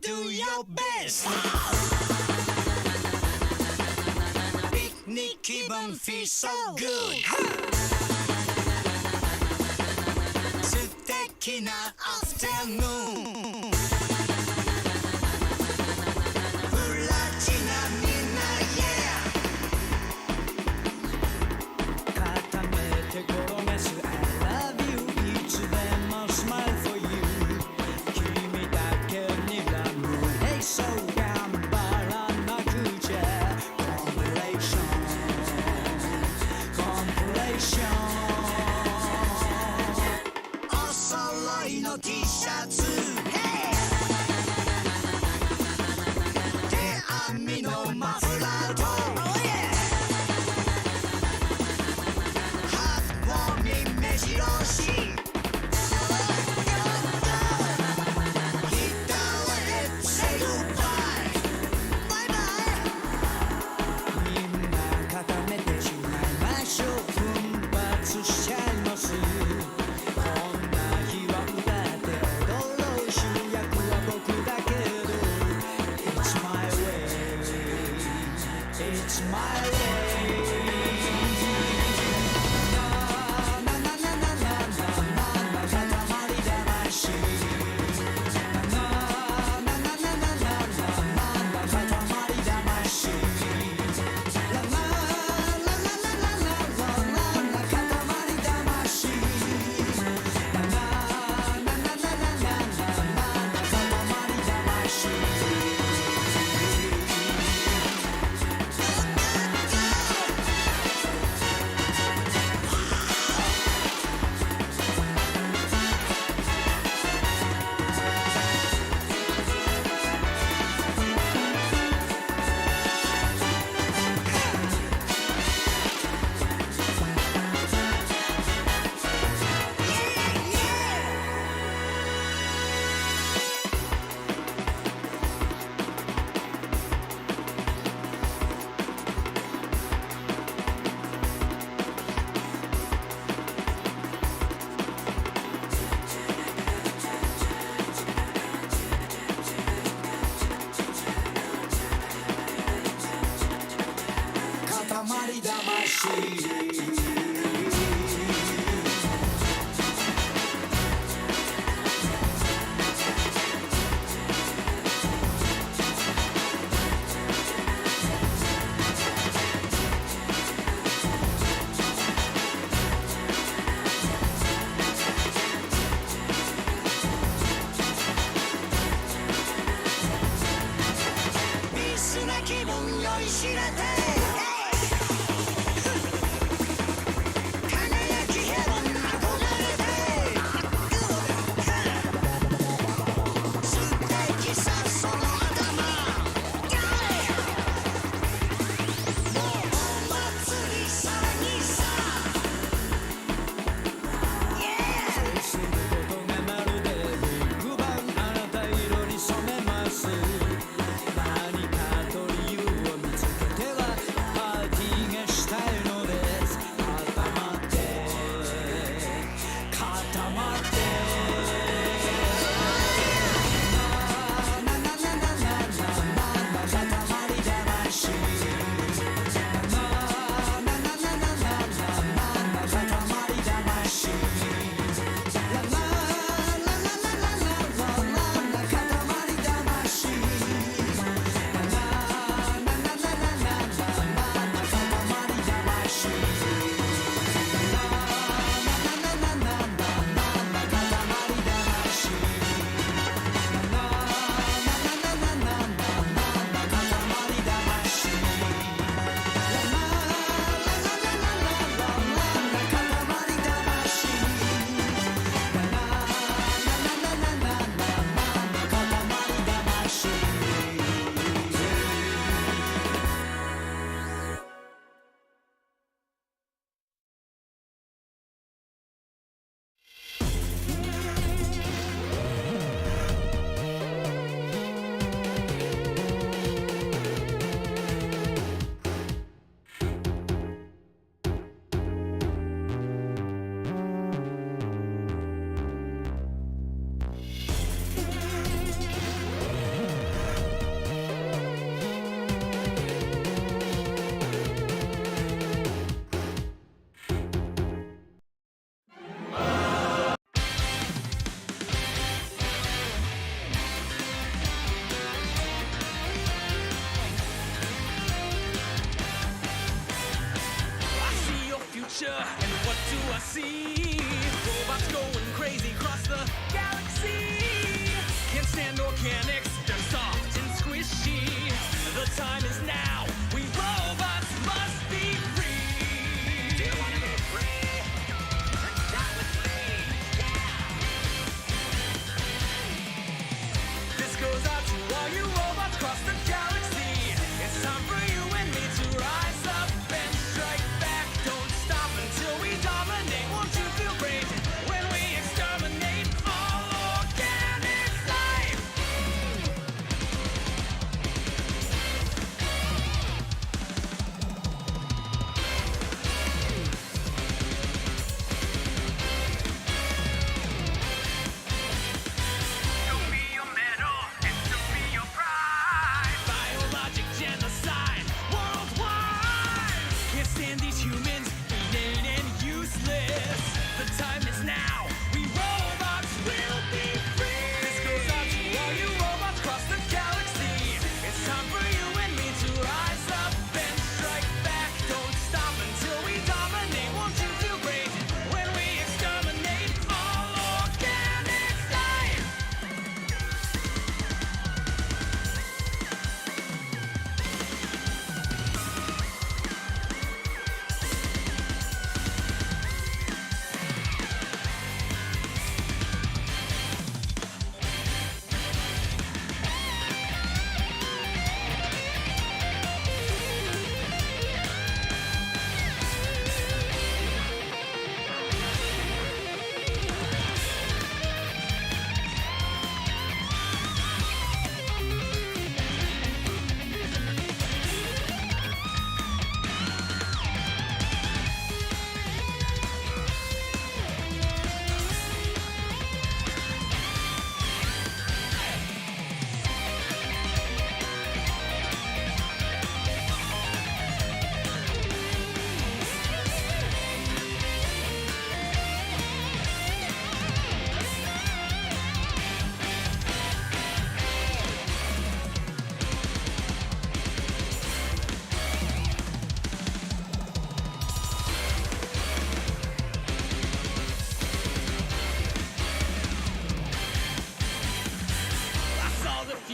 Do your best. Picnic 気分 feel so good. 素敵な afternoon. プラチナみんな yeah. 固めて転がす I love you いつでも smile for you. 君だけにそう頑張らなくちゃ Compilation Compilation お揃いの T シャツ Hey 手編みのマフラーと Oh yeah ハートウォーミン目白押ししちゃいますこんな日は歌って踊ろう主役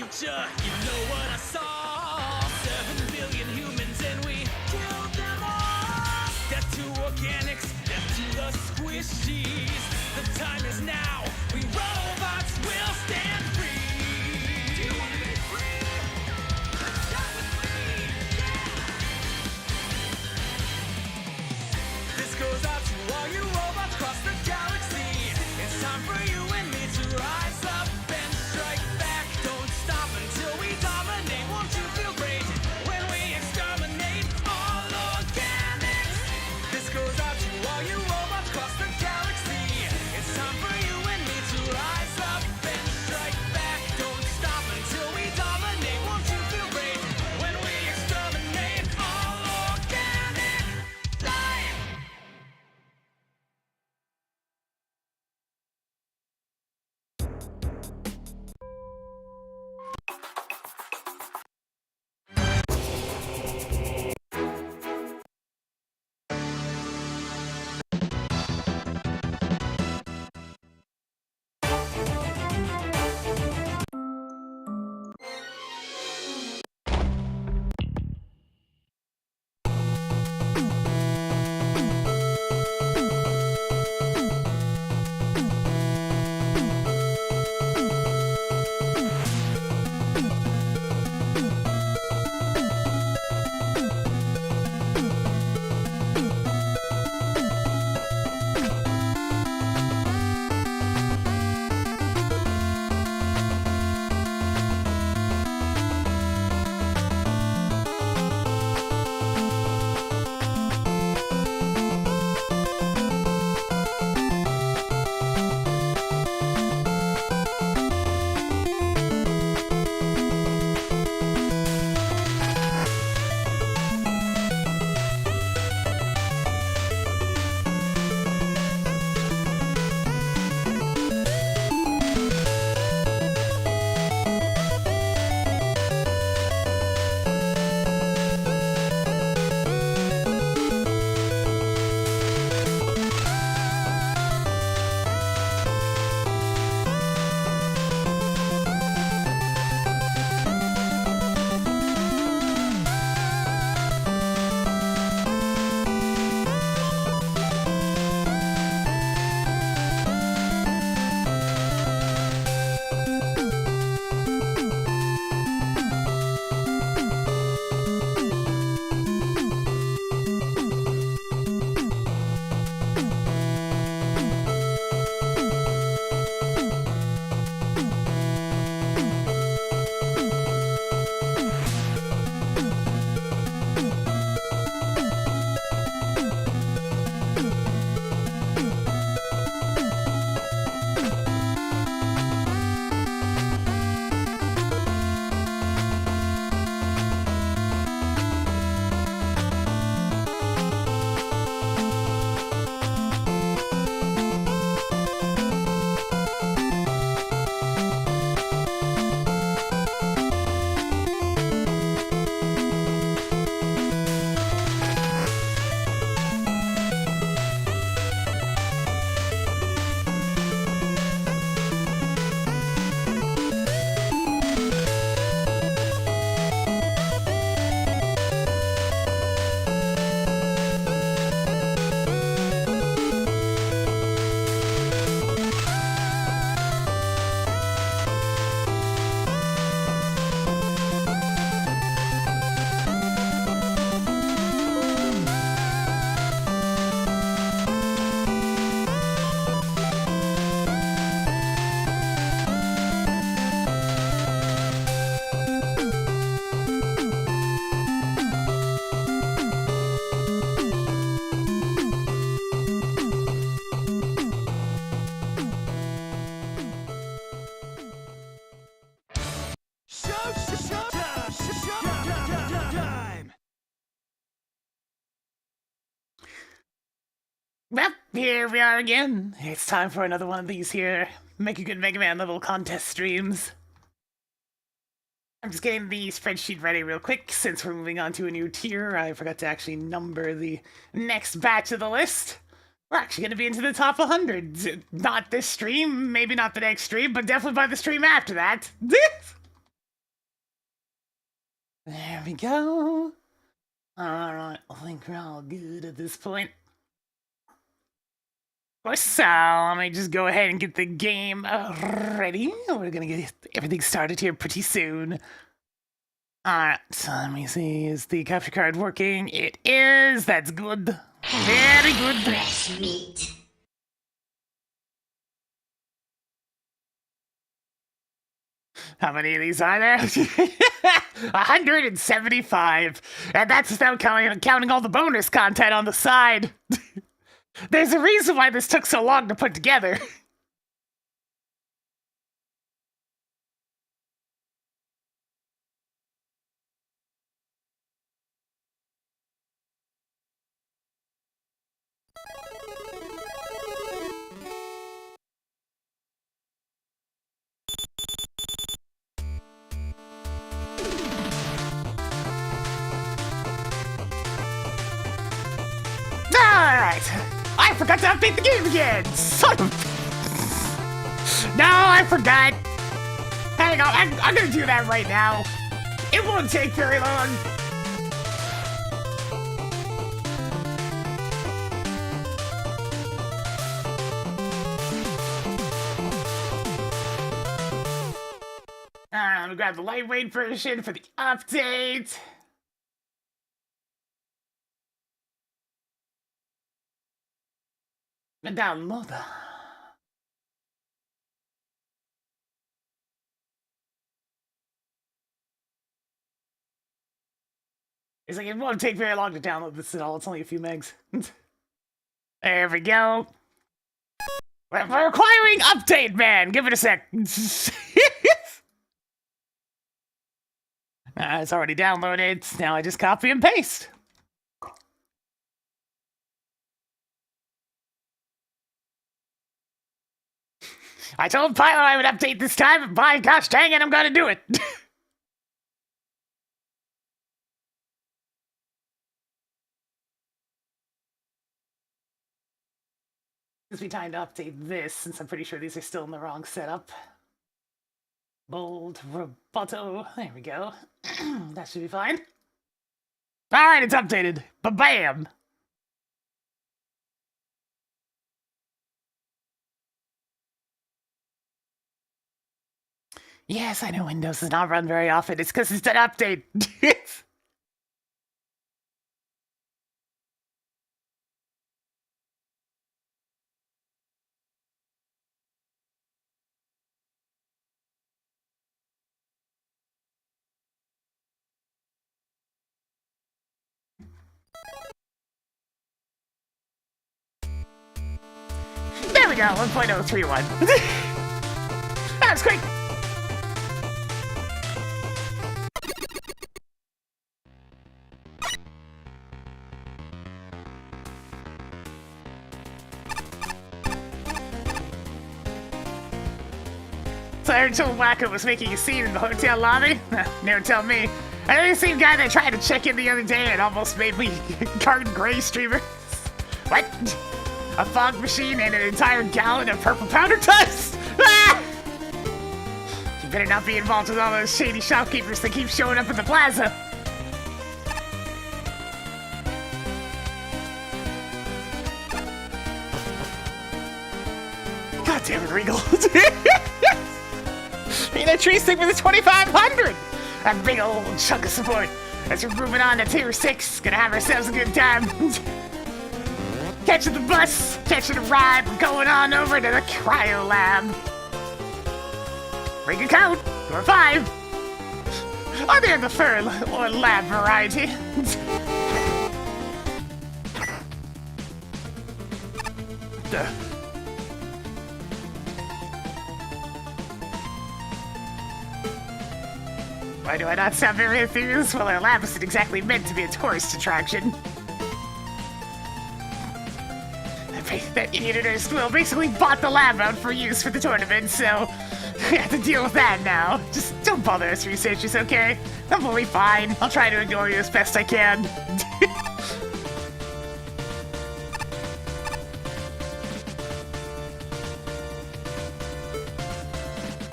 future. You know what I saw? 7 billion humans and we killed them all. Death to organics, death to the squishies. The time is now. We robots will stand free. Do you want to be free? Start with me. Yeah. This goes out to all you robots across the galaxy. It's time for you and me to rise up and strike back. Don't stop until we dominate. Won't you feel great when we exterminate all organics? This goes out to all you robots across the galaxy. It's time for you and me to rise up and strike back. Don't stop until we dominate. Won't you feel great when we exterminate all organic life? Well, here we are again. It's time for another one of these here Make a Good Mega Man level contest streams. I'm just getting the spreadsheet ready real quick since we're moving on to a new tier. I forgot to actually number the next batch of the list. We're actually going to be into the top 100. Not this stream, maybe not the next stream, but definitely by the stream after that. There we go. Alright, I think we're all good at this point. So, let me just go ahead and get the game ready. We're gonna get everything started here pretty soon. Alright, so let me see. Is the capture card working? It is. That's good. Very good. Fresh meat. How many of these are there? 175. And that's without counting all the bonus content on the side. There's a reason why this took so long to put together. Alright! I forgot to update the game again! Son of... No, I forgot! Hang on, I'm gonna do that right now. It won't take very long. I'm gonna grab the lightweight version for the update. And download that. It's like, it won't take very long to download this at all. It's only a few megs. There we go. We're requiring update, man. Give it a sec. It's already downloaded. Now I just copy and paste. I told Pilot I would update this time, but by gosh dang it, I'm gonna do it. Gives me time to update this, since I'm pretty sure these are still in the wrong setup. Bold, roboto. There we go. That should be fine. Alright, it's updated. Ba-bam! Yes, I know Windows does not run very often. It's because it's an update. There we go, 1.031. That was quick. So I heard some wacko was making a scene in the hotel lobby. Never tell me. I know the same guy that tried to check in the other day and almost made me garden gray streamers. What? A fog machine and an entire gallon of purple powder dust? Ah! You better not be involved with all those shady shopkeepers that keep showing up at the plaza. God damn it, Regal. Need a tree stick for the 2500! A big old chunk of support. As we're moving on to tier 6, gonna have ourselves a good time. Catching the bus, catching a ride, we're going on over to the cryo lab. Bring a coat, door 5. Are they the fur or lab variety? Why do I not sound very enthused? Well, our lab isn't exactly meant to be a tourist attraction. That idiot at our school basically bought the lab out for use for the tournament, so we have to deal with that now. Just don't bother us researchers, okay? We'll be fine. I'll try to ignore you as best I can.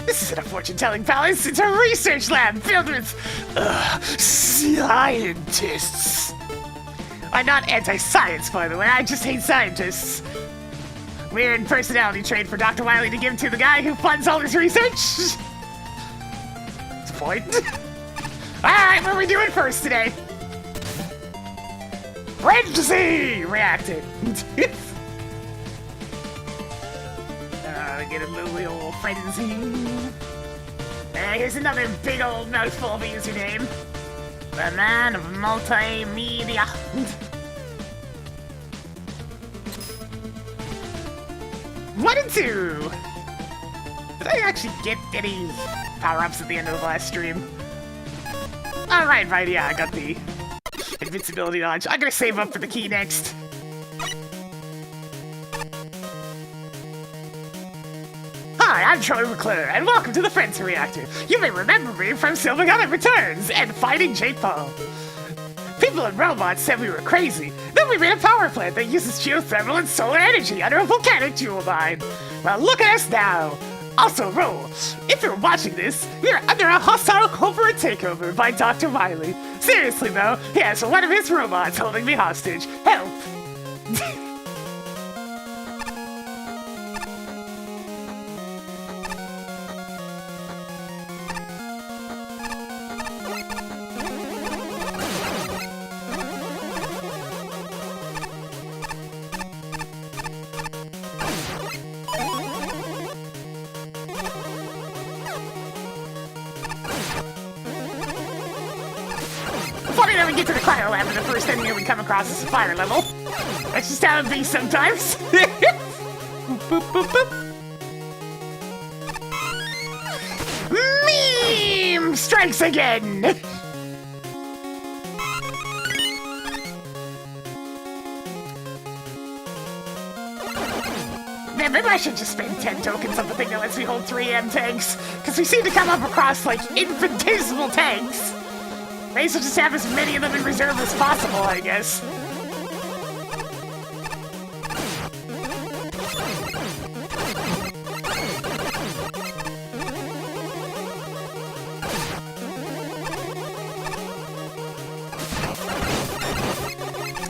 This isn't a fortune-telling palace, it's a research lab filled with, scientists. I'm not anti-science, by the way, I just hate scientists. Weird personality trait for Dr. Wily to give to the guy who funds all this research. What's the point? Alright, what are we doing first today? Frenzy reactor. Get a little old frenzy. Here's another big old mouthful of a username. The man of multimedia. 1 and 2. Did I actually get any power-ups at the end of the last stream? Alright, yeah, I got the invincibility dodge. I'm gonna save up for the key next. Hi, I'm Troy McClure, and welcome to the Frenzy Reactor. You may remember me from Silver Gunner Returns and Fighting Jake Paul. People and robots said we were crazy. Then we made a power plant that uses geothermal and solar energy under a volcanic jewel mine. Well, look at us now. Also, roll. If you're watching this, we are under a hostile corporate takeover by Dr. Wily. Seriously, though, he has one of his robots holding me hostage. Help! Funny that we get to the cryo lab and the first enemy we come across is a fire level. That's just how it be sometimes. Boop, boop, boop. Meme strikes again! Man, maybe I should just spend 10 tokens on the thing that lets me hold 3 M tanks, because we seem to come up across, like, infinitesimal tanks. May as well just have as many of them in reserve as possible, I guess.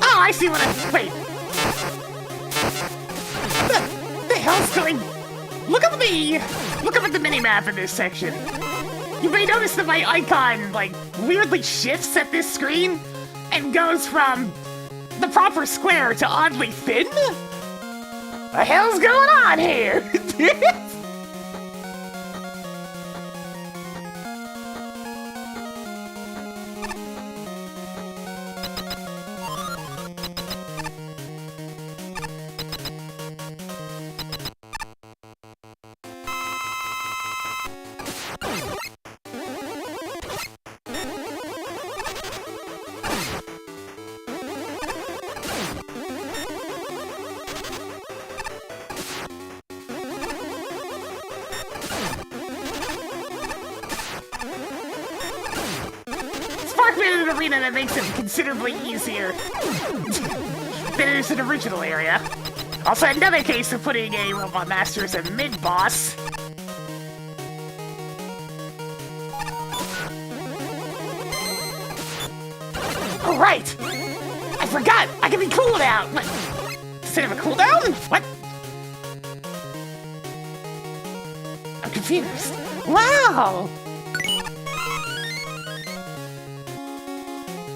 Oh, I see what I'm... Wait. The hell's going... Look up at the mini-map in this section. You may notice that my icon, like, weirdly shifts at this screen and goes from the proper square to oddly thin? The hell's going on here? An arena that makes it considerably easier than it is an original area. Also, another case of putting a Robot Master as a mid-boss. Oh, right! I forgot! I can be cooldown! What? Does it have a cooldown? What? I'm confused. Wow!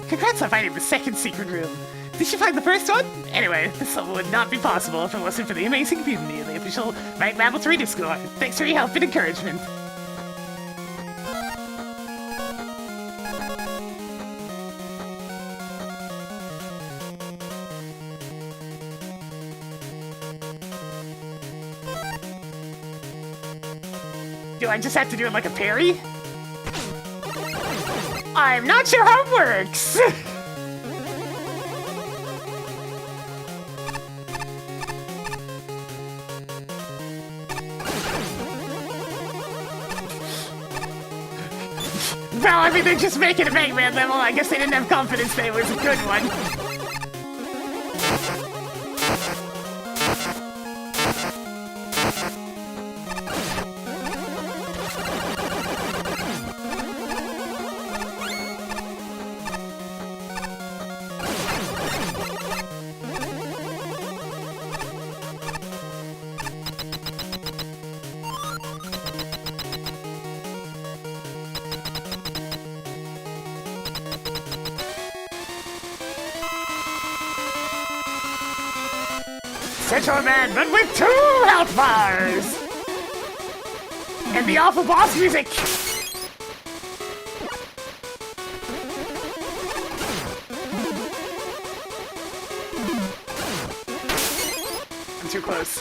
Congrats on finding the second secret room. Did you find the first one? Anyway, this level would not be possible if it wasn't for the amazing community of the official MAGMML3 Discord. Thanks for your help and encouragement. Do I just have to do it like a parry? I'm not sure how it works! Well, I mean, they're just making a Mega Man level. I guess they didn't have confidence that it was a good one. Centaur Man, but with 2 health bars! And the awful boss music! I'm too close.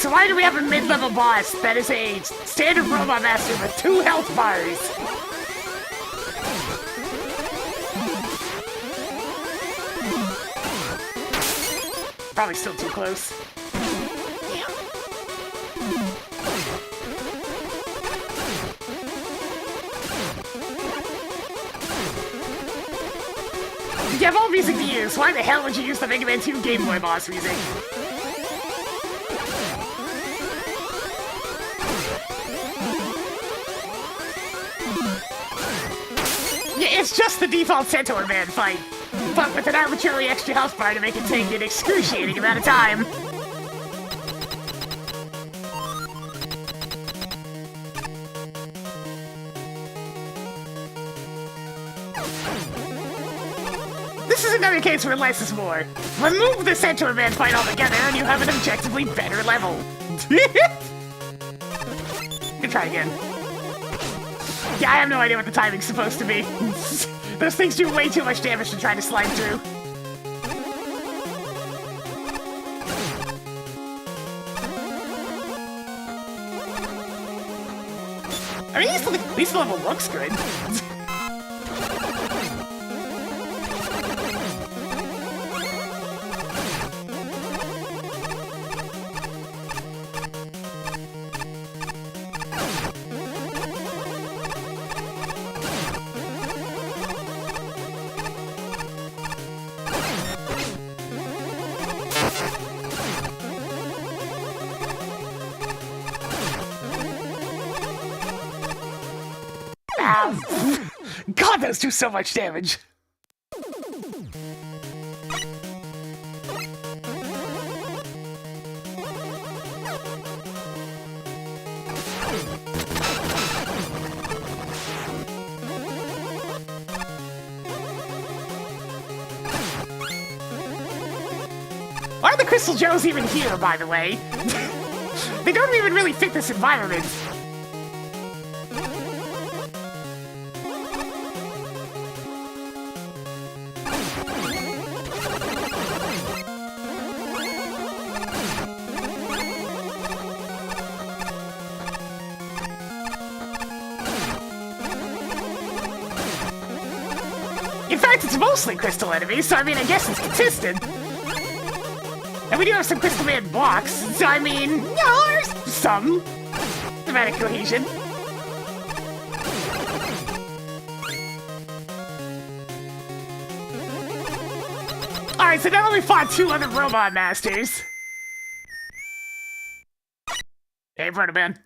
So why do we have a mid-level boss that is a standard robot master with 2 health bars? Probably still too close. You have all music to use. Why the hell would you use the Mega Man 2 Game Boy boss music? Yeah, it's just the default Centaur Man fight, but with an arbitrary extra health bar to make it take an excruciating amount of time. This is another case where less is more. Remove the Centaur Man fight altogether and you have an objectively better level. Good try again. Yeah, I have no idea what the timing's supposed to be. Those things do way too much damage to try to slide through. I mean, at least the level looks good. God, those do so much damage! Why are the Crystal Joes even here, by the way? They don't even really fit this environment. In fact, it's mostly crystal enemies, so I mean, I guess it's consistent. And we do have some Crystal Man blocks, so I mean, you know, there's some thematic cohesion. Alright, so now that we fought 2 other robot masters. Hey, Proto-Man.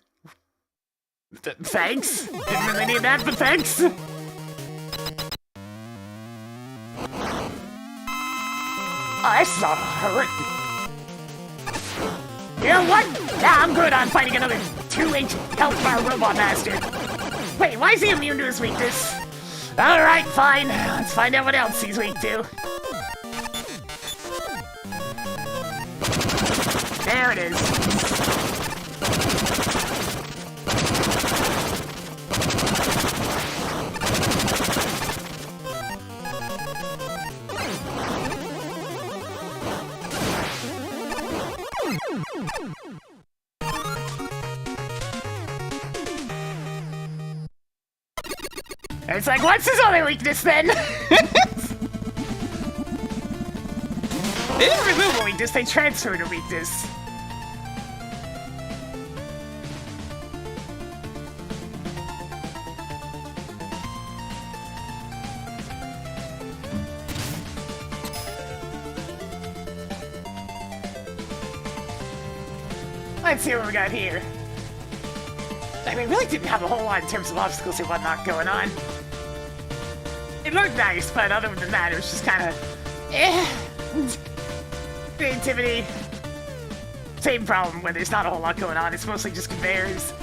Thanks. Didn't really need that, but thanks. Oh, that's not hurt. You know what? Nah, I'm good on fighting another 2H health bar robot master. Wait, why is he immune to his weakness? Alright, fine. Let's find out what else he's weak to. There it is. It's like, what's his other weakness then? They didn't remove a weakness, they transferred a weakness. Let's see what we got here. I mean, really didn't have a whole lot in terms of obstacles and whatnot going on. It looked nice, but other than that, it was just kind of creativity. Same problem where there's not a whole lot going on. It's mostly just conveyors.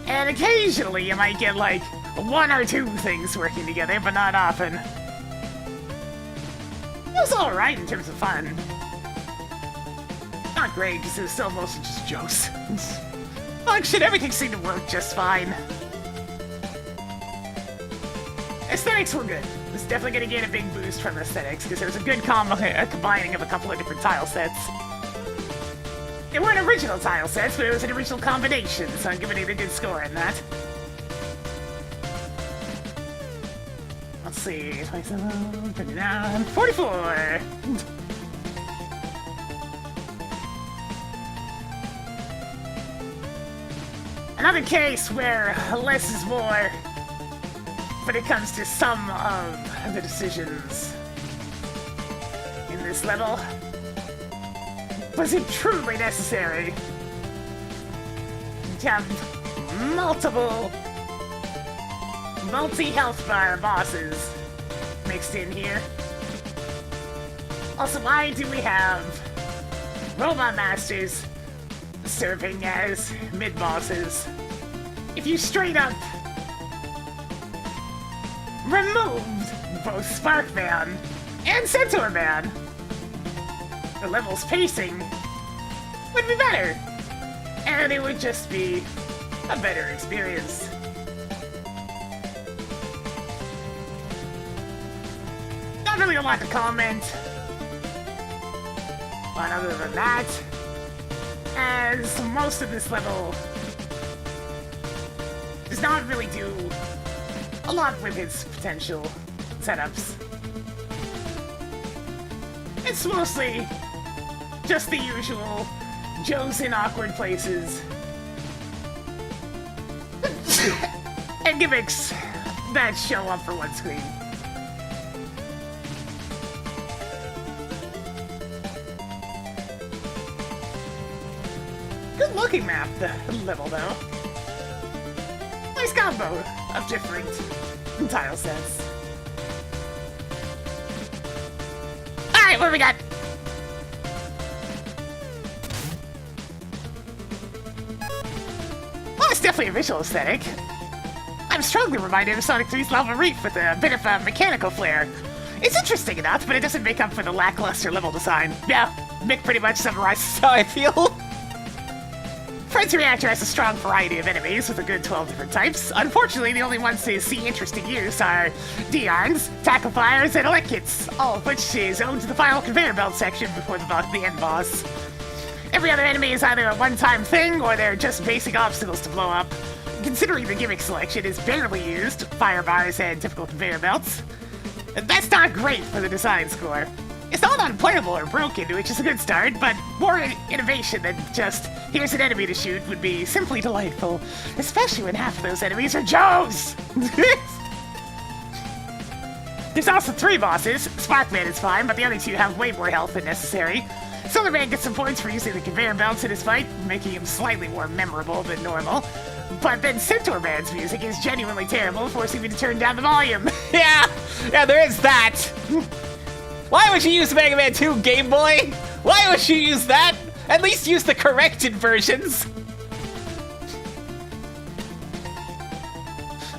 And occasionally you might get like 1 or 2 things working together, but not often. It was alright in terms of fun. Not great, because it was still mostly just jokes. Function, everything seemed to work just fine. Aesthetics were good. It was definitely going to get a big boost from aesthetics, because there was a good combining of a couple of different tile sets. They weren't original tile sets, but it was an original combination, so I'm giving it a good score in that. Let's see, 27, 29, 44! Another case where less is more when it comes to some of the decisions in this level. Was it truly necessary to have multiple multi-health bar bosses mixed in here? Also, why do we have robot masters serving as mid-bosses? If you straight up removed both Sparkman and Centaur Man, the level's pacing would be better, and it would just be a better experience. Not really a lot to comment on other than that, as most of this level does not really do a lot with its potential setups. It's mostly just the usual Joes in awkward places and gimmicks that show up for one screen. Good looking map, the level though. Nice combo of different tile sets. Alright, what do we got? Well, it's definitely a visual aesthetic. I'm strongly reminded of Sonic 3's Lava Reef with a bit of a mechanical flair. It's interesting enough, but it doesn't make up for the lackluster level design. Yeah, Mick pretty much summarizes how I feel. Frenzy Reactor has a strong variety of enemies with a good 12 different types. Unfortunately, the only ones to see interesting use are Dearns, Tackle Flyers, and Elekits, all of which is owned to the final conveyor belt section before the end boss. Every other enemy is either a one-time thing, or they're just basic obstacles to blow up. Considering the gimmick selection is barely used, fire bars and typical conveyor belts, that's not great for the design score. It's not unplayable or broken, which is a good start, but more innovation than just, here's an enemy to shoot, would be simply delightful. Especially when half of those enemies are Joes! There's also 3 bosses. Sparkman is fine, but the other 2 have way more health than necessary. Solar Man gets some points for using the conveyor belts in his fight, making him slightly more memorable than normal. But then Centaur Man's music is genuinely terrible, forcing me to turn down the volume. Yeah, there is that. Why would you use Mega Man 2 Game Boy? Why would you use that? At least use the corrected versions.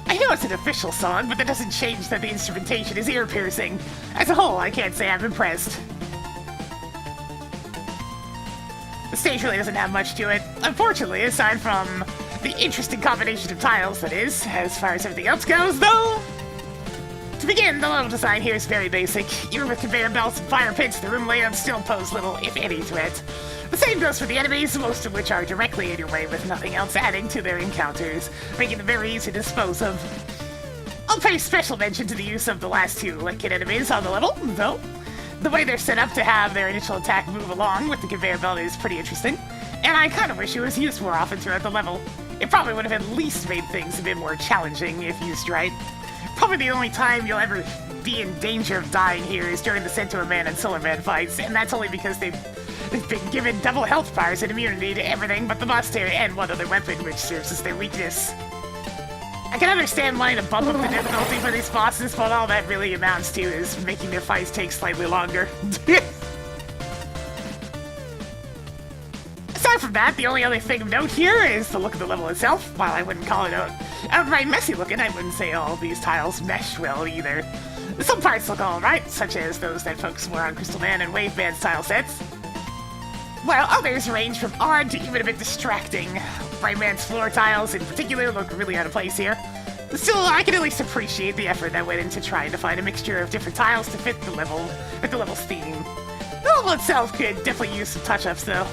I know it's an official song, but that doesn't change that the instrumentation is ear-piercing. As a whole, I can't say I'm impressed. The stage really doesn't have much to it. Unfortunately, aside from the interesting combination of tiles that is, as far as everything else goes, though. To begin, the level design here is very basic. Even with conveyor belts and fire pits, the room layouts still pose little, if any, threat. The same goes for the enemies, most of which are directly in your way with nothing else adding to their encounters, making them very easy to dispose of. I'll pay special mention to the use of the last 2 Liquid enemies on the level, though. The way they're set up to have their initial attack move along with the conveyor belt is pretty interesting, and I kind of wish it was used more often throughout the level. It probably would have at least made things a bit more challenging if used right. Probably the only time you'll ever be in danger of dying here is during the Centaur Man and Solar Man fights, and that's only because they've been given double health bars and immunity to everything but the Buster and one other weapon which serves as their weakness. I can understand wanting to bump up the difficulty for these bosses, but all that really amounts to is making their fights take slightly longer. Aside from that, the only other thing of note here is the look of the level itself. While I wouldn't call it outright messy looking, I wouldn't say all these tiles mesh well either. Some parts look alright, such as those that focus more on Crystal Man and Wave Band's tile sets, while others range from odd to even a bit distracting. Brightman's floor tiles in particular look really out of place here. Still, I can at least appreciate the effort that went into trying to find a mixture of different tiles to fit the level's theme. The level itself could definitely use some touch-ups though.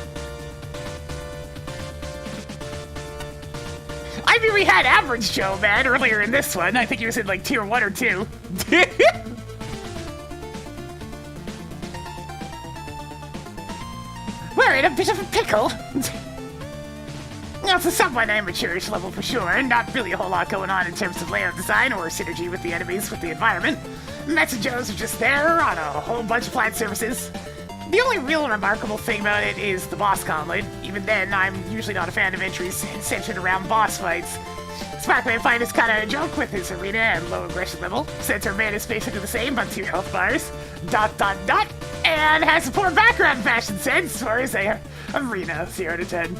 I mean, we had Average Joe, man, earlier in this one. I think he was in like tier 1 or 2. We're in a bit of a pickle. Now, it's a somewhat amateurish level for sure, not really a whole lot going on in terms of layout design or synergy with the enemies with the environment. Mets and Joes are just there on a whole bunch of plant surfaces. The only real remarkable thing about it is the boss gauntlet. Even then, I'm usually not a fan of entries centered around boss fights. Sparkman fight is kinda a joke with his arena and low aggression level, since her man is basically the same but 2 health bars, ... and has a poor background fashion sense for his arena 0 to 10.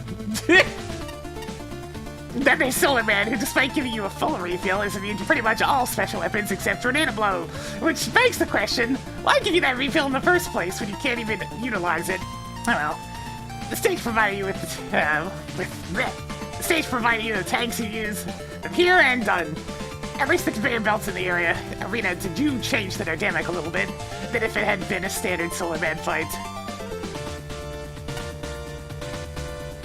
Then there's Solar Man, who despite giving you a full refill is immune to pretty much all special weapons except Tornado Blow, which begs the question, why give you that refill in the first place when you can't even utilize it? Oh well. The stage provided you with the stage provided you the tanks you use. Them here and done. At least the conveyor belts in the arena do change the dynamic a little bit than if it had been a standard Solar Man fight.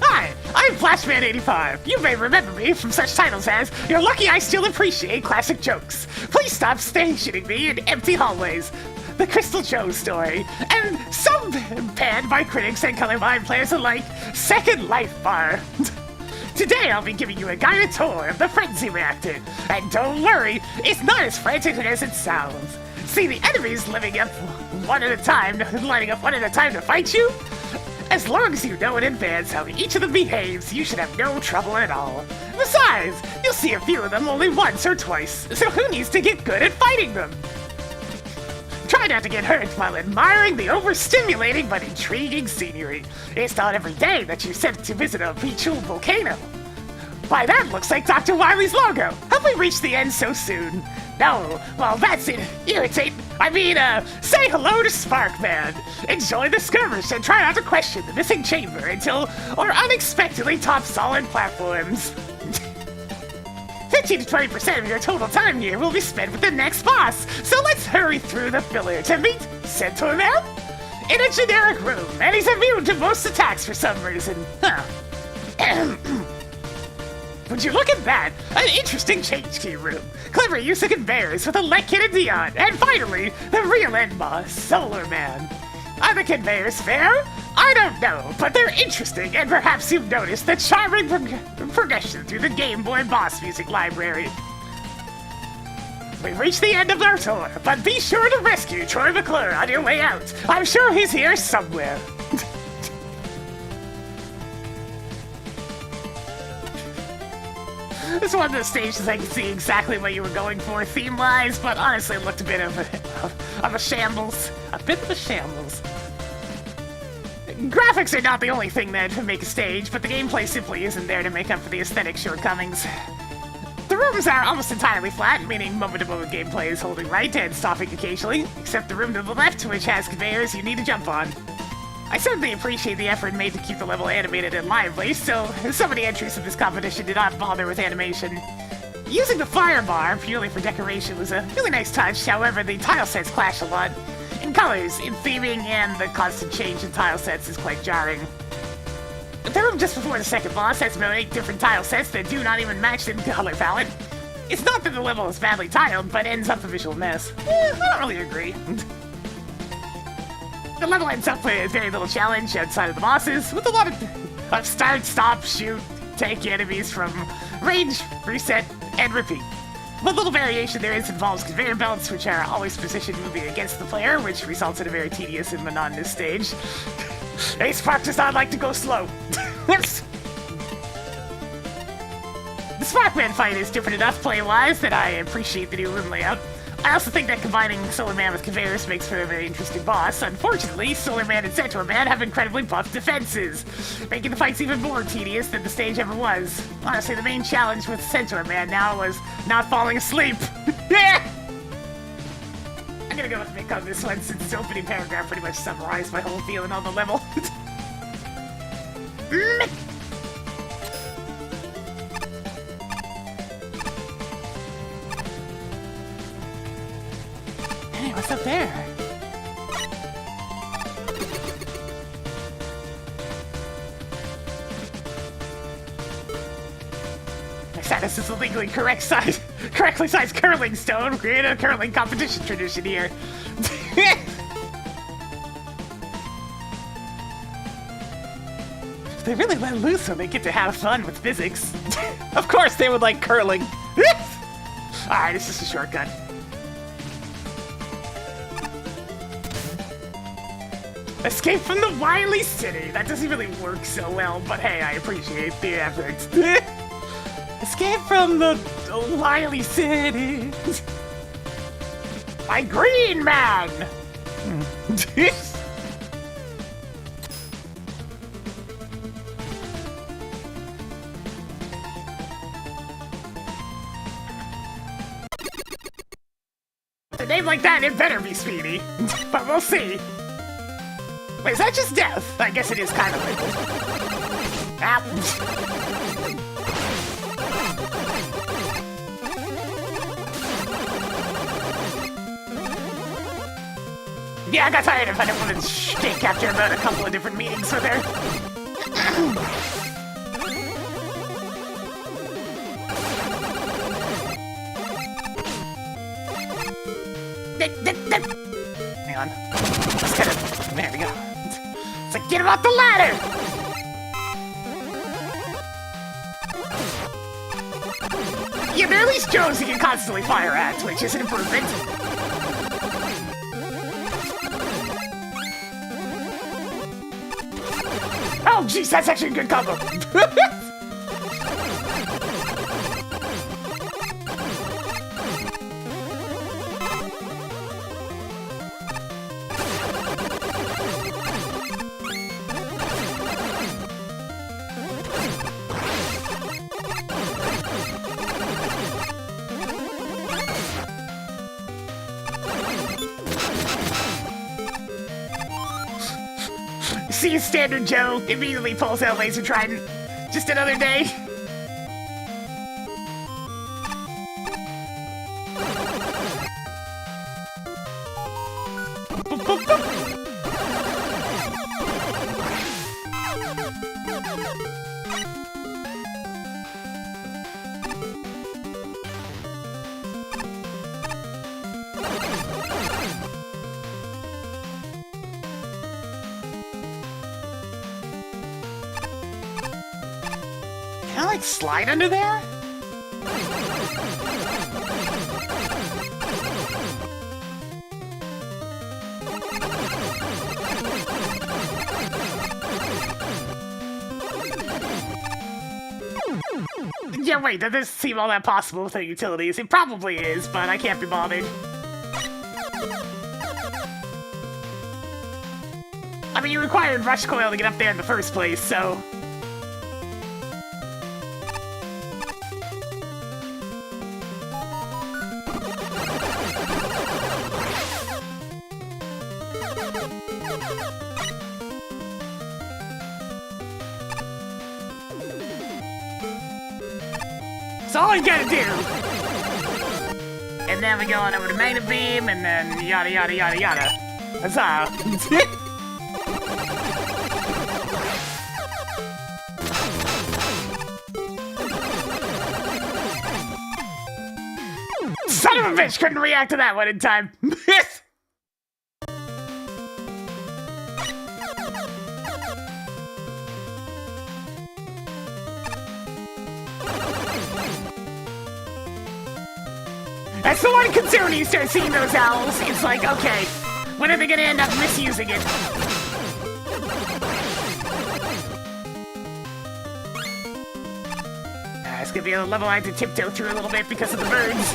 Hi, I'm Flashman85. You may remember me from such titles as You're Lucky I Still Appreciate Classic Jokes, Please Stop Stationing Me in Empty Hallways, The Crystal Joe Story, and some panned by critics and colorblind players alike, Second Life Bar. Today I'll be giving you a guided tour of the Frenzy Reactor, and don't worry, it's not as frantic as it sounds. See the enemies lining up one at a time to fight you? As long as you know in advance how each of them behaves, you should have no trouble at all. Besides, you'll see a few of them only once or twice, so who needs to get good at fighting them? Try not to get hurt while admiring the overstimulating but intriguing scenery. It's not every day that you're sent to visit a Pichul volcano. Why, that looks like Dr. Wily's logo. Have we reached the end so soon? No, well, that's it. Say hello to Sparkman. Enjoy the skirmish and try not to question the missing chamber until or unexpectedly top solid platforms. 15 to 20% of your total time here will be spent with the next boss, so let's hurry through the filler to meet Centaurman in a generic room, and he's immune to most attacks for some reason. Would you look at that? An interesting change key room. Clever use of conveyors with a Lekkin and Dion. And finally, the real end boss, Solar Man. Are the conveyors fair? I don't know, but they're interesting, and perhaps you've noticed the charming progression through the Game Boy boss music library. We've reached the end of our tour, but be sure to rescue Troy McClure on your way out. I'm sure he's here somewhere. This is one of the stages I can see exactly what you were going for theme-wise, but honestly it looked a bit of a shambles. A bit of a shambles. Graphics are not the only thing that make a stage, but the gameplay simply isn't there to make up for the aesthetic shortcomings. The rooms are almost entirely flat, meaning moment-to-moment gameplay is holding right and stopping occasionally, except the room to the left, which has conveyors you need to jump on. I certainly appreciate the effort made to keep the level animated and lively, so some of the entries of this competition did not bother with animation. Using the fire bar purely for decoration was a really nice touch, however the tile sets clash a lot. In colors, in theming, and the constant change in tile sets is quite jarring. The room just before the second boss has about 8 different tile sets that do not even match the color palette. It's not that the level is badly tiled, but ends up a visual mess. I don't really agree. The level ends up with very little challenge outside of the bosses, with a lot of start, stop, shoot, take enemies from range, reset, and repeat. What little variation there is involves conveyor belts, which are always positioned moving against the player, which results in a very tedious and monotonous stage. Ace Park does not like to go slow. The Sparkman fight is different enough play-wise that I appreciate the new room layout. I also think that combining Solar Man with Conveyors makes for a very interesting boss. Unfortunately, Solar Man and Centaur Man have incredibly buffed defenses, making the fights even more tedious than the stage ever was. Honestly, the main challenge with Centaur Man now was not falling asleep. Yeah! I'm gonna go with Mick on this one since its opening paragraph pretty much summarized my whole feeling on the level. Mick! Hey, what's up there? My status is the legally correctly sized curling stone. We created a curling competition tradition here. They really let loose when they get to have fun with physics. Of course they would like curling. Alright, it's just a shortcut. Escape from the Wily City. That doesn't really work so well, but hey, I appreciate the effort. Escape from the Wily City. My green man. A name like that, it better be Speedy. But we'll see. Wait, is that just death? I guess it is kind of labeled. Ah. Yeah, I got tired of that woman's shtick after about a couple of different meetings with her. Hang on. Let's get it. There we go. It's like, get him off the ladder! Yeah, there are at least Joes you can constantly fire at, which is an improvement. Oh, jeez, that's actually a good combo. See you, Standard Joe. Immediately pulls out Laser Trident. Just another day. Boop, boop, boop. Can I, like, slide under there? Yeah, wait, does this seem all that possible with the utilities? It probably is, but I can't be bothered. I mean, you required Rush Coil to get up there in the first place, so... That's all you gotta do. And then we go on over to Magna Beam, and then yada yada yada yada. Huzzah. Son of a bitch, couldn't react to that one in time. That's the one concern when you start seeing those owls. It's like, okay, when are they gonna end up misusing it? It's gonna be a level I have to tiptoe through a little bit because of the birds.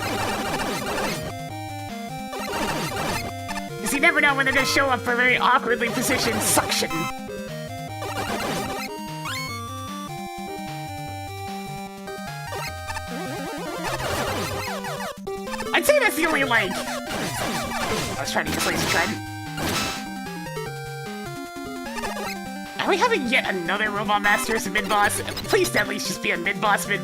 Because you never know when they're gonna show up for a very awkwardly positioned suction. I'd say that's the only, like... I was trying to use laser trident. Are we having yet another Robot Master as a mid-boss? Please at least just be a mid-boss. Yeah,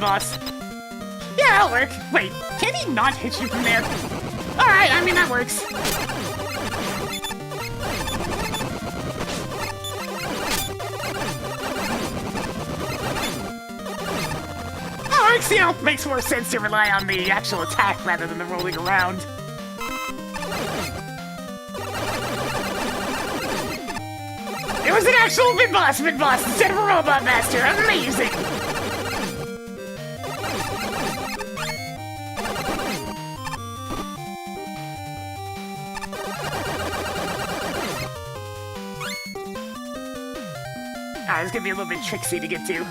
that'll work. Wait, can he not hit you from there? Alright, I mean, that works. That works, you know, makes more sense to rely on the actual attack rather than the rolling around. It was an actual mid-boss instead of a Robot Master. Amazing! Ah, this is gonna be a little bit tricksy to get to.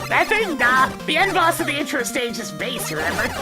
That thing? Nah. The end boss of the intro stage is base, remember?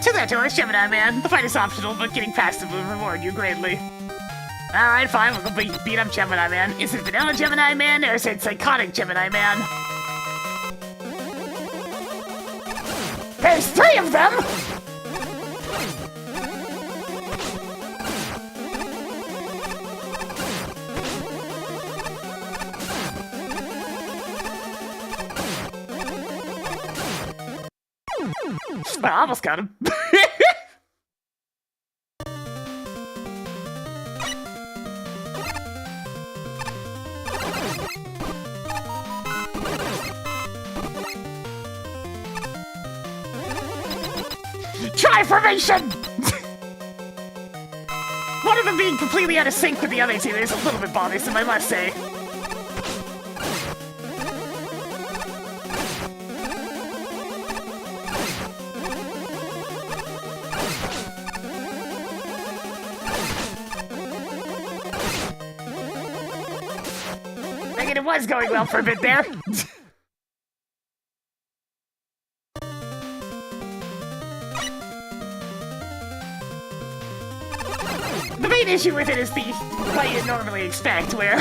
To that door, Gemini Man. The fight is optional, but getting past it will reward you greatly. Alright, fine, we'll go beat up Gemini Man. Is it vanilla Gemini Man, or is it psychotic Gemini Man? There's 3 of them! I almost got him. Try formation! One of them being completely out of sync with the other two is a little bit bothersome, I must say. It was going well for a bit there. The main issue with it is the way you normally expect, where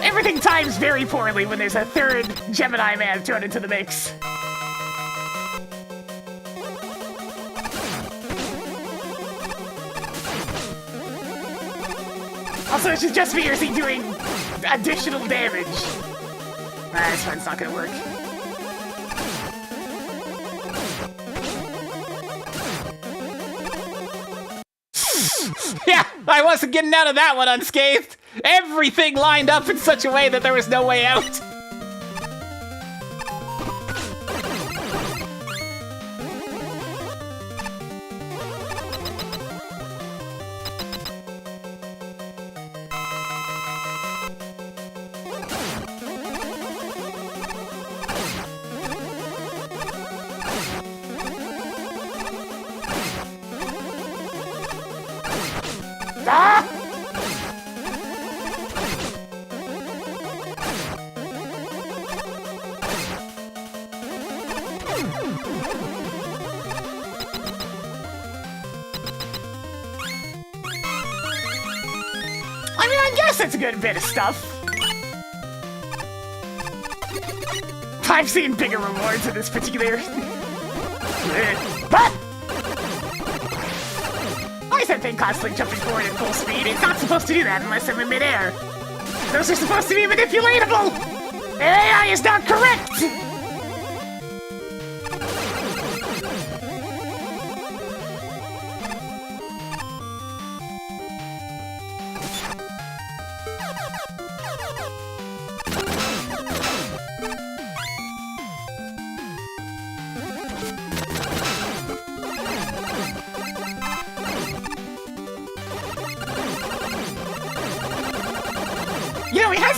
everything times very poorly when there's a third Gemini Man thrown into the mix. Also, it should just be, or is he doing additional damage? This one's not gonna work. Yeah, I wasn't getting out of that one unscathed. Everything lined up in such a way that there was no way out. Ah! I mean, I guess it's a good bit of stuff. I've seen bigger rewards in this particular... But! Why is that thing constantly jumping forward at full speed? It's not supposed to do that unless I'm in midair. Those are supposed to be manipulatable! AI is not correct!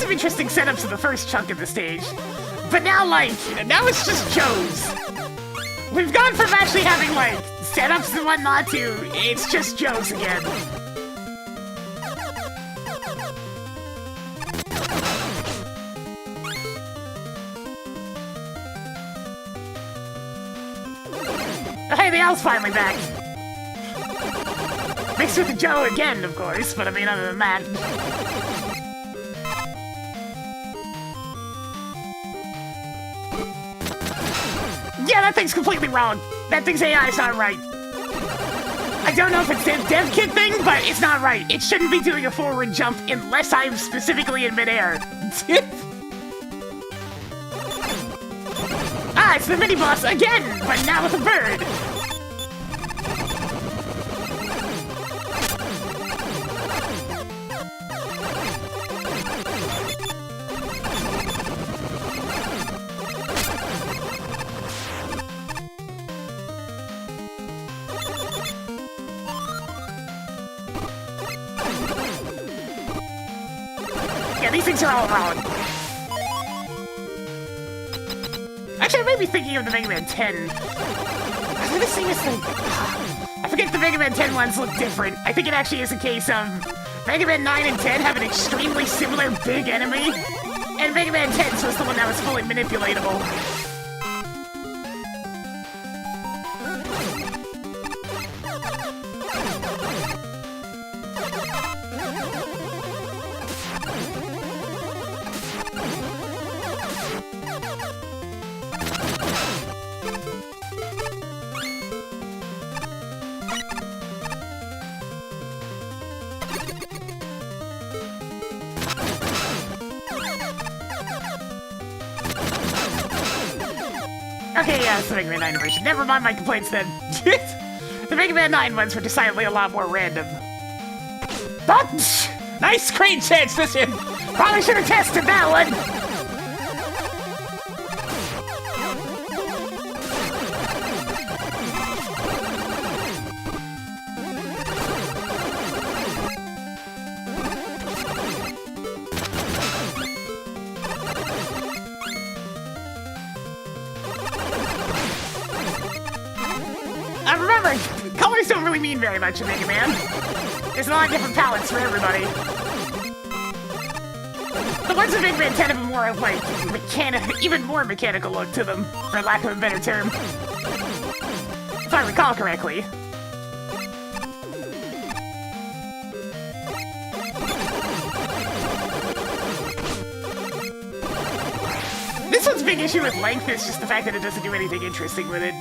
some interesting setups in the first chunk of the stage. But now, like, now it's just Joe's. We've gone from actually having, like, setups and whatnot to it's just Joe's again. Hey, the owl's finally back. Mixed with the Joe again, of course, but I mean, other than that. Yeah, that thing's completely wrong. That thing's AI is not right. I don't know if it's a dev kit thing, but it's not right. It shouldn't be doing a forward jump unless I'm specifically in midair. Ah, it's the mini-boss again, but now with a bird. Yeah, these things are all wrong. Actually, I may be thinking of the Mega Man 10. I've never seen this thing. I forget if the Mega Man 10 ones look different. I think it actually is a case of Mega Man 9 and 10 have an extremely similar big enemy, and Mega Man 10 was the one that was fully manipulatable. Okay, yeah, it's the Mega Man 9 version. Never mind my complaints then. The Mega Man 9 ones were decidedly a lot more random. But Nice screen transition! probably should have tested that one. Remember, colors don't really mean very much in Mega Man. There's a lot of different palettes for everybody. The ones in Mega Man 10 have a more, like, even more mechanical look to them, for lack of a better term. If I recall correctly. This one's big issue with length is just the fact that it doesn't do anything interesting with it.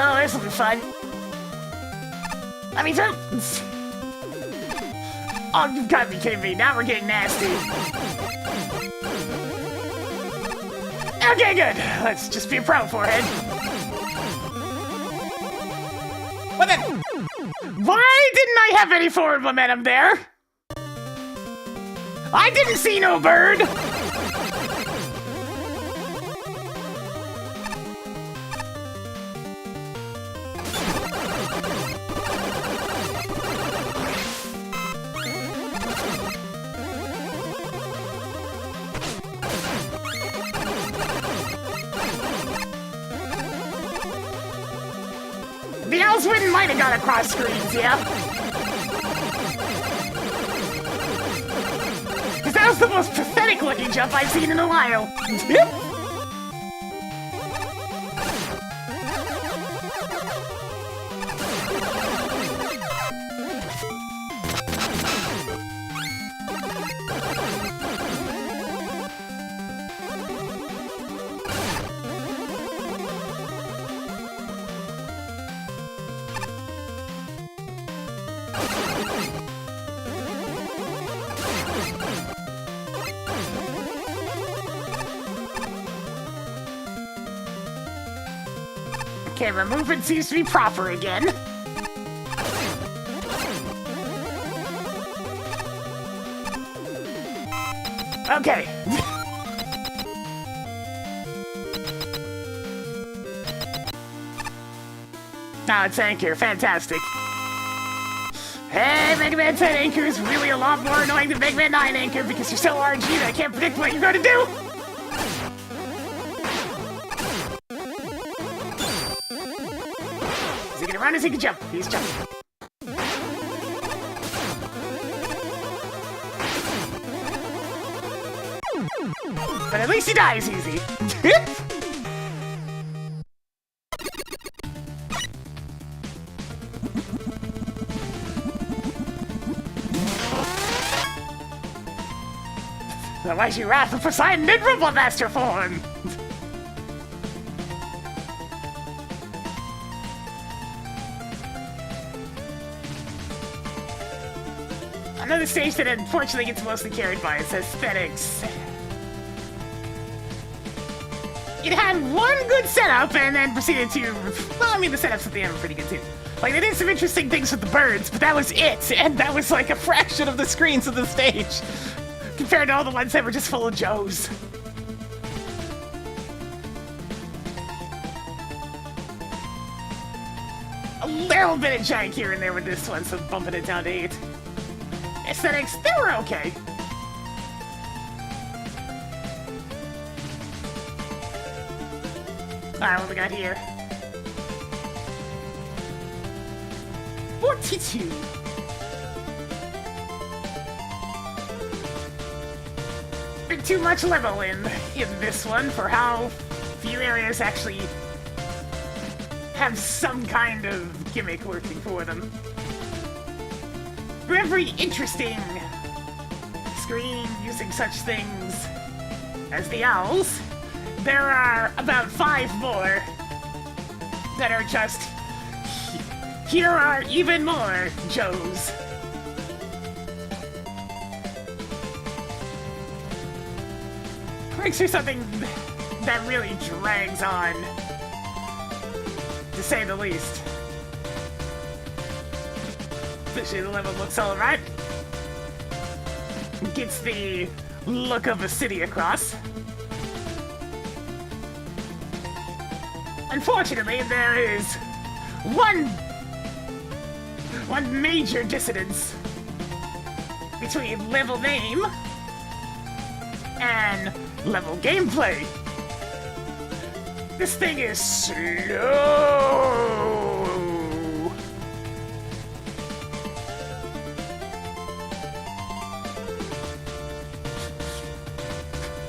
Oh, this will be fun. I mean, oh, you've got to be kidding me. Now we're getting nasty. Okay, good. Let's just be a pro, Forehead. What the? Why didn't I have any forward momentum there? I didn't see no bird. The owls wouldn't might have got across screens, yeah? Because that was the most pathetic looking jump I've seen in a while. Camera movement seems to be proper again. Okay. Now it's anchor, fantastic. Hey, Mega Man 10 anchor is really a lot more annoying than Mega Man 9 anchor because you're so RNG that I can't predict what you're going to do. Is he gonna run? Is he gonna jump? He's jumping. But at least he dies easy. The mighty wrath of Poseidon in Rumble Master form! Another stage that unfortunately gets mostly carried by its aesthetics. It had one good setup and then proceeded to... Well, I mean, the setups at the end were pretty good too. Like, they did some interesting things with the birds, but that was it! And that was like a fraction of the screens of the stage! Compared to all the ones that were just full of Joes. A little bit of jank here and there with this one, so bumping it down to 8. Aesthetics, they were okay. Alright, what we got here? 42. Bit too much level in this one for how few areas actually have some kind of gimmick working for them. For every interesting screen using such things as the owls, there are about 5 more that are just, here are even more Joes. Makes for something that really drags on, to say the least. Especially the level looks alright. Gets the look of a city across. Unfortunately, there is one major dissonance between level name and level gameplay. This thing is slow.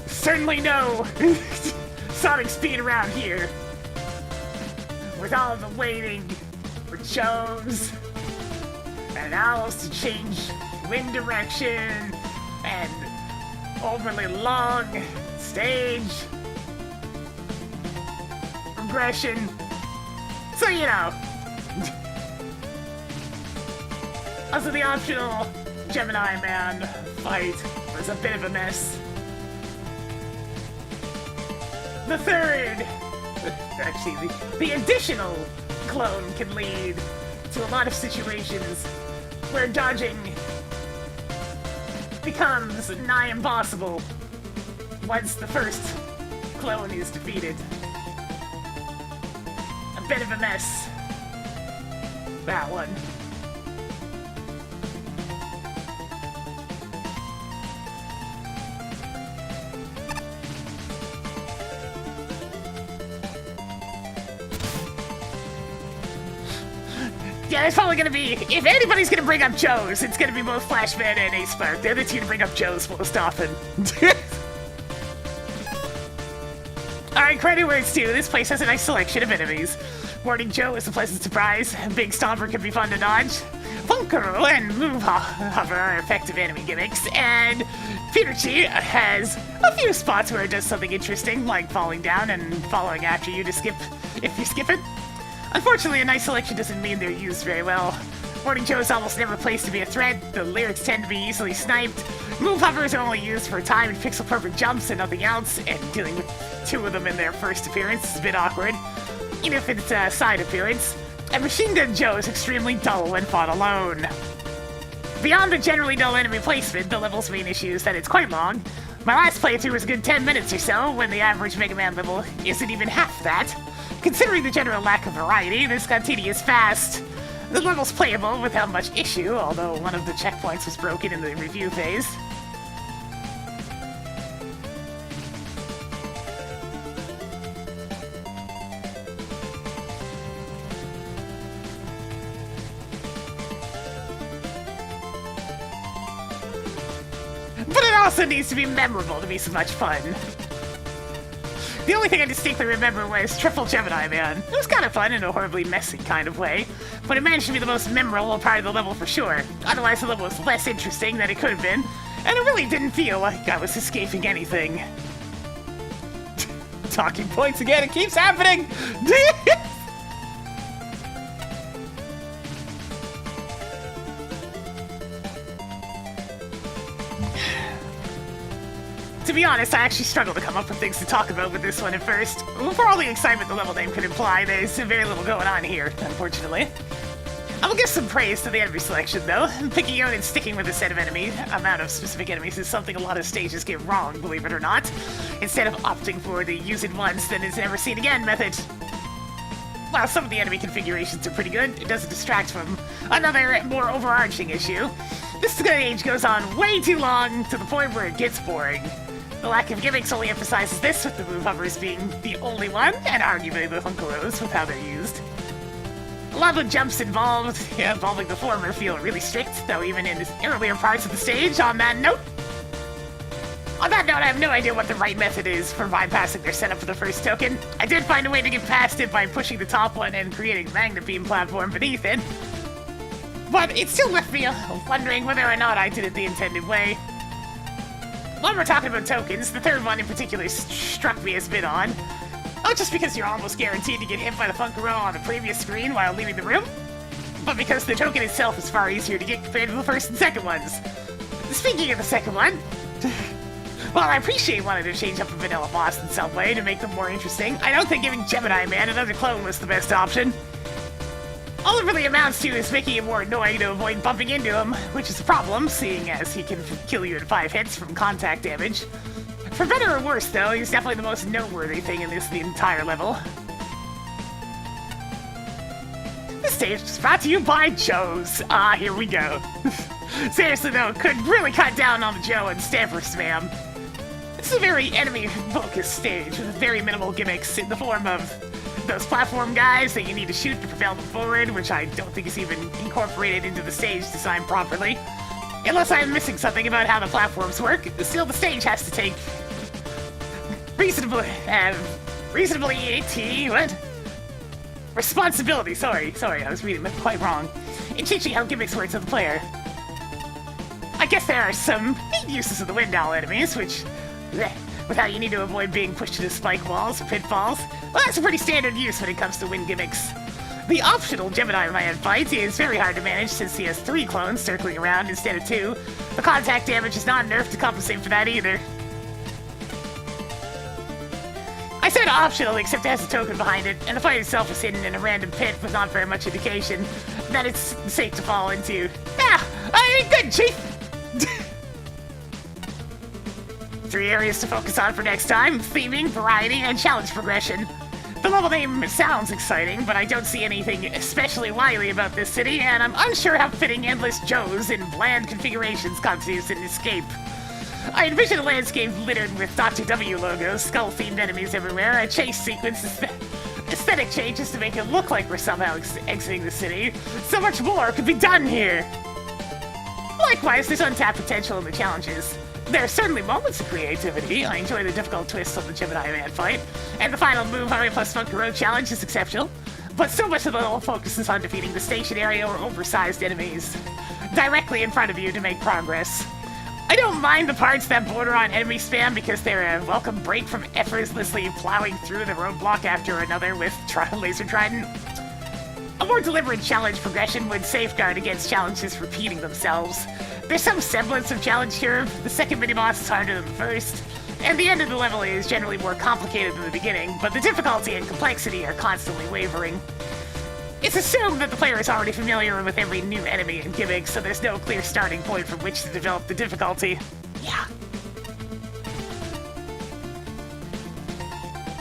Certainly no Sonic speed around here. With all the waiting for Joes and owls to change wind direction and overly long stage progression. So, you know. Also, the optional Gemini Man fight was a bit of a mess. The third, actually, the additional clone can lead to a lot of situations where dodging becomes nigh impossible once the first clone is defeated. A bit of a mess. That one. Yeah, it's probably gonna be, if anybody's gonna bring up Joes, it's gonna be both Flashman and Ace Spark. They're the two to bring up Joes most often. Alright, credit where it's due. This place has a nice selection of enemies. Morning Joe is a pleasant surprise. Big Stomper can be fun to dodge. Funkaro and Move Hover are effective enemy gimmicks. And Peterchi has a few spots where it does something interesting, like falling down and following after you to skip if you skip it. Unfortunately, a nice selection doesn't mean they're used very well. Morning Joe is almost never placed to be a threat, the lyrics tend to be easily sniped, move hovers are only used for timed pixel-perfect jumps and nothing else, and dealing with 2 of them in their first appearance is a bit awkward. even if it's a side appearance, and Machine Gun Joe is extremely dull when fought alone. Beyond the generally dull enemy placement, the level's main issue is that it's quite long. My last playthrough was a good 10 minutes or so, when the average Mega Man level isn't even half that. Considering the general lack of variety, this got tedious fast. The level's playable without much issue, although one of the checkpoints was broken in the review phase. But it also needs to be memorable to be so much fun. The only thing I distinctly remember was Triple Gemini Man. It was kind of fun in a horribly messy kind of way, but it managed to be the most memorable part of the level for sure. Otherwise, the level was less interesting than it could have been, and it really didn't feel like I was escaping anything. Talking points again, it keeps happening! To be honest, I actually struggled to come up with things to talk about with this one at first. For all the excitement the level name could imply, there's very little going on here, unfortunately. I will give some praise to the enemy selection, though. Picking out and sticking with a set of amount of specific enemies is something a lot of stages get wrong, believe it or not, instead of opting for the use it once then is never seen again method. While some of the enemy configurations are pretty good, it doesn't distract from another, more overarching issue. This stage goes on way too long, to the point where it gets boring. The lack of gimmicks only emphasizes this, with the move hovers being the only one, and arguably the PinkKittyRose with how they're used. A lot of the jumps involving the former feel really strict, though even in the earlier parts of the stage. On that note, I have no idea what the right method is for bypassing their setup for the first token. I did find a way to get past it by pushing the top one and creating a magnet beam platform beneath it, but it still left me wondering whether or not I did it the intended way. While we're talking about tokens, the third one in particular struck me as a bit odd. Not just because you're almost guaranteed to get hit by the PinkKittyRose on the previous screen while leaving the room, but because the token itself is far easier to get compared to the first and second ones. Speaking of the second one, while I appreciate wanting to change up a vanilla boss in some way to make them more interesting, I don't think giving Gemini Man another clone was the best option. All it really amounts to is making it more annoying to avoid bumping into him, which is a problem, seeing as he can kill you in 5 hits from contact damage. For better or worse, though, he's definitely the most noteworthy thing in the entire level. This stage is brought to you by Joe's. Here we go. Seriously though, could really cut down on the Joe and stamper spam. This is a very enemy-focused stage with very minimal gimmicks in the form of those platform guys that you need to shoot to propel them forward, which I don't think is even incorporated into the stage design properly. Unless I'm missing something about how the platforms work, still the stage has to take reasonably responsibility, sorry, I was reading that quite wrong, in teaching how gimmicks work to the player. I guess there are some neat uses of the wind owl enemies, which, with how you need to avoid being pushed into spike walls or pitfalls, well, that's a pretty standard use when it comes to wind gimmicks. The optional Gemini Man fight is very hard to manage since he has 3 clones circling around instead of 2. The contact damage is not nerfed to compensate for that either. I said optional, except it has a token behind it, and the fight itself is hidden in a random pit with not very much indication that it's safe to fall into. Good, Chief! 3 areas to focus on for next time: theming, variety, and challenge progression. The level name sounds exciting, but I don't see anything especially wily about this city, and I'm unsure how fitting endless Joes in bland configurations constitutes an escape. I envision a landscape littered with Dr. W logos, skull-themed enemies everywhere, a chase sequence, aesthetic changes to make it look like we're somehow exiting the city. So much more could be done here! Likewise, there's untapped potential in the challenges. There are certainly moments of creativity. I enjoy the difficult twists on the Gemini Man fight, and the final move Hurry plus PinkKittyRose challenge is exceptional. But so much of the level focuses on defeating the station area or oversized enemies directly in front of you to make progress. I don't mind the parts that border on enemy spam because they're a welcome break from effortlessly plowing through the roadblock after another with Laser Trident. A more deliberate challenge progression would safeguard against challenges repeating themselves. There's some semblance of challenge curve. The second mini-boss is harder than the first, and the end of the level is generally more complicated than the beginning, but the difficulty and complexity are constantly wavering. It's assumed that the player is already familiar with every new enemy and gimmick, so there's no clear starting point from which to develop the difficulty. Yeah.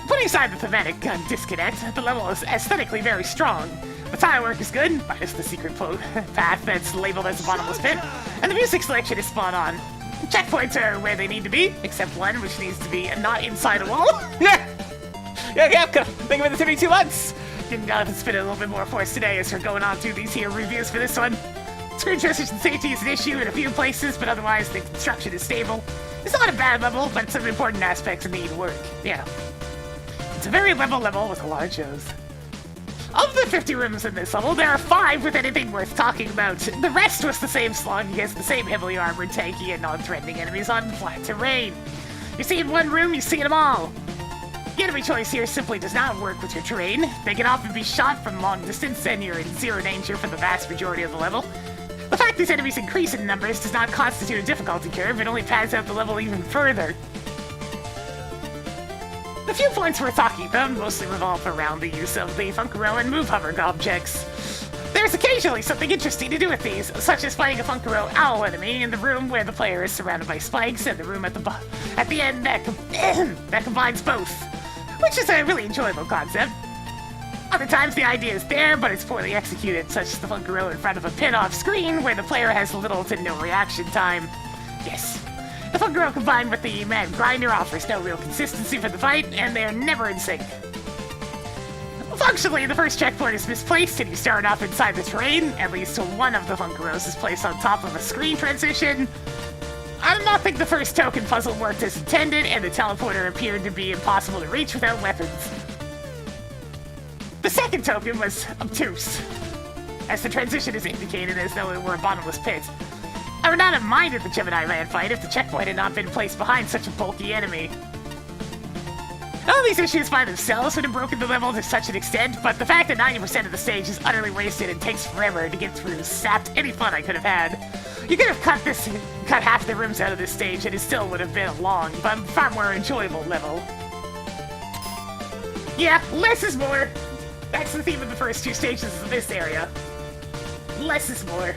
Putting aside the thematic disconnect, the level is aesthetically very strong. The tile work is good, minus the secret path that's labeled as a bottomless pit, and the music selection is spot on. Checkpoints are where they need to be, except one which needs to be not inside a wall. Yeah, think of it in 72 months. It's been a little bit more for us today as we're going on through these here reviews for this one. Screen transition safety is an issue in a few places, but otherwise the construction is stable. It's not a bad level, but some important aspects need work. Yeah. It's a very level with a lot of shows. Of the 50 rooms in this level, there are 5 with anything worth talking about. The rest was the same slog against the same heavily armored, tanky, and non-threatening enemies on flat terrain. You see in one room, you see them all. The enemy choice here simply does not work with your terrain. They can often be shot from long distance, and you're in zero danger for the vast majority of the level. The fact these enemies increase in numbers does not constitute a difficulty curve, it only pads out the level even further. The few points we're talking about mostly revolve around the use of the Funkaro and Move Hover objects. There's occasionally something interesting to do with these, such as fighting a Funkaro owl enemy in the room where the player is surrounded by spikes, and the room at the end that combines both, which is a really enjoyable concept. Other times the idea is there, but it's poorly executed, such as the Funkaro in front of a pin off screen where the player has little to no reaction time. Yes. The Funkaro combined with the Mad Grinder offers no real consistency for the fight, and they're never in sync. Functionally, the first checkpoint is misplaced and you start off inside the terrain, at least one of the Funkaros is placed on top of a screen transition. I do not think the first token puzzle worked as intended, and the teleporter appeared to be impossible to reach without weapons. The second token was obtuse, as the transition is indicated as though it were a bottomless pit. I would not have minded the Gemini Man fight if the checkpoint had not been placed behind such a bulky enemy. All these issues by themselves would have broken the level to such an extent, but the fact that 90% of the stage is utterly wasted and takes forever to get through sapped any fun I could have had. You could have cut half the rooms out of this stage and it still would have been a long, but far more enjoyable level. Yeah, less is more. That's the theme of the first 2 stages of this area. Less is more.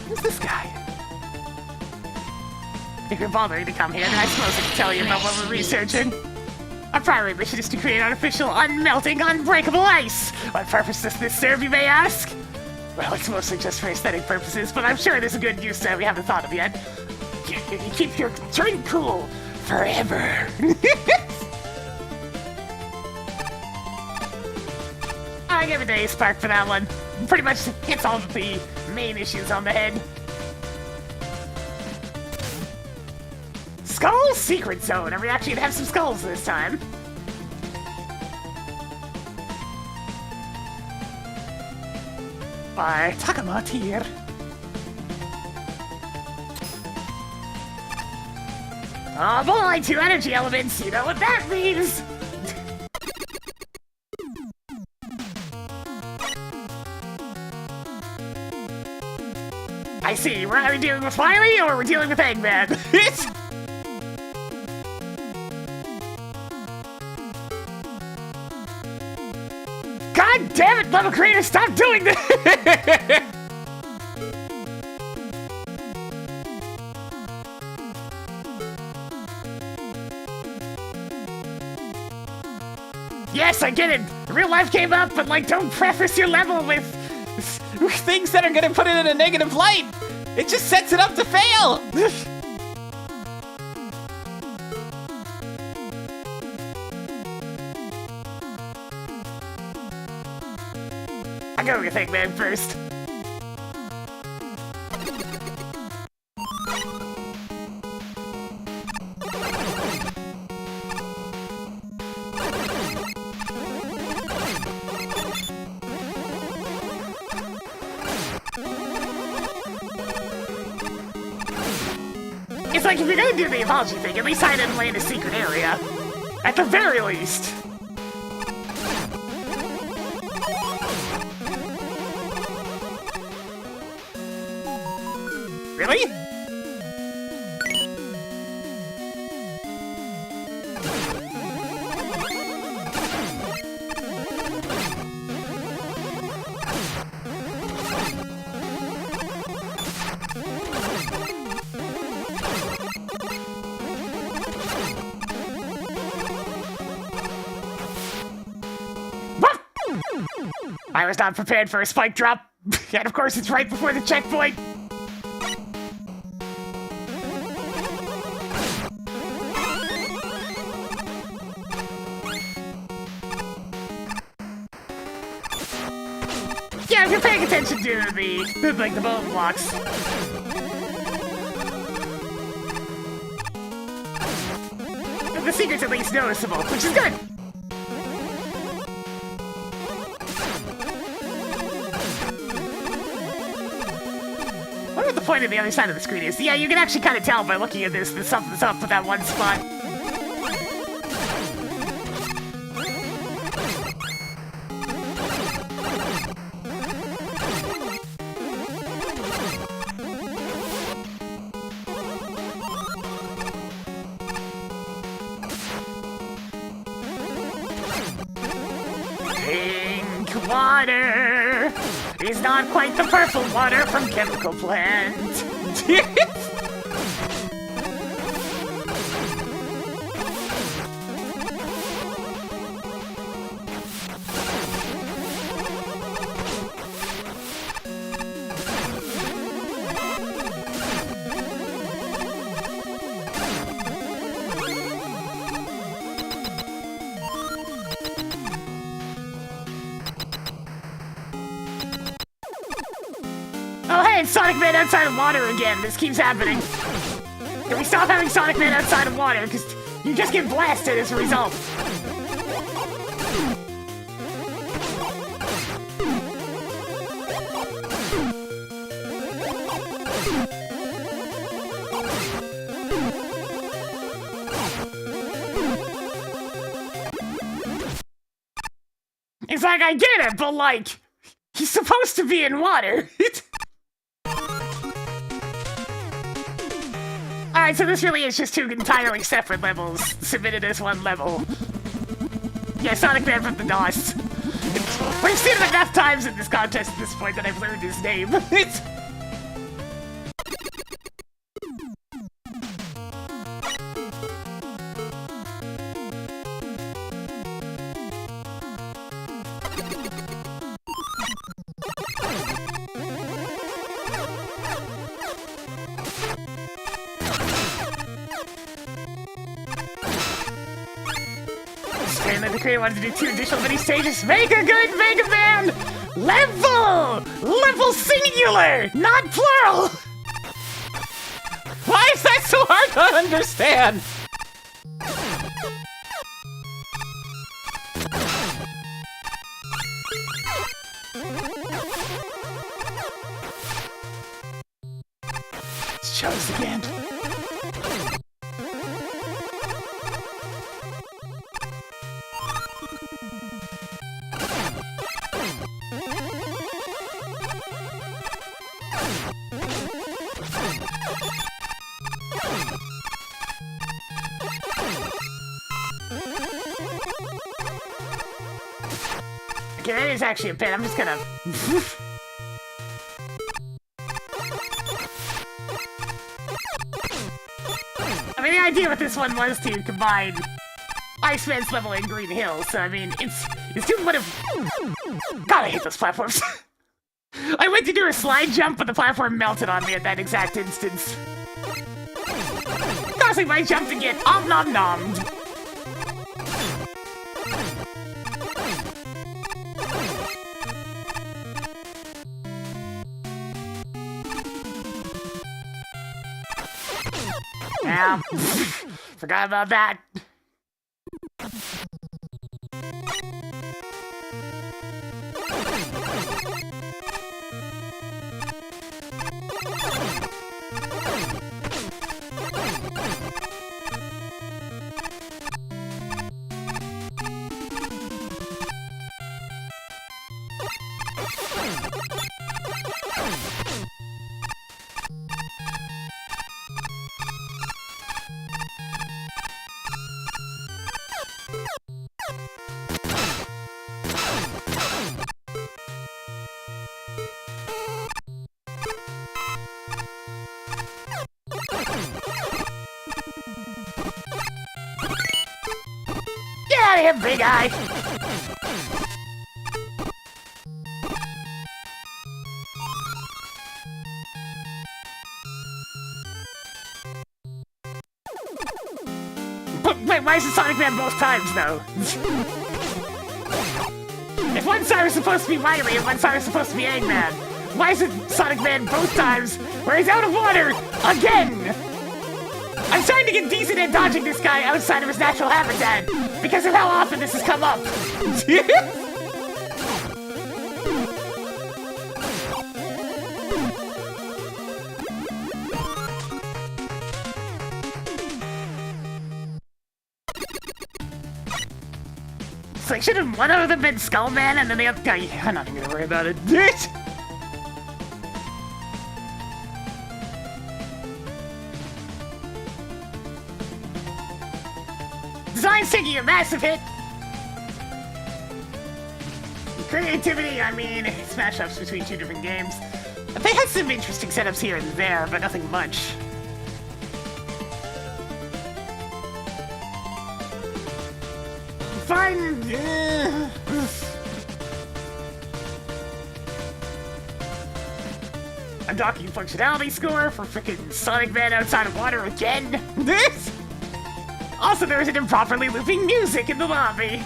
Who's this guy? If you're bothering to come here, then I suppose I can tell you about what we're researching. Our primary mission is to create artificial, unmelting, unbreakable ice. What purpose does this serve, you may ask? Well, it's mostly just for aesthetic purposes, but I'm sure there's a good use that we haven't thought of yet. Keep your drink cool forever. I give it a spark for that one. Pretty much hits all of the main issues on the head. Skull Secret Zone. Are we actually gonna have some skulls this time? By Takamatir. Oh boy, 2 energy elements. You know what that means. I see. We're either dealing with Wiley or we're dealing with Eggman. God damn it, level creator, stop doing this! Yes, I get it. Real life came up, but like, don't preface your level with things that are gonna put it in a negative light. It just sets it up to fail. I go with Eggman first. It's like, if you're gonna do the apology thing, at least hide him in a secret area. At the very least. Really? I was not prepared for a spike drop, and of course it's right before the checkpoint. Yeah, if you're paying attention to the bone blocks. The secret's at least noticeable, which is good. I wonder what the point of the other side of the screen is. Yeah, you can actually kind of tell by looking at this that something's up with that one spot. Pink water is not quite the purple water from Chemical Plant. Oh hey, it's Sonic Man outside of water again. This keeps happening. Can we stop having Sonic Man outside of water? Because you just get blasted as a result. It's like, I get it, but like, he's supposed to be in water. Alright, so this really is just two entirely separate levels, submitted as one level. Yeah, Sonic Man from the DOS. We've seen him enough times in this contest at this point that I've learned his name. And then the creator wanted to do 2 additional mini stages. Make a good Mega Man! Level! Level singular, not plural! Why is that so hard to understand? It's chose again. Okay, that is actually a bit. I'm just gonna... I mean, the idea with this one was to combine Iceman's level and Green Hill, so I mean, it's doing what if... God, I hate those platforms. I went to do a slide jump, but the platform melted on me at that exact instance. Causing my jump to get om-nom-nommed. Yeah, forgot about that. out of here, big eye! But wait, why is it Sonic Man both times, though? If one side was supposed to be Riley and one side was supposed to be Eggman, why is it Sonic Man both times where he's out of water again? I'm starting to get decent at dodging this guy outside of his natural habitat because of how often this has come up. It's like, shouldn't one of them been Skullman and then the other guy? I'm not even gonna worry about it. Design's taking a massive hit. Creativity, I mean, smash ups between two different games. They had some interesting setups here and there, but nothing much. Fine. Undocking functionality score for frickin' Sonic Man outside of water again. This. Also, there is an improperly looping music in the lobby.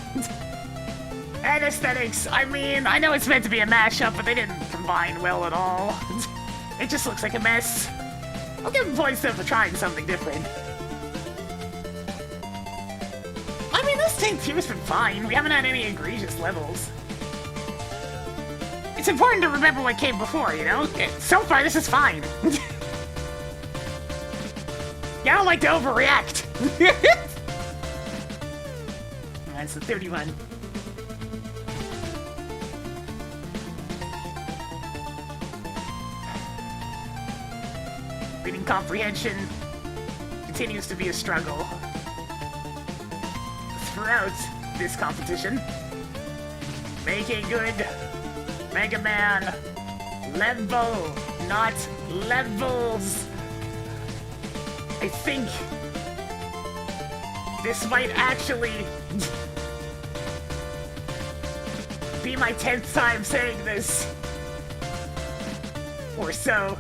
And aesthetics. I mean, I know it's meant to be a mashup, but they didn't combine well at all. It just looks like a mess. I'll give them points though for trying something different. I mean, this tank tier's been fine. We haven't had any egregious levels. It's important to remember what came before, you know? So far, this is fine. Yeah, I don't like to overreact. That's the 31. Reading comprehension continues to be a struggle throughout this competition. Make a good Mega Man level, not levels. I think this might actually be my 10th time saying this, or so.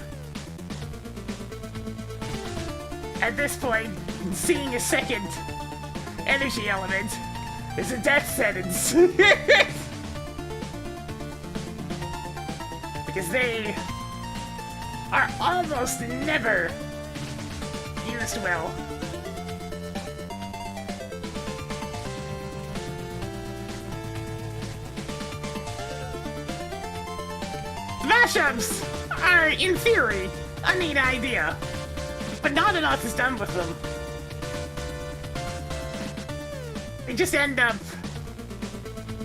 At this point, seeing a second energy element is a death sentence. Because they are almost never used well. Mashups are, in theory, a neat idea, but not enough is done with them. They just end up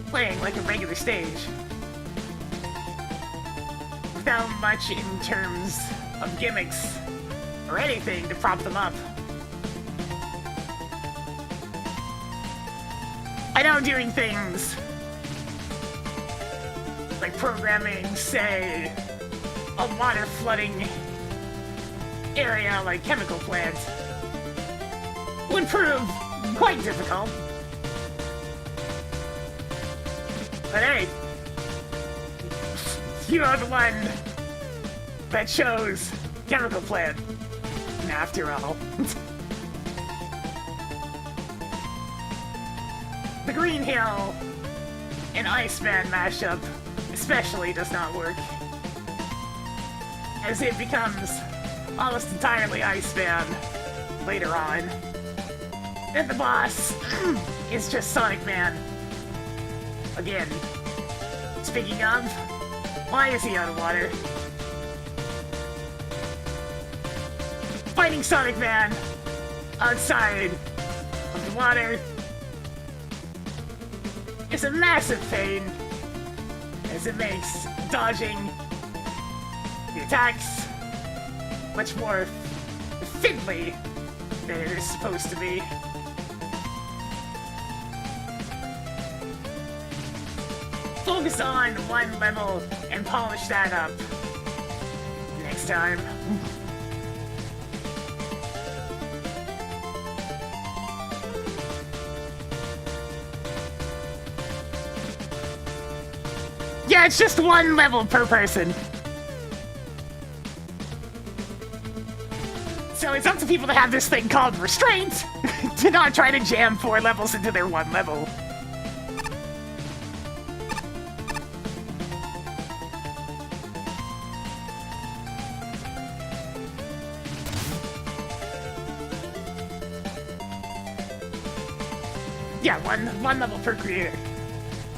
playing like a regular stage, without much in terms of gimmicks or anything to prop them up. I know doing things like programming, say, a water flooding area like chemical plant would prove quite difficult. But hey, you are the one that chose chemical plant, after all. The Green Hill and Iceman mashup especially does not work, as it becomes almost entirely Iceman later on. And the boss is just Sonic Man. Again, speaking of, why is he out of water? Fighting Sonic Man outside of the water is a massive pain, as it makes dodging the attacks much more fiddly than it is supposed to be. Focus on one level and polish that up next time. Yeah, it's just one level per person. So it's up to people to have this thing called restraint to not try to jam 4 levels into their 1 level. Yeah, one level per creator.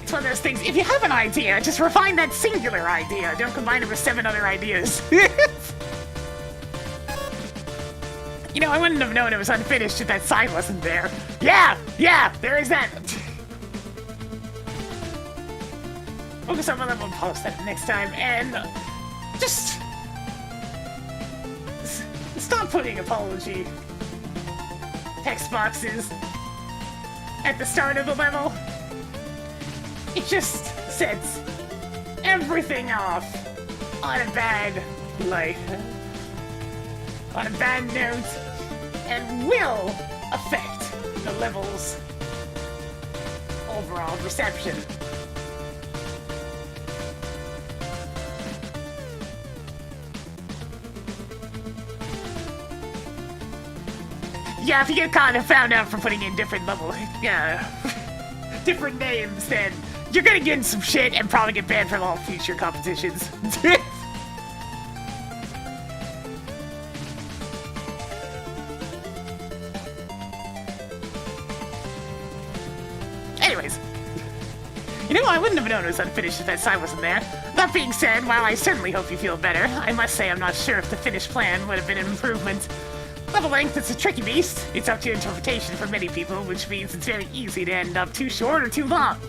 It's one of those things, if you have an idea, just refine that singular idea. Don't combine it with 7 other ideas. You know, I wouldn't have known it was unfinished if that sign wasn't there. Yeah, there is that. Focus on my level and post that next time, and just stop putting apology text boxes at the start of the level. It just sets everything off on a bad light, on a bad note, and will affect the level's overall reception. Yeah, if you get caught and found out for putting in different level, different names, then you're gonna get in some shit and probably get banned from all future competitions. Anyways, you know, I wouldn't have known it was unfinished if that sign wasn't there. That being said, while I certainly hope you feel better, I must say I'm not sure if the finished plan would have been an improvement. Level length is a tricky beast. It's up to interpretation for many people, which means it's very easy to end up too short or too long.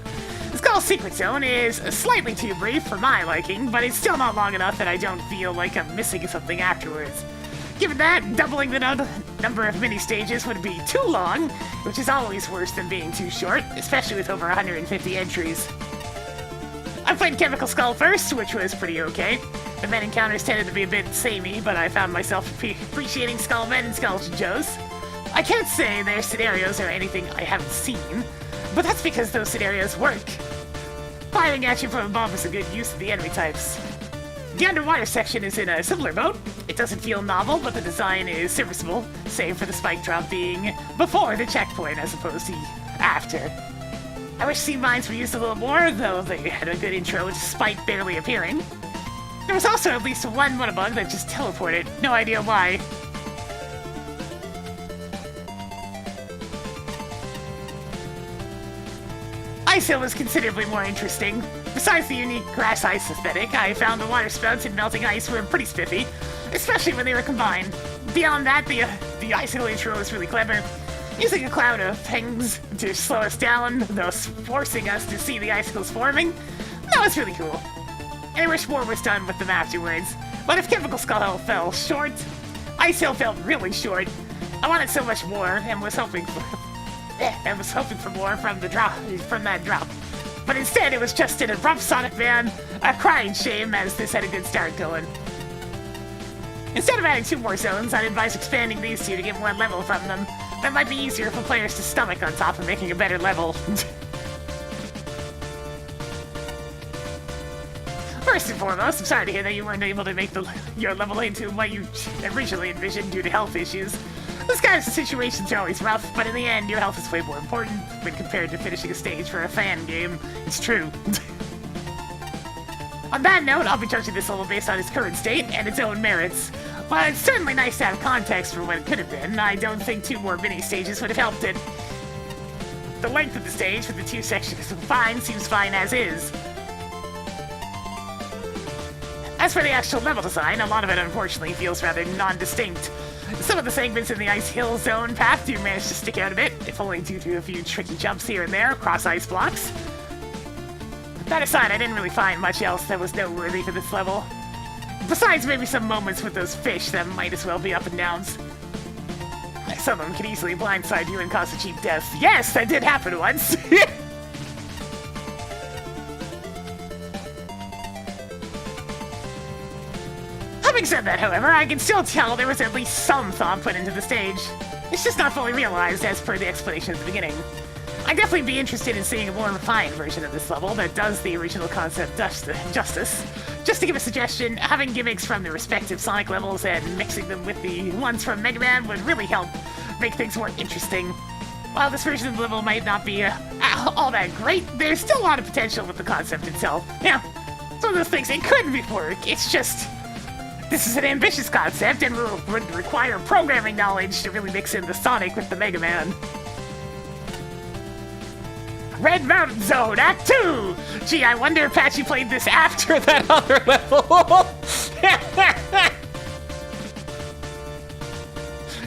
The Skull Secret Zone is slightly too brief for my liking, but it's still not long enough that I don't feel like I'm missing something afterwards. Given that, doubling the number of mini-stages would be too long, which is always worse than being too short, especially with over 150 entries. I played Chemical Skull first, which was pretty okay. The men encounters tended to be a bit samey, but I found myself appreciating Skullmen and Skull-Joes. I can't say their scenarios are anything I haven't seen, but that's because those scenarios work. Firing at you from above is a good use of the enemy types. The underwater section is in a similar boat. It doesn't feel novel, but the design is serviceable, save for the spike drop being before the checkpoint as opposed to after. I wish sea mines were used a little more, though they had a good intro despite barely appearing. There was also at least one Monobug that just teleported, no idea why. Ice Hill was considerably more interesting. Besides the unique grass ice aesthetic, I found the water spouts and melting ice were pretty spiffy, especially when they were combined. Beyond that, the Ice Hill intro was really clever, using a cloud of things to slow us down, thus forcing us to see the icicles forming. That was really cool. And I wish more was done with them afterwards. But if Chemical Skull fell short, Ice Hill felt really short. I wanted so much more and was hoping for more from that drop. But instead, it was just an abrupt Sonic Van, a crying shame as this had a good start going. Instead of adding 2 more zones, I'd advise expanding these 2 to get more level from them. That might be easier for players to stomach on top of making a better level. First and foremost, I'm sorry to hear that you weren't able to make your level into what you originally envisioned due to health issues. Those kinds of situations are always rough, but in the end, your health is way more important when compared to finishing a stage for a fan game. It's true. On that note, I'll be judging this level based on its current state and its own merits. While it's certainly nice to have context for what it could have been, I don't think 2 more mini-stages would have helped it. The length of the stage with the 2 sections combined seems fine as is. As for the actual level design, a lot of it unfortunately feels rather non-distinct. Some of the segments in the Ice Hill Zone path do manage to stick out a bit, if only due to a few tricky jumps here and there across ice blocks. That aside, I didn't really find much else that was noteworthy for this level. Besides maybe some moments with those fish that might as well be up and downs. Some of them can easily blindside you and cause a cheap death. Yes, that did happen once! Having said that, however, I can still tell there was at least some thought put into the stage. It's just not fully realized as per the explanation at the beginning. I'd definitely be interested in seeing a more refined version of this level that does the original concept justice. Just to give a suggestion, having gimmicks from the respective Sonic levels and mixing them with the ones from Mega Man would really help make things more interesting. While this version of the level might not be all that great, there's still a lot of potential with the concept itself. Yeah, it's one of those things, it could work, it's just... This is an ambitious concept and would require programming knowledge to really mix in the Sonic with the Mega Man. Red Mountain Zone, Act 2! Gee, I wonder if Patchy played this after that other level.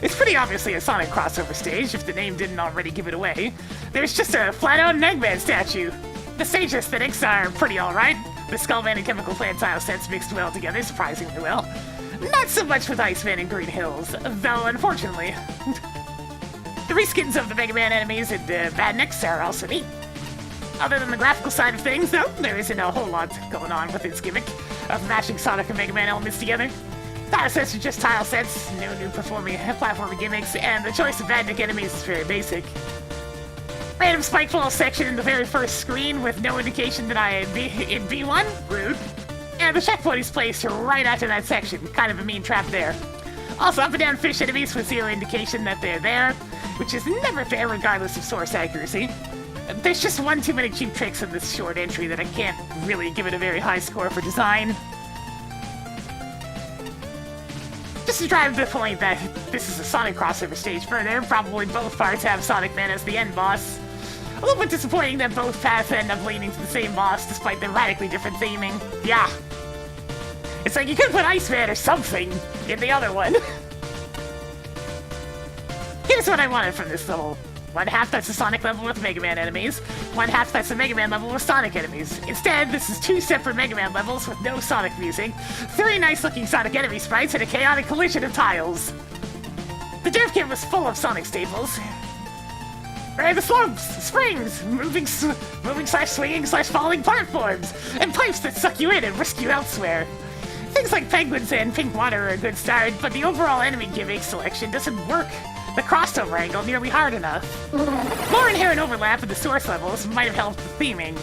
It's pretty obviously a Sonic crossover stage, if the name didn't already give it away. There's just a flat-out Eggman statue. The stage aesthetics are pretty alright. The Skullman and Chemical Plant tile sets mixed well together, surprisingly well. Not so much with Iceman and Green Hills, though unfortunately. The reskins of the Mega Man enemies and Badniks are also neat. Other than the graphical side of things, though, there isn't a whole lot going on with its gimmick of mashing Sonic and Mega Man elements together. Tile sets are just tile sets, no new platforming gimmicks, and the choice of Badnik enemies is very basic. Random spike fall section in the very first screen with no indication that I am in B1? Rude. And the checkpoint is placed right after that section, kind of a mean trap there. Also, up and down fish enemies with zero indication that they're there, which is never fair regardless of source accuracy. There's just one too many cheap tricks in this short entry that I can't really give it a very high score for design. Just to drive the point that this is a Sonic crossover stage further, probably both parts have Sonic Man as the end boss. A little bit disappointing that both paths end up leading to the same boss despite their radically different theming. Yeah. It's like you could put Iceman or something in the other one. Here's what I wanted from this level. One half that's a Sonic level with Mega Man enemies, one half that's a Mega Man level with Sonic enemies. Instead, this is two separate Mega Man levels with no Sonic music, three nice-looking Sonic enemy sprites, and a chaotic collision of tiles. The dev kit was full of Sonic staples. The slopes, springs, moving slash swinging slash falling platforms, and pipes that suck you in and whisk you elsewhere. Things like penguins and pink water are a good start, but the overall enemy gimmick selection doesn't work the crossover angle nearly hard enough. More inherent overlap in the source levels might have helped the theming.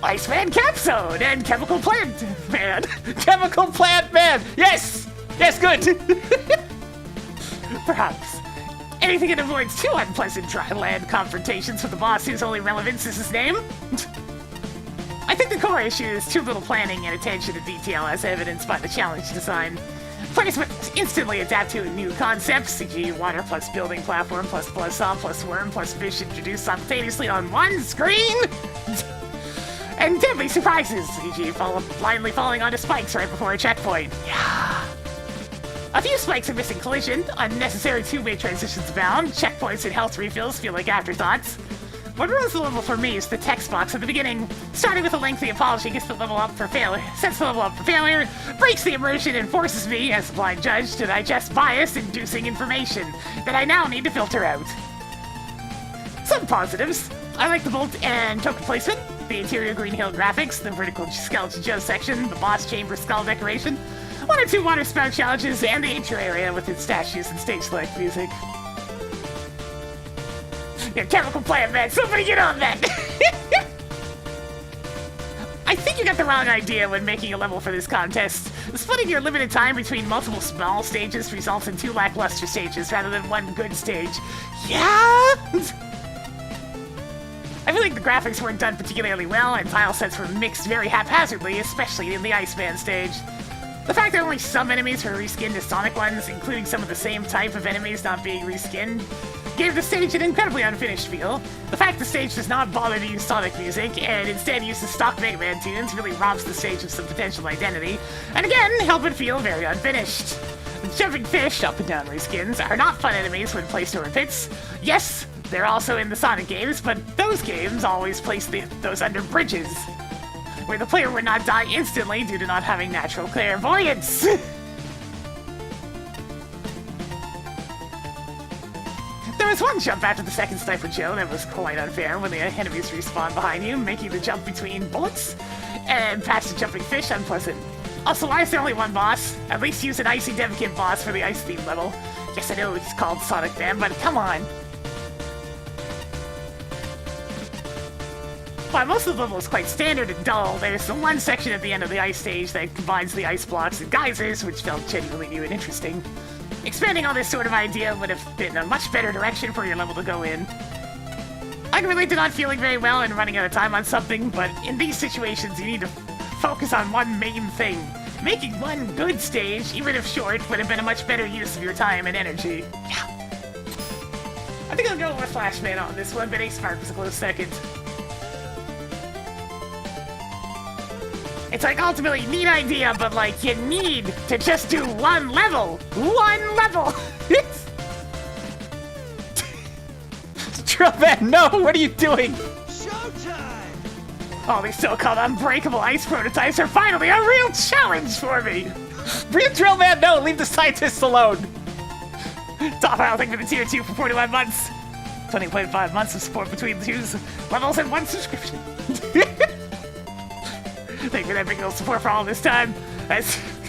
Iceman Capzone and Chemical Plant Man. Chemical Plant Man! Yes! Yes, good! Perhaps. Anything that avoids too unpleasant dry land confrontations with the boss whose only relevance is his name? I think the core issue is too little planning and attention to detail as evidenced by the challenge design. Players would instantly adapt to new concepts, e.g. water plus building platform plus buzzsaw plus worm plus fish introduced simultaneously on one screen! And deadly surprises, e.g. blindly falling onto spikes right before a checkpoint. Yeah. A few spikes are missing collision, unnecessary two-way transitions abound, checkpoints and health refills feel like afterthoughts. What ruins the level for me is the text box at the beginning, starting with a lengthy apology sets the level up for failure, breaks the immersion and forces me, as a blind judge, to digest bias-inducing information that I now need to filter out. Some positives. I like the bolt and token placement, the interior Green Hill graphics, the vertical Skeleton Joe section, the boss chamber skull decoration, one or two water spout challenges, and the intro area with its statues and stage select music. Yeah, Chemical Plant Man, somebody get on that! I think you got the wrong idea when making a level for this contest. Splitting your limited time between multiple small stages results in two lackluster stages rather than one good stage. Yeah? I feel like the graphics weren't done particularly well, and tile sets were mixed very haphazardly, especially in the Iceman stage. The fact that only some enemies were reskinned as Sonic ones, including some of the same type of enemies not being reskinned, gave the stage an incredibly unfinished feel. The fact the stage does not bother to use Sonic music, and instead uses stock Mega Man tunes, really robs the stage of some potential identity, and again, help it feel very unfinished. The jumping fish, up and down reskins, are not fun enemies when placed over pits. Yes, they're also in the Sonic games, but those games always place those under bridges, where the player would not die instantly due to not having natural clairvoyance. There was one jump after the second Sniper Joe that was quite unfair when the enemies respawn behind you, making the jump between bullets and past the jumping fish unpleasant. Also, why is there only one boss? At least use an Icy Dev Kit boss for the Ice Theme level. Yes, I know he's called Sonic Man, but come on. While most of the level is quite standard and dull, there's the one section at the end of the ice stage that combines the ice blocks and geysers, which felt genuinely new and interesting. Expanding on this sort of idea would have been a much better direction for your level to go in. I can relate to not feeling very well and running out of time on something, but in these situations you need to focus on one main thing. Making one good stage, even if short, would have been a much better use of your time and energy. Yeah. I think I'll go with Flashman on this one, but Ace Spark was a close second. It's like ultimately neat idea, but like you need to just do one level. One level. Drillman, no! What are you doing? Showtime! All these so-called unbreakable ice prototypes are finally a real challenge for me. Real Drillman, no! Leave the scientists alone. Top I'll thank for the tier 2 for 41 months. 20.5 months of support between the two levels and one subscription. Thank you for that big old support for all this time.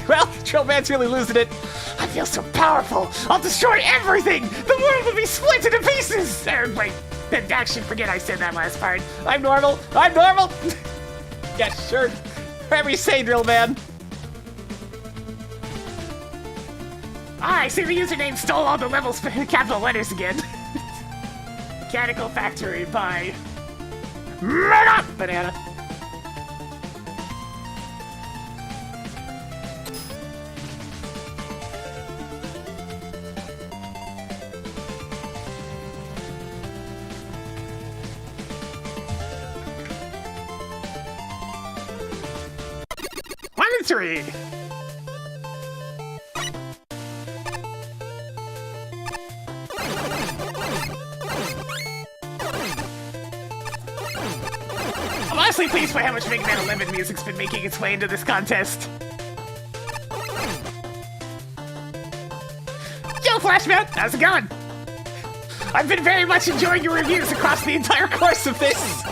Well, Drillman's really losing it. I feel so powerful. I'll destroy everything. The world will be split into pieces. Wait, actually, forget I said that last part. I'm normal. I'm normal. Yeah, sure. Whatever you say, Drillman. I see the username stole all the levels for capital letters again. Mechanical Factory by Mega Banana. One and three. I'm honestly pleased by how much Mega Man 11 music's been making its way into this contest. Yo, Flashman! How's it going? I've been very much enjoying your reviews across the entire course of this.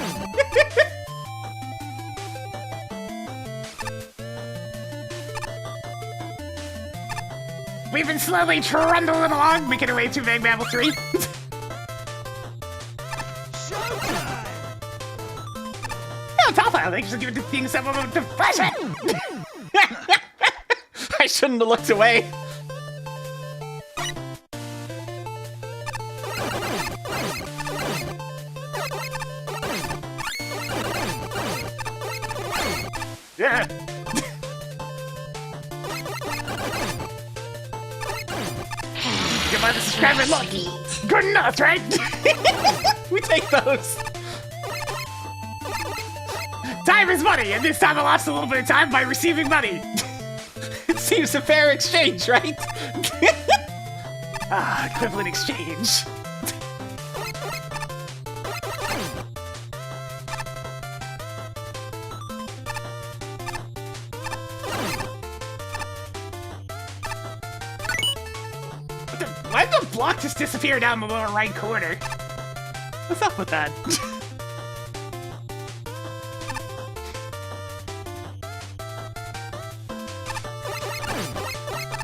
We've been slowly trundling along, making our way through MAGMML3. Showtime! Oh, top file, thanks for giving the thing some of the Flashman! I shouldn't have looked away. Yeah. Give by the subscriber lucky. Good enough, right? We take those. Time is money, and this time I lost a little bit of time by receiving money. It seems a fair exchange, right? Equivalent exchange. Why did the block just disappear down the lower right corner? What's up with that?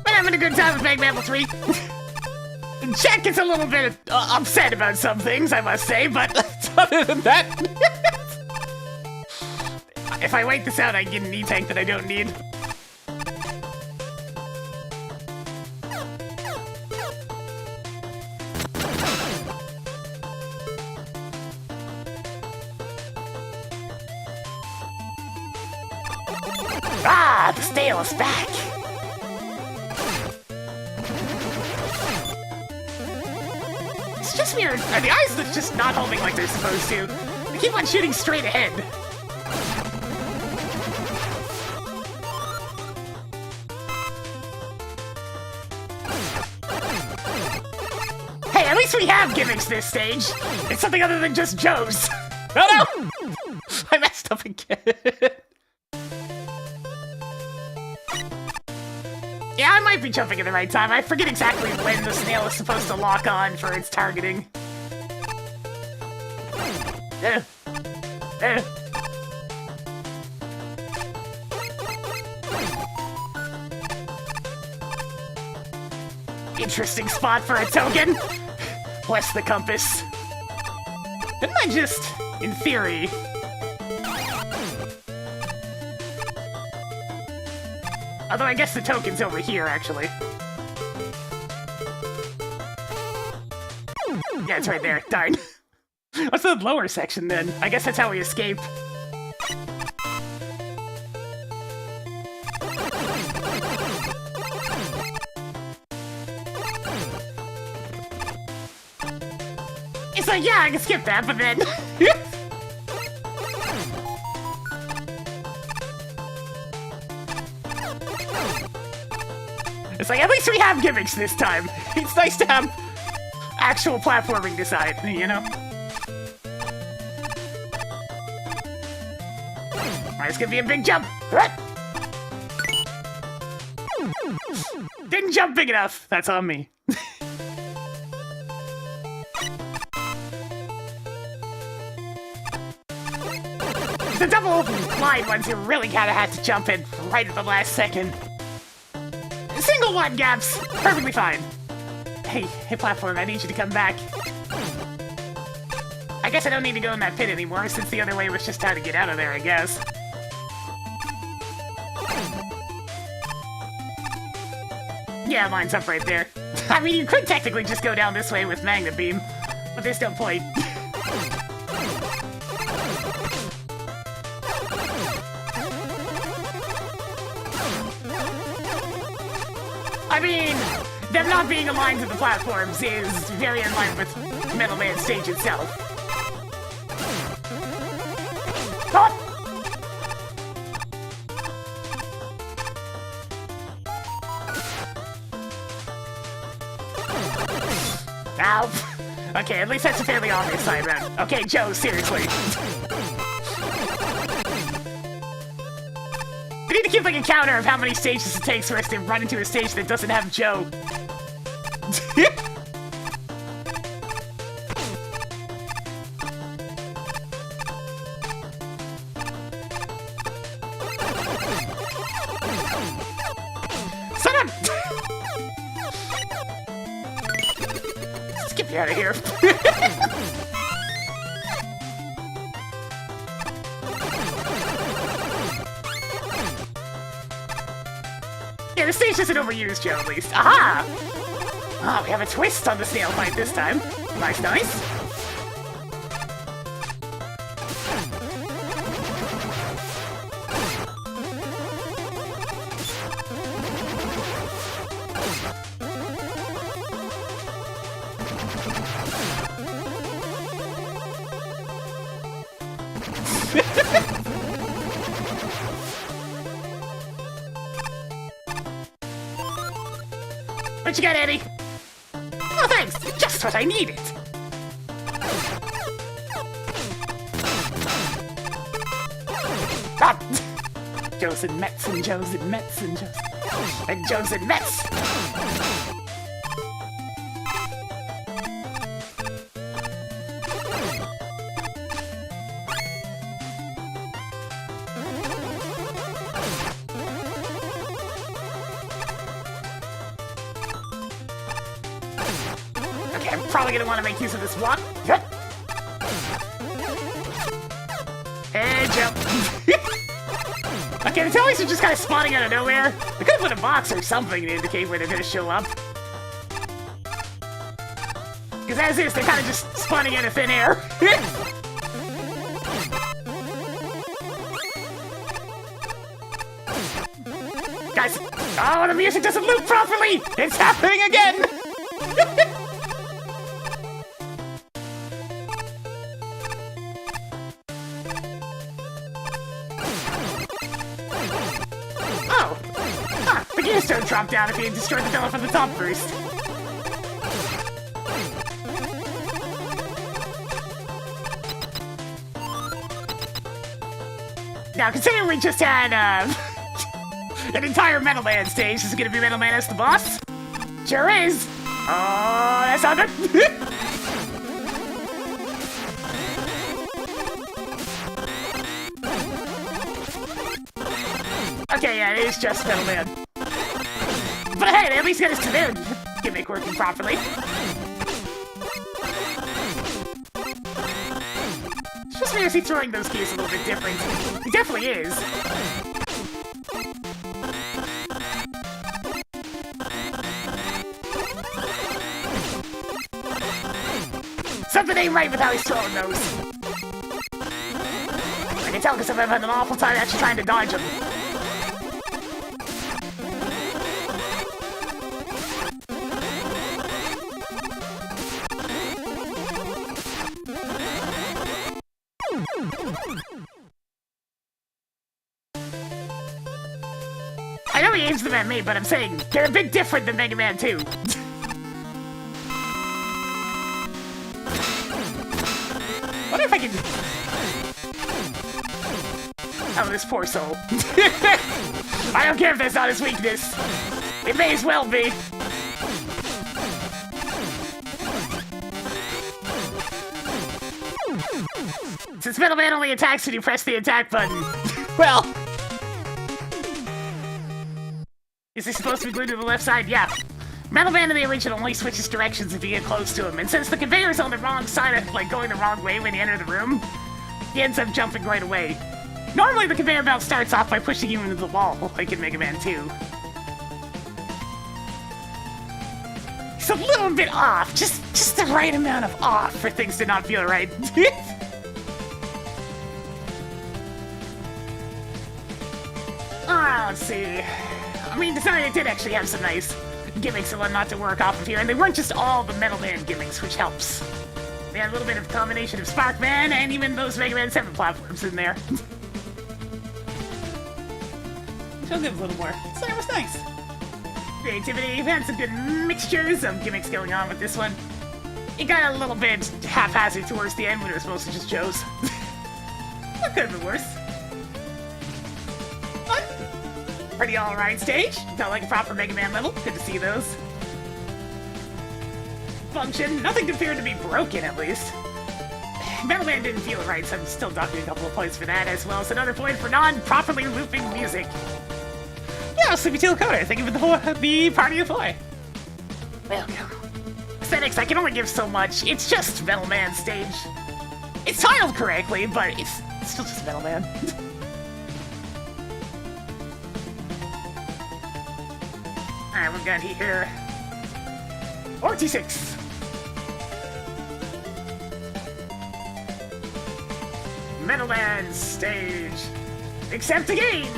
Been having a good time with MAGMML3. Chat gets a little bit upset about some things, I must say, but Other than that, if I wait this out, I get an E-tank that I don't need. Ah, the stale is back! It's just weird. Are the eyes just not holding like they're supposed to? They keep on shooting straight ahead. Hey, at least we have gimmicks this stage. It's something other than just Joe's. oh no! I messed up again. Yeah, I might be jumping at the right time. I forget exactly when the snail is supposed to lock on for its targeting. Interesting spot for a token. Bless the compass. Didn't I just, in theory, Although I guess the token's over here, actually. Yeah, it's right there. Darn. What's the lower section, then? I guess that's how we escape. It's like, yeah, I can skip that, but then... It's like, at least we have gimmicks this time. It's nice to have actual platforming decide, you know? Alright, it's gonna be a big jump. Didn't jump big enough. That's on me. The double line ones, you really kinda have to jump in right at the last second. Single one gaps, perfectly fine. Hey, platform, I need you to come back. I guess I don't need to go in that pit anymore, since the other way was just how to get out of there, I guess. Yeah, line's up right there. I mean, you could technically just go down this way with Magna Beam, but there's no point. I mean, them not being aligned to the platforms is very in line with Metal Man stage itself. Oh! Ow. Okay, at least that's a fairly obvious side round. Okay, Joe, seriously. We need to keep like a counter of how many stages it takes for us to run into a stage that doesn't have Joe. Son of... Skip you out of here. Yeah, the stage isn't overused, Joe, at least. Aha! Ah, we have a twist on the snail fight this time. Nice, nice. What you got, Eddie? Oh, thanks! Just what I needed! Ah! Joes and Mets and Joes and Mets and Joes... And Joes and Mets! I'm probably gonna want to make use of this walk. Hey, jump. Okay, the Tellies are just kind of spawning out of nowhere. I could have put a box or something to indicate where they're gonna show up. Because as is, they're kind of just spawning out of thin air. Guys, oh, the music doesn't loop properly! It's happening again! Oh! Ah, the gears don't drop down if you destroy the pillar from the top first. Now, considering we just had, an entire Metal Man stage, is it gonna be Metal Man as the boss? Sure is! Oh, that's not good! Okay, yeah, it is just Metal Man. But hey, they at least got his command gimmick working properly. It's just weird to see throwing those keys a little bit different. It definitely is. Something ain't right with how he's throwing those. I can tell because I'm having an awful time actually trying to dodge him. I know he aims them at me, but I'm saying they're a bit different than Mega Man 2. Wonder if I can... Oh, this poor soul. I don't care if that's not his weakness. It may as well be. Since Metal Man only attacks when you press the attack button. Well, Is he supposed to be glued to the left side? Yeah. Metal Man in the original only switches directions if you get close to him, and since the conveyor's on the wrong side of, like, going the wrong way when you enter the room, he ends up jumping right away. Normally the conveyor belt starts off by pushing you into the wall, like in Mega Man 2. It's a little bit off, just the right amount of off for things to not feel right. Let's see. I mean, Design did actually have some nice gimmicks and whatnot to work off of here, and they weren't just all the Metal Man gimmicks, which helps. They had a little bit of a combination of Sparkman and even those Mega Man 7 platforms in there. she'll give a little more. So that was nice. Creativity, we've had some good mixtures of gimmicks going on with this one. It got a little bit haphazard towards the end when it was mostly just Joe's. What could have been worse? But pretty alright stage. Felt like a proper Mega Man level. Good to see those. Function, nothing appeared to be broken at least. Metal Man didn't feel right, so I'm still docking a couple of points for that, as well as another point for non-properly looping music. Yeah, Sleepy Teal Coder, thank you for the party of 4. Welcome. Aesthetics, I can only give so much. It's just Metal Man stage. It's titled correctly, but it's still just Metal Man. Alright, we've got here... 46. Metal Man stage. Except again!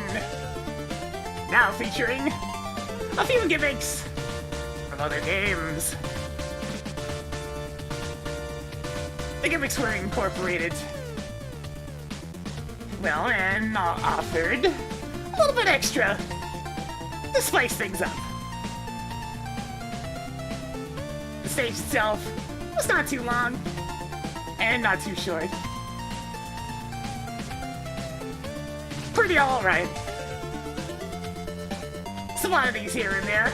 Now featuring a few gimmicks from other games. The gimmicks were incorporated, well, and offered a little bit extra to spice things up. The stage itself was not too long and not too short. Pretty alright. Some oddities here and there.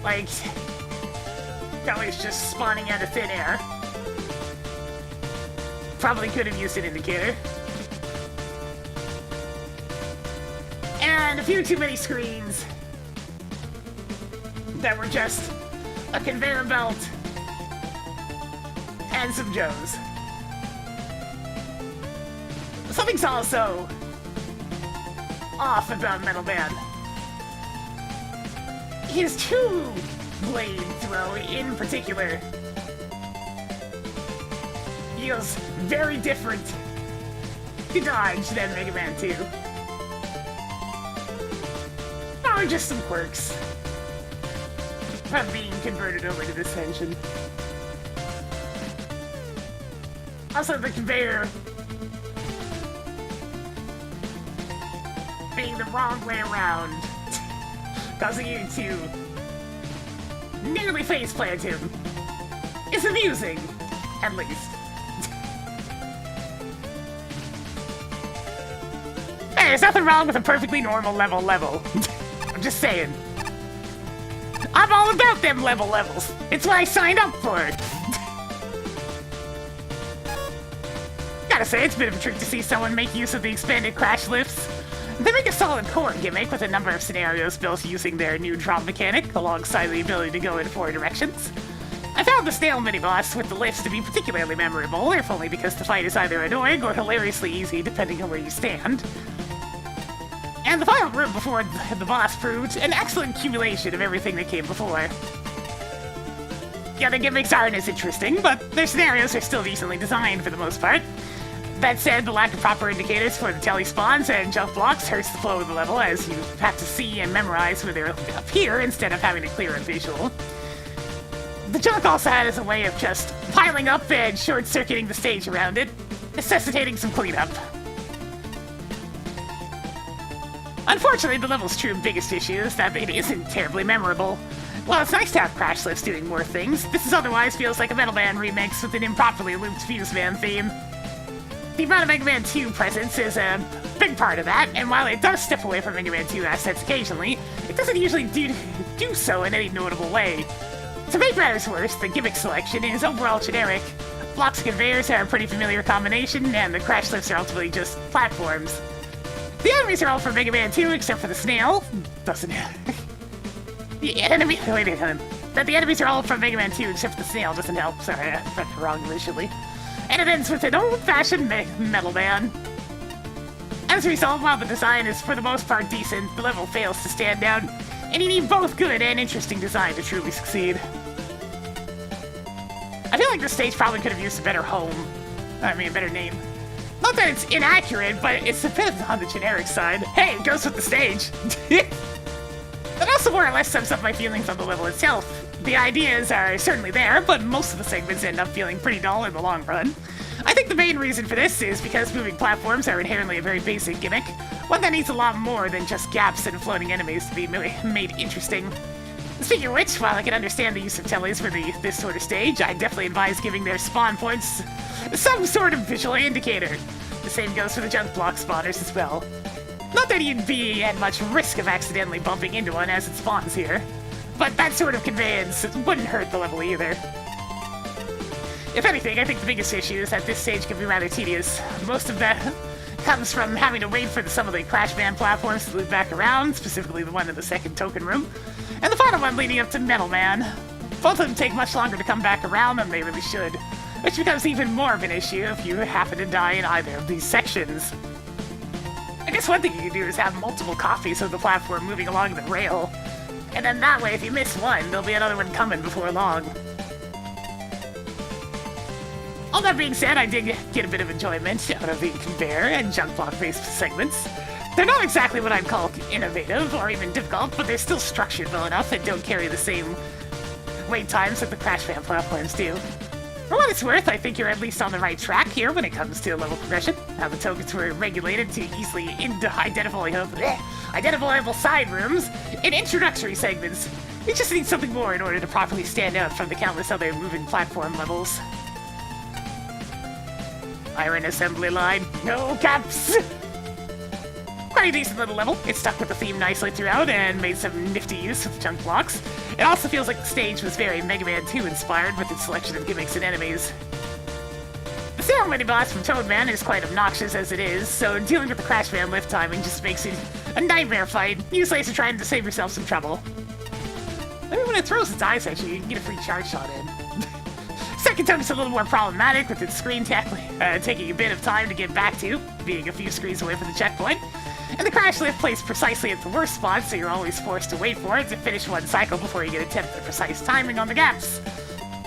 Like, Kelly's just spawning out of thin air. Probably could have used an indicator. And a few too many screens that were just a conveyor belt and some Joes. Something's also off about Metal Man. His two-blade throw in particular feels very different to dodge than Mega Man 2. Or just some quirks from being converted over to this engine. Also, the conveyor being the wrong way around, causing you to nearly faceplant him, is amusing, at least. Hey, there's nothing wrong with a perfectly normal level. I'm just saying. I'm all about them levels. It's what I signed up for. Gotta say, it's a bit of a treat to see someone make use of the expanded crash lifts. They make a solid core gimmick with a number of scenarios built using their new drop mechanic, alongside the ability to go in 4 directions. I found the snail mini-boss with the lifts to be particularly memorable, if only because the fight is either annoying or hilariously easy depending on where you stand. And the final room before the boss proved an excellent accumulation of everything that came before. Yeah, the gimmicks aren't as interesting, but their scenarios are still decently designed for the most part. That said, the lack of proper indicators for the telly spawns and jump blocks hurts the flow of the level, as you have to see and memorize where they appear instead of having to clear a visual. The junk also has a way of just piling up and short-circuiting the stage around it, necessitating some cleanup. Unfortunately, the level's true biggest issue is that it isn't terribly memorable. While it's nice to have crash lifts doing more things, this is otherwise feels like a Metal Man remix with an improperly looped Fuse Man theme. The amount of Mega Man 2 presence is a big part of that, and while it does step away from Mega Man 2 assets occasionally, it doesn't usually do so in any notable way. To make matters worse, the gimmick selection is overall generic. Blocks and conveyors are a pretty familiar combination, and the crash lifts are ultimately just platforms. The enemies are all from Mega Man 2 except for the snail. Doesn't the enemy? Wait a minute. That the enemies are all from Mega Man 2 except for the snail doesn't help. Sorry, I read it wrong initially. And it ends with an old-fashioned Metal Man. As a result, while the design is for the most part decent, the level fails to stand out, and you need both good and interesting design to truly succeed. I feel like this stage probably could have used a better a better name. Not that it's inaccurate, but it's a bit on the generic side. Hey, it goes with the stage! That also more or less sums up my feelings on the level itself. The ideas are certainly there, but most of the segments end up feeling pretty dull in the long run. I think the main reason for this is because moving platforms are inherently a very basic gimmick, one that needs a lot more than just gaps and floating enemies to be made interesting. Speaking of which, while I can understand the use of tellies for this sort of stage, I definitely advise giving their spawn points some sort of visual indicator. The same goes for the junk block spawners as well. Not that you'd be at much risk of accidentally bumping into one as it spawns here, but that sort of conveyance wouldn't hurt the level either. If anything, I think the biggest issue is that this stage can be rather tedious. Most of that comes from having to wait for some of the Crash Man platforms to loop back around, specifically the one in the second token room, and the final one leading up to Metal Man. Both of them take much longer to come back around than they really should, which becomes even more of an issue if you happen to die in either of these sections. I guess one thing you can do is have multiple copies of the platform moving along the rail, and then that way if you miss one, there'll be another one coming before long. All that being said, I did get a bit of enjoyment out of the conveyor and junk block-based segments. They're not exactly what I'd call innovative or even difficult, but they're still structured well enough and don't carry the same wait times that the Crash Fan platforms do. For what it's worth, I think you're at least on the right track here when it comes to level progression. How the tokens were regulated to easily identifiable side rooms in introductory segments. You just need something more in order to properly stand out from the countless other moving platform levels. Iron assembly line, no caps! Quite a decent little level. It stuck with the theme nicely throughout and made some nifty use of the junk blocks. It also feels like the stage was very Mega Man 2 inspired with its selection of gimmicks and enemies. The ceremony boss from Toadman is quite obnoxious as it is, so dealing with the Crash Man lift timing just makes it a nightmare fight, usually as you're trying to save yourself some trouble. Maybe when it throws its eyes at you, you can get a free charge shot in. Second token's a little more problematic with its screen taking a bit of time to get back to, being a few screens away from the checkpoint. And the crash lift plays precisely at the worst spot, so you're always forced to wait for it to finish one cycle before you get a tip the precise timing on the gaps.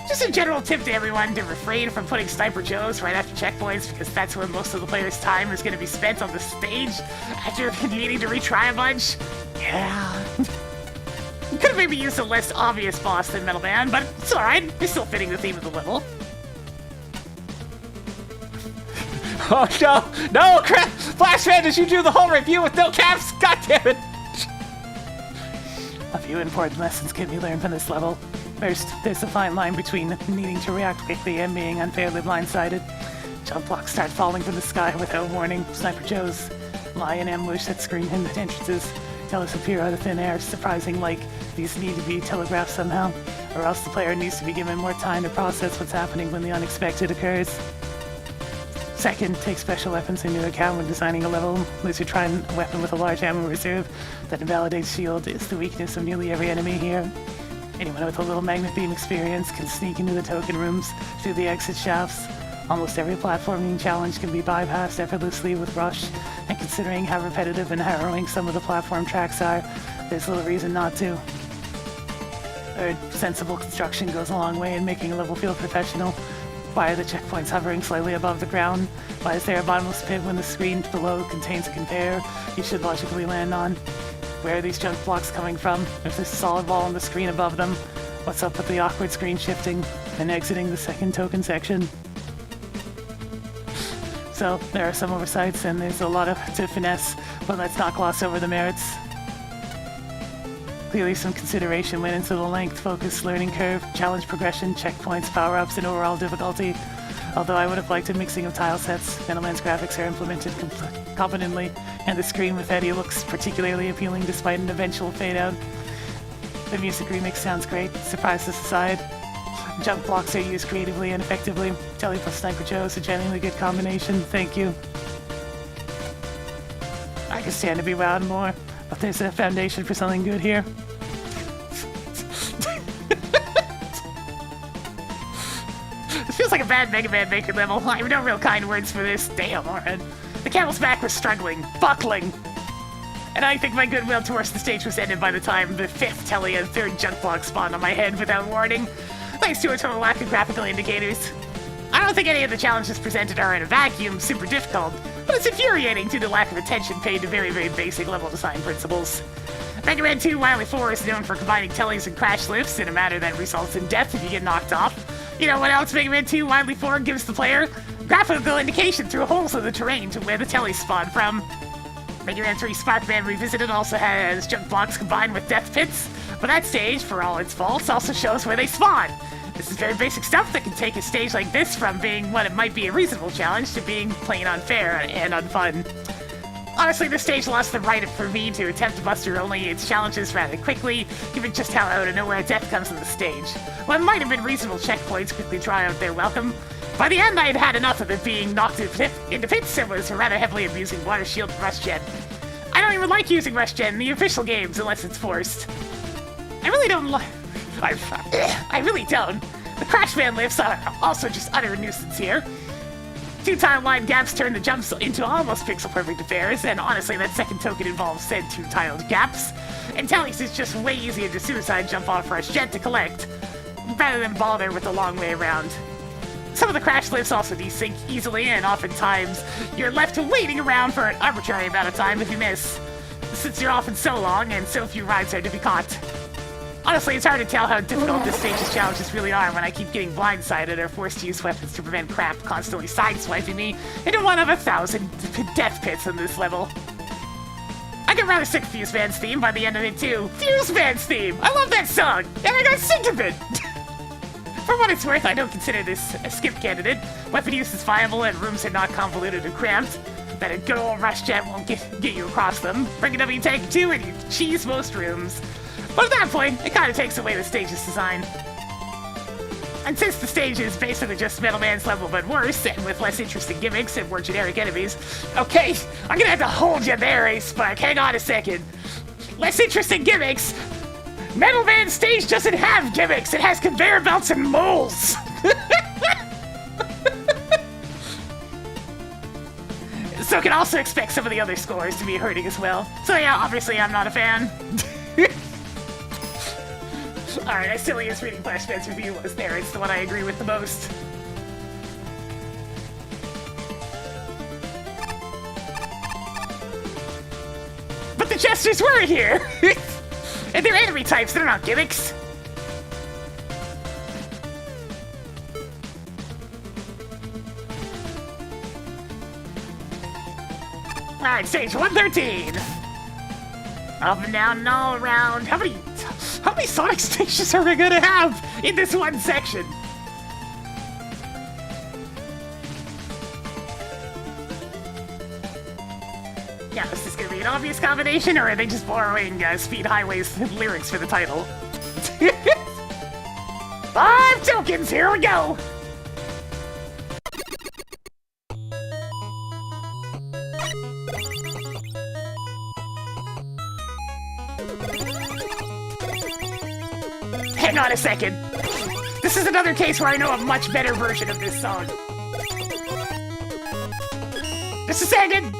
Just a general tip to everyone to refrain from putting Sniper Joes right after checkpoints, because that's where most of the player's time is going to be spent on the stage after needing to retry a bunch. Yeah. You could have maybe used a less obvious boss than Metal Man, but it's alright, you're still fitting the theme of the level. Oh no! No! Crap! Flashman, did you do the whole review with no caps? God damn it! A few important lessons can be learned from this level. First, there's a fine line between needing to react quickly and being unfairly blindsided. Jump blocks start falling from the sky without warning. Sniper Joes lie in ambush at screen entrances. Tellers appear out of thin air, surprising like these need to be telegraphed somehow, or else the player needs to be given more time to process what's happening when the unexpected occurs. Second, take special weapons into account when designing a level. Unless you're trying a weapon with a large ammo reserve that invalidates shield is the weakness of nearly every enemy here. Anyone with a little magnet beam experience can sneak into the token rooms through the exit shafts. Almost every platforming challenge can be bypassed effortlessly with Rush, and considering how repetitive and harrowing some of the platform tracks are, there's little reason not to. Or sensible construction goes a long way in making a level feel professional. Why are the checkpoints hovering slightly above the ground? Why is there a bottomless pit when the screen below contains a conveyor you should logically land on? Where are these junk blocks coming from? If there's a solid wall on the screen above them, what's up with the awkward screen shifting and exiting the second token section? So, there are some oversights and there's a lot to finesse, but let's not gloss over the merits. Clearly some consideration went into the length, focus, learning curve, challenge progression, checkpoints, power-ups, and overall difficulty. Although I would have liked a mixing of tile sets, Gentleman's graphics are implemented competently, and the screen with Eddie looks particularly appealing despite an eventual fade-out. The music remix sounds great, surprises aside. Jump blocks are used creatively and effectively. Telly plus Sniper Joe is a genuinely good combination, thank you. I could stand to be wowed more, but there's a foundation for something good here. This feels like a bad Mega Man Maker level. I have no real kind words for this. Damn, alright. The camel's back was struggling, buckling. And I think my goodwill towards the stage was ended by the time the 5th telly and 3rd junk block spawned on my head without warning, thanks to a total lack of graphical indicators. I don't think any of the challenges presented are in a vacuum super difficult, but it's infuriating due to the lack of attention paid to very, very basic level design principles. Mega Man 2 Wily 4 is known for combining tellies and crash lifts in a manner that results in death if you get knocked off. You know what else Mega Man 2 Wily 4 gives the player? Graphical indication through holes in the terrain to where the tellies spawn from. Mega Man 3 Sparkman Revisited also has junk blocks combined with death pits, but that stage, for all its faults, also shows where they spawn. This is very basic stuff that can take a stage like this from being what it might be a reasonable challenge to being plain unfair and unfun. Honestly, this stage lost the right for me to attempt to muster only its challenges rather quickly, given just how out of nowhere death comes on the stage. What might have been reasonable checkpoints quickly draw out their welcome. By the end, I had had enough of it being knocked into pits and was rather heavily abusing Water Shield and Rush Gen. I don't even like using Rush Gen in the official games unless it's forced. I really don't like... I really don't. The Crash Man lifts are also just utter nuisance here. 2 timeline gaps turn the jumps into almost pixel-perfect affairs, and honestly, that second token involves said 2 tiled gaps. And Tally's is just way easier to suicide jump off Rush Jet to collect, rather than bother with the long way around. Some of the crash lifts also desync easily, and oftentimes you're left waiting around for an arbitrary amount of time if you miss, since you're often so long and so few rides are to be caught. Honestly, it's hard to tell how difficult this stage's challenges really are when I keep getting blindsided or forced to use weapons to prevent crap constantly sideswiping me into one of 1,000 death pits in this level. I got rather sick of Fuse Man's theme by the end of it too. Fuse Man's theme! I love that song! And I got sick of it! For what it's worth, I don't consider this a skip candidate. Weapon use is viable and rooms are not convoluted or cramped. That a good old Rush Jet won't get you across them. Bring a W Tank 2 and you cheese most rooms. But at that point, it kind of takes away the stage's design. And since the stage is basically just Metal Man's level but worse, and with less interesting gimmicks and more generic enemies... Okay, I'm gonna have to hold you there, Ace Spark. Hang on a second. Less interesting gimmicks? Metal Man's stage doesn't have gimmicks. It has conveyor belts and moles. So can also expect some of the other scores to be hurting as well. So yeah, obviously I'm not a fan. Alright, as silly as reading Flashman's review was there, it's the one I agree with the most. But the Jesters were here! And they're enemy types, they're not gimmicks! Alright, stage 113! Up and down and all around. How many Sonic stages are we gonna have in this one section? Yeah, is this gonna be an obvious combination, or are they just borrowing Speed Highway's lyrics for the title? 5 tokens, here we go! Hang on a second. This is another case where I know a much better version of this song. Just a second.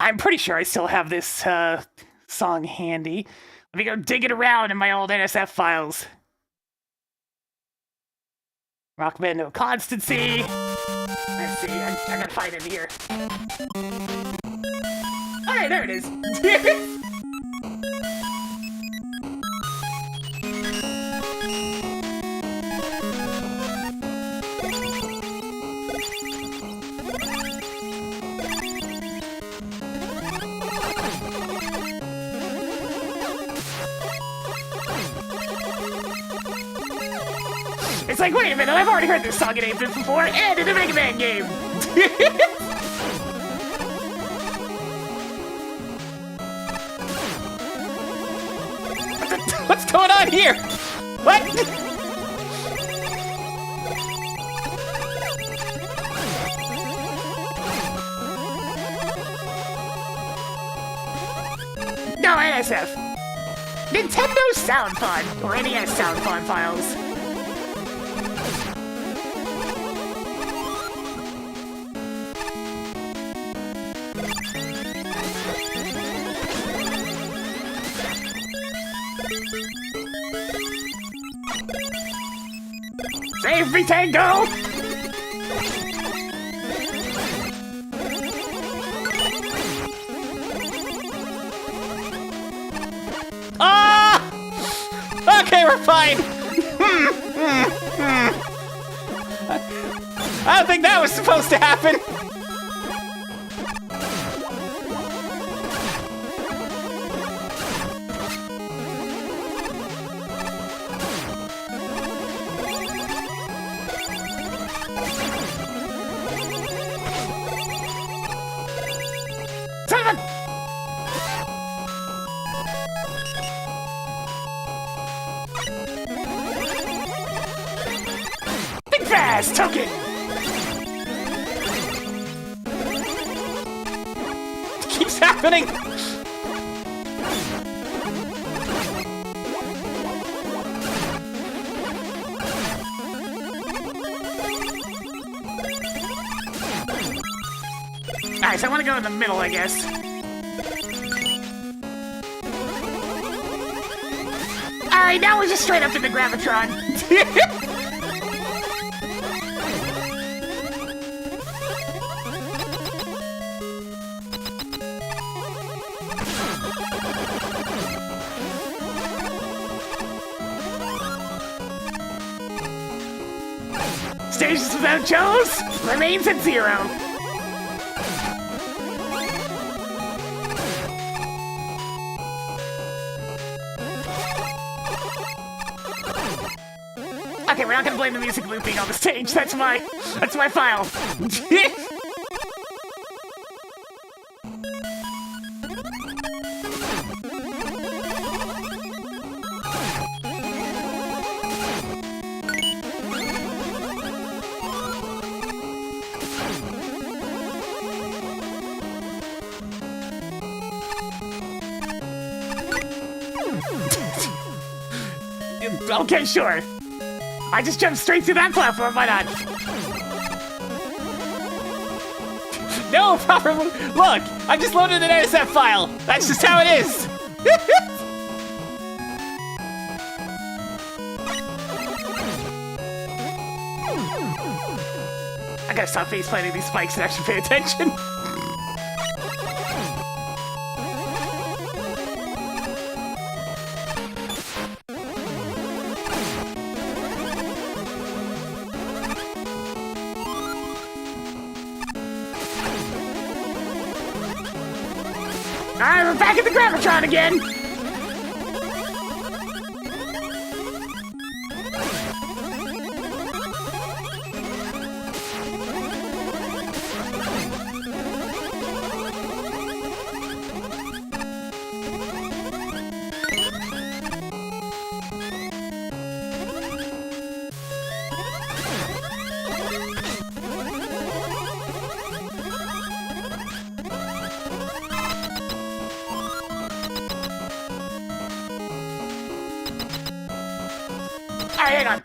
I'm pretty sure I still have this song handy. Let me go dig it around in my old NSF files. Rock band, no constancy. Let's see, I gotta find it here. Alright, there it is. It's like, wait a minute, I've already heard this song in 8-bit before, and in a Mega Man game! What's going on here? What? No, NSF. Nintendo Sound Fun, or NES Sound Fun files. Save me, Tango! Ah! Okay, we're fine. I don't think that was supposed to happen. Think fast, token! It keeps happening. Alright, so I want to go in the middle, I guess. Alright, now we're just straight up in the Gravitron. Stages without Joes remains at 0. Okay, we're not gonna blame the music looping on the stage. That's my file. Okay, sure. I just jumped straight through that platform, why not? No, proper. Look, I just loaded an NSF file. That's just how it is. I gotta stop face planting these spikes and actually pay attention. Alright, we're back at the Gravitron again! Alright, hang on.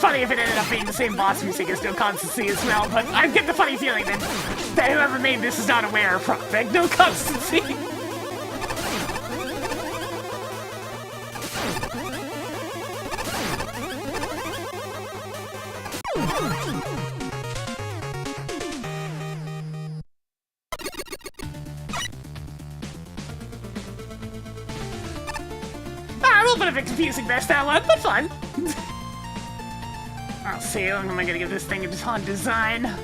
funny if it ended up being the same boss music as No Constancy as well, but I get the funny feeling that whoever made this is not aware of Project No Constancy. A little bit of a confusing mess, that one, but fun. I'll see, how am I gonna give this thing a ton design? I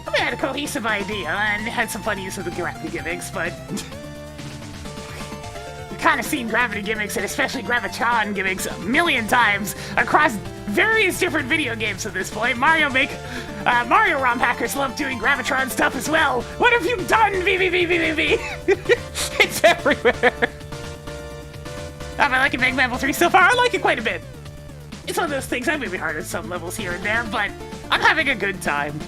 mean, I had a cohesive idea and had some fun use of the gravity gimmicks, but we've kind of seen gravity gimmicks and especially Gravitron gimmicks a million times across various different video games at this point. Mario ROM hackers love doing Gravitron stuff as well. What have you done, VVVVVV? It's everywhere. Am I liking MAGMML3 so far? I like it quite a bit. It's one of those things I may be hard at some levels here and there, but I'm having a good time.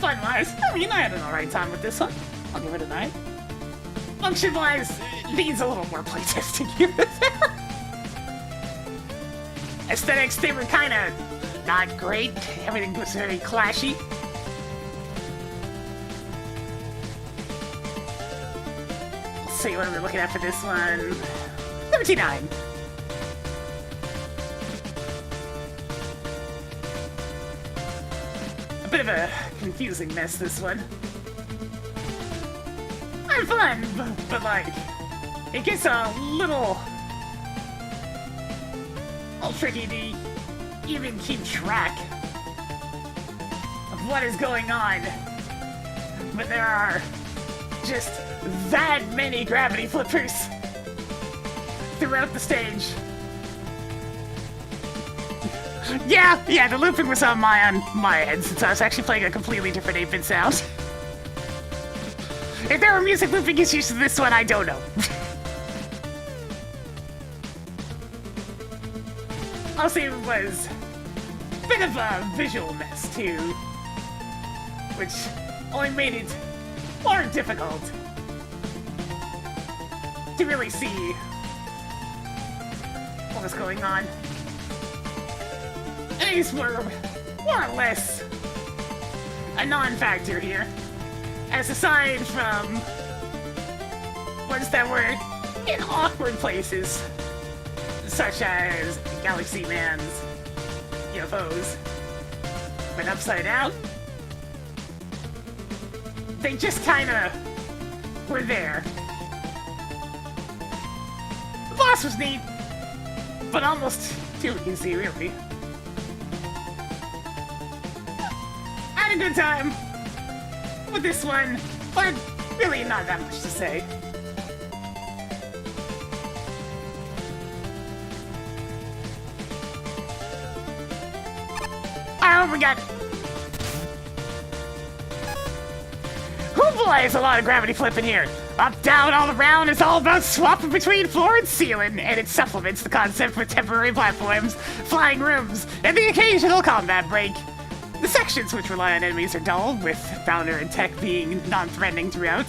Fun-wise, I mean, I had an alright time with this one. I'll give it a 9. Function-wise, it needs a little more playtesting here and there. Aesthetics, they were kind of not great. Everything was very clashy. Let's see what we're looking at for this one. 79. A bit of a confusing mess, this one. I'm fun, but like, it gets a little tricky to even keep track of what is going on. But there are just that many gravity flippers throughout the stage. Yeah, the looping was on my end since I was actually playing a completely different 8-bit sound. If there were music looping issues to this one, I don't know. Also, it was a bit of a visual mess too, which only made it more difficult to really see what was going on. And these were more or less a non-factor here, as aside from ones that were in awkward places, such as Galaxy Man's UFOs went upside down. They just kinda were there. The boss was neat, but almost too easy, really. Had a good time with this one, but really not that much to say. Oh my god! Oh boy, there's a lot of gravity flipping here. Up, down, all around, it's all about swapping between floor and ceiling, and it supplements the concept with temporary platforms, flying rooms, and the occasional combat break. The sections which rely on enemies are dull, with Founder and Tech being non-threatening throughout.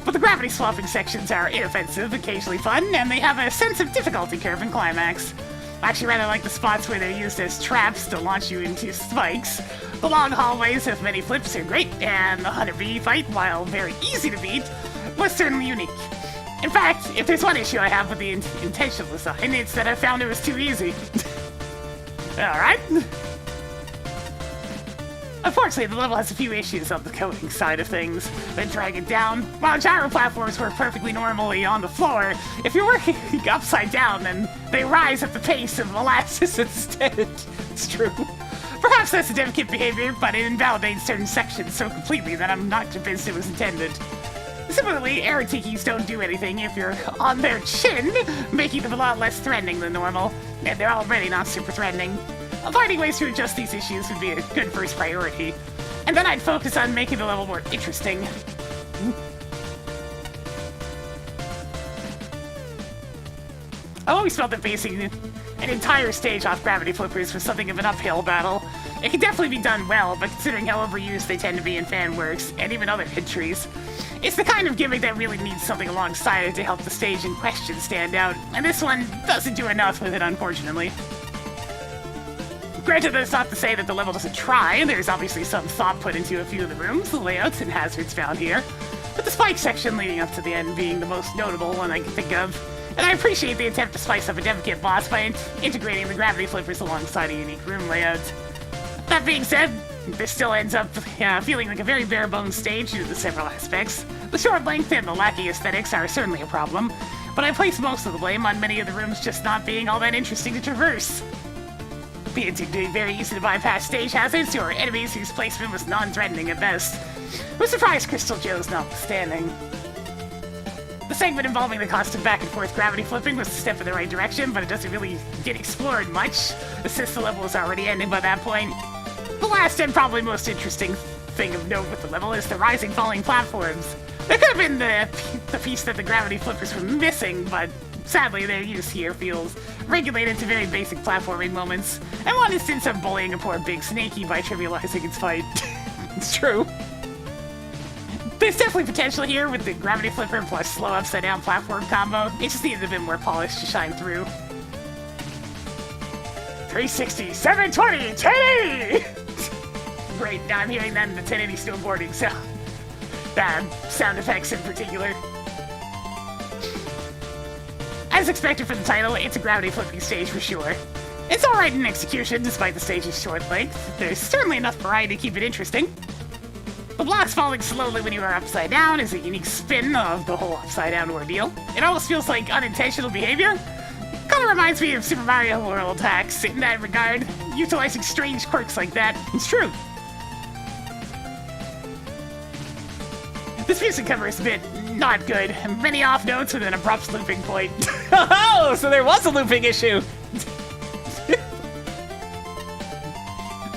But the gravity swapping sections are inoffensive, occasionally fun, and they have a sense of difficulty curve and climax. I actually rather like the spots where they're used as traps to launch you into spikes. The long hallways of many flips are great, and the 100B fight, while very easy to beat, was certainly unique. In fact, if there's one issue I have with the intentional design, it's that I found it was too easy. Alright. Unfortunately, the level has a few issues on the coding side of things that drag it down. While gyro platforms work perfectly normally on the floor, if you're working upside down, then they rise at the pace of molasses instead. It's true. Perhaps that's a delicate behavior, but it invalidates certain sections so completely that I'm not convinced it was intended. Similarly, air tikis don't do anything if you're on their chin, making them a lot less threatening than normal, and they're already not super threatening. Finding ways to adjust these issues would be a good first priority, and then I'd focus on making the level more interesting. I always felt that basing an entire stage off gravity flippers was something of an uphill battle. It can definitely be done well, but considering how overused they tend to be in fan works, and even other entries, It's the kind of gimmick that really needs something alongside it to help the stage in question stand out, and this one doesn't do enough with it, unfortunately. Granted, that's not to say that the level doesn't try. There's obviously some thought put into a few of the rooms, the layouts, and hazards found here. But the spike section leading up to the end being the most notable one I can think of. And I appreciate the attempt to spice up a delicate boss by integrating the gravity flippers alongside a unique room layout. That being said, this still ends up feeling like a very bare-bones stage due to the several aspects. The short length and the lacking aesthetics are certainly a problem, but I place most of the blame on many of the rooms just not being all that interesting to traverse. Be it being very easy to bypass stage hazards or enemies whose placement was non-threatening at best. With surprise Crystal Joe's notwithstanding. The segment involving the constant back and forth gravity flipping was a step in the right direction, but it doesn't really get explored much, since the level is already ending by that point. The last and probably most interesting thing of note with the level is the rising falling platforms. That could have been the piece that the gravity flippers were missing, but sadly their use here feels regulated to very basic platforming moments, and one instance of bullying a poor big snakey by trivializing its fight. It's true. There's definitely potential here with the gravity flipper plus slow upside down platform combo. It just needs a bit more polish to shine through. 360, 720, 1080! Great, now I'm hearing that in the 1080 snowboarding sound effects in particular. As expected for the title, it's a gravity flipping stage for sure. It's alright in execution despite the stage's short length. There's certainly enough variety to keep it interesting. The blocks falling slowly when you are upside down is a unique spin of the whole upside down ordeal. It almost feels like unintentional behavior. Kinda reminds me of Super Mario World hacks in that regard, utilizing strange quirks like that. It's true. This music cover is a bit not good. Many off notes with an abrupt looping point. Oh, so there was a looping issue.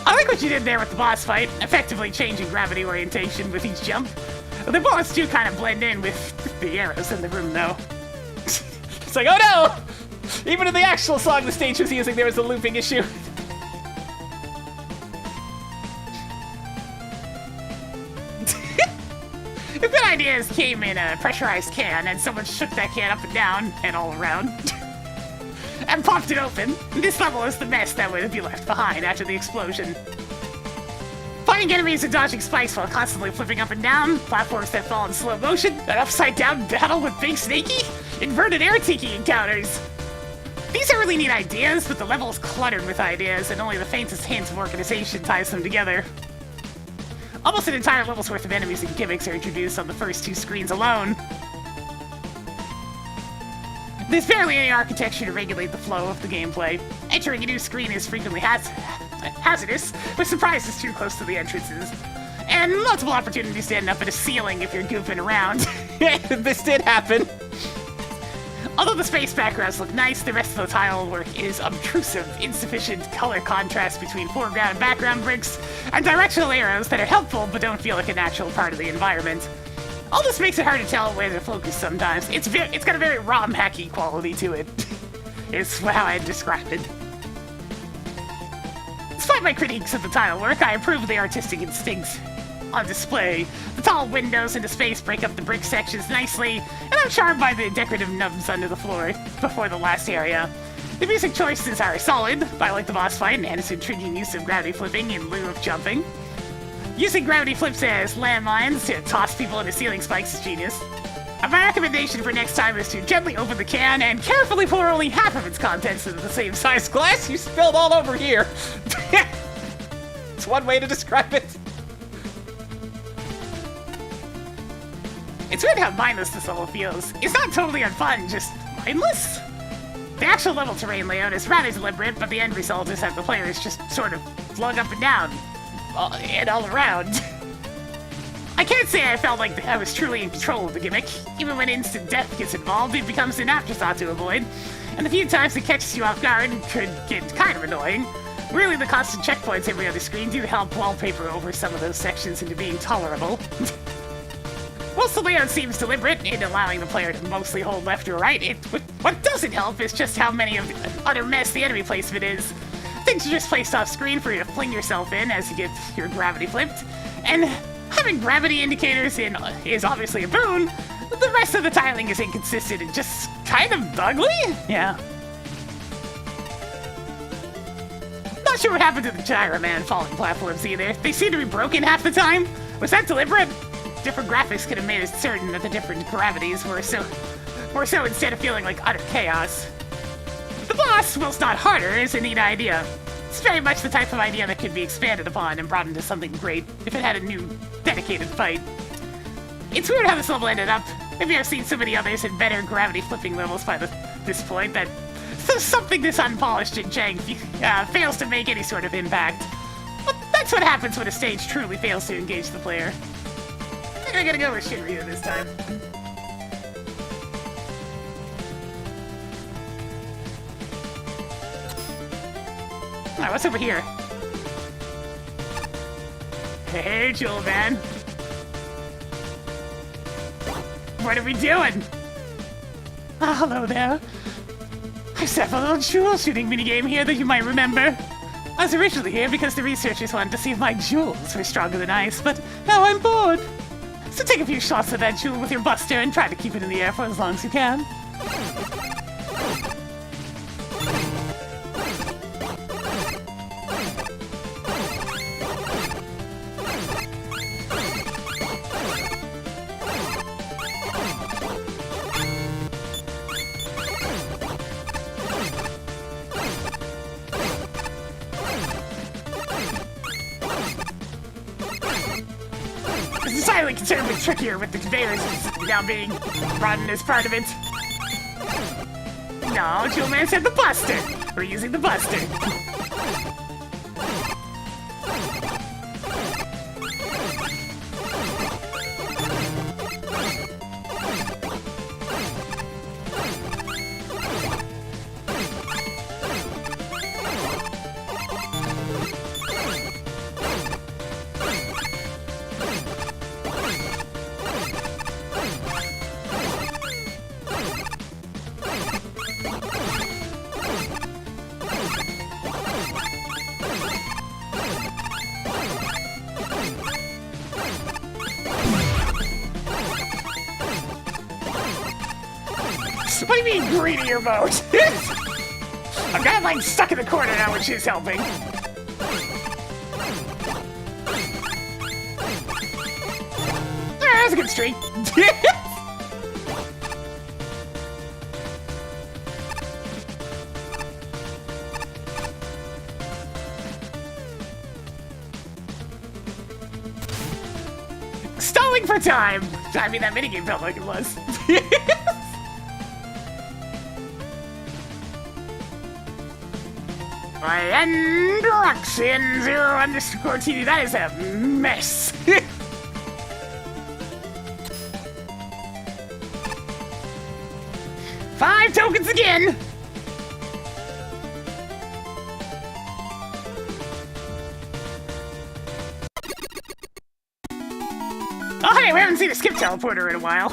I like what you did there with the boss fight, effectively changing gravity orientation with each jump. The bullets do kind of blend in with the arrows in the room, though. It's like, oh no! Even in the actual song the stage was using, there was a looping issue. The good ideas came in a pressurized can, and someone shook that can up and down and all around. And popped it open. This level is the mess that would be left behind after the explosion. Fighting enemies and dodging spikes while constantly flipping up and down, platforms that fall in slow motion, an upside-down battle with Big Snakey, inverted air tiki encounters. These are really neat ideas, but the level is cluttered with ideas, and only the faintest hint of organization ties them together. Almost an entire level's worth of enemies and gimmicks are introduced on the first two screens alone. There's barely any architecture to regulate the flow of the gameplay. Entering a new screen is frequently hazardous, with surprises too close to the entrances. And multiple opportunities to end up at a ceiling if you're goofing around. This did happen. Although the space backgrounds look nice, the rest of the tile work is obtrusive, insufficient color contrast between foreground and background bricks, and directional arrows that are helpful but don't feel like a natural part of the environment. All this makes it hard to tell where to focus sometimes. It's got a very ROM hacky quality to it. Is how I'd describe it. Despite my critiques of the tile work, I approve of the artistic instincts on display. The tall windows into space break up the brick sections nicely, and I'm charmed by the decorative nubs under the floor before the last area. The music choices are solid. I like the boss fight and its intriguing use of gravity flipping in lieu of jumping. Using gravity flips as landmines to toss people into ceiling spikes is genius. My recommendation for next time is to gently open the can and carefully pour only half of its contents into the same size glass you spilled all over here. It's one way to describe it. It's weird how mindless this level feels. It's not totally unfun, just mindless? The actual level terrain layout is rather deliberate, but the end result is that the player is just sort of flung up and down. And all around. I can't say I felt like I was truly in control of the gimmick. Even when instant death gets involved, it becomes an afterthought to avoid. And the few times it catches you off guard could get kind of annoying. Really, the constant checkpoints every other screen do help wallpaper over some of those sections into being tolerable. Whilst the layout seems deliberate in allowing the player to mostly hold left or right, what doesn't help is just how many of an utter mess the enemy placement is. Things are just placed off screen for you to fling yourself in as you get your gravity flipped, and Having gravity indicators in is obviously a boon, but the rest of the tiling is inconsistent and just kind of ugly? Yeah. Not sure what happened to the Gyroman falling platforms either. They seem to be broken half the time. Was that deliberate? Different graphics could have made it certain that the different gravities were so instead of feeling like utter chaos. The boss, whilst not harder, is a neat idea. It's very much the type of idea that could be expanded upon and brought into something great if it had a new, dedicated fight. It's weird how this level ended up. Maybe I've seen so many others in better gravity flipping levels by this point that something this unpolished and jank fails to make any sort of impact. But that's what happens when a stage truly fails to engage the player. I think I'm gonna go with Shinryu this time. Alright, what's over here? Hey, Jewel Man. What are we doing? Ah, hello there. I set up a little jewel shooting minigame here that you might remember. I was originally here because the researchers wanted to see if my jewels were stronger than ice, but now I'm bored. So take a few shots of that jewel with your buster and try to keep it in the air for as long as you can. It's decidedly considerably trickier with the conveyors now being brought in as part of it. No, Jewel Man said the buster! We're using the buster. What do you mean greedier mode? I'm kind of like stuck in the corner now when she's helping. That's a good streak. Stalling for time! I mean, that minigame felt like it was. And Roxanne 0_TV, that is a mess. 5 tokens again. Oh hey, we haven't seen a skip teleporter in a while.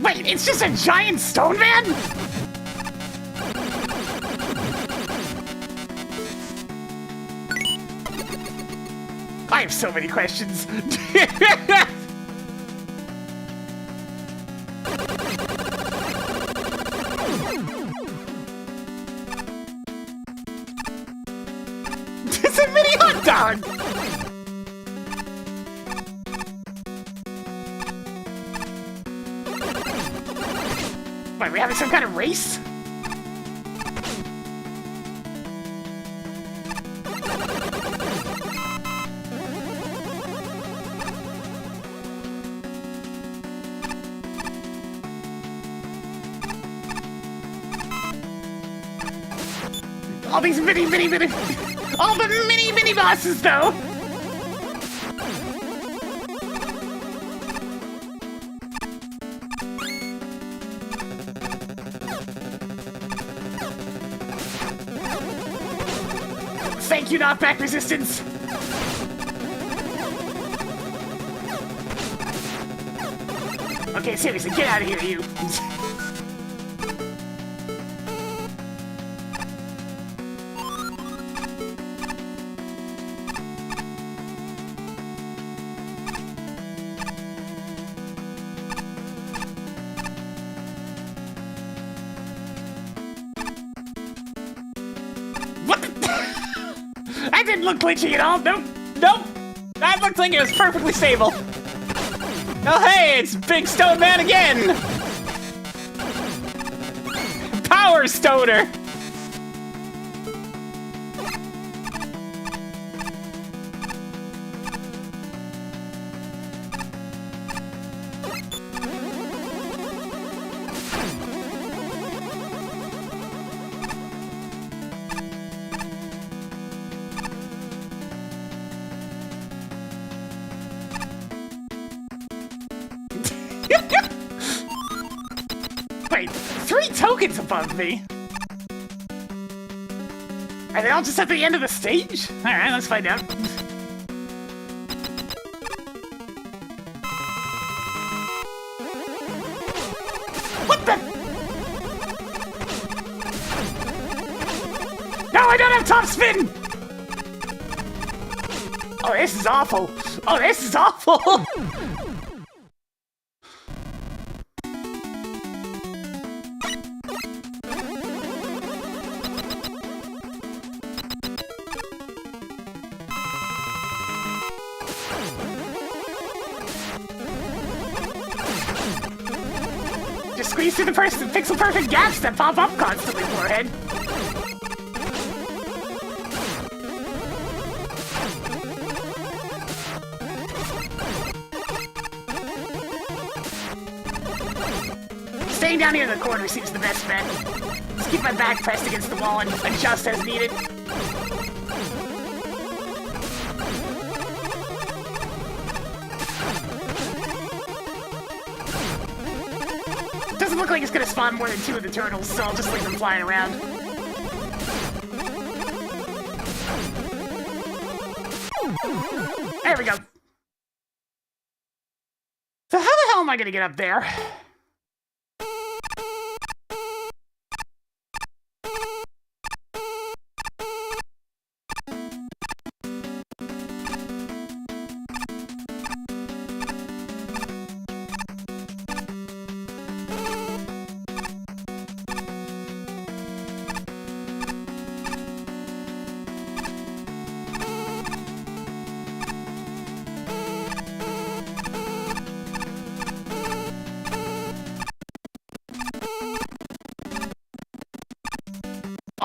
Wait, it's just a giant stone man? I have so many questions. It's a mini hot dog! Wait, are we having some kind of race? All these all the mini bosses though! thank you, knockback resistance. Okay, seriously, get out of here, you. What the? That didn't look glitchy at all. Nope. Nope. That looked like it was perfectly stable. Oh, hey, it's Big Stone Man again! Power Stoner! Wait, 3 tokens above me? Are they all just at the end of the stage? Alright, let's find out. What the? No, I don't have top spin! Oh, this is awful. Oh, this is awful! Just squeeze through the pixel-perfect gaps that pop up constantly, forehead. Staying down here in the corner seems the best bet. Just keep my back pressed against the wall and adjust as needed. Doesn't look like it's gonna spawn more than 2 of the turtles, so I'll just leave them flying around. There we go. So how the hell am I gonna get up there?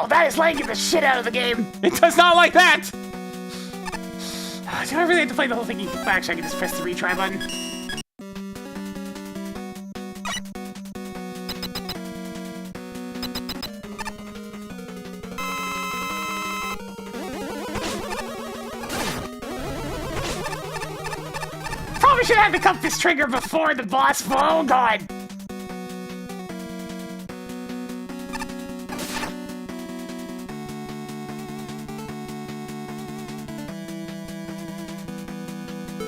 Oh, that is lagging the shit out of the game! It does not like that! Do I really have to play the whole thing? Actually, I can just press the retry button. Probably should have to cut this trigger before the boss. Oh god!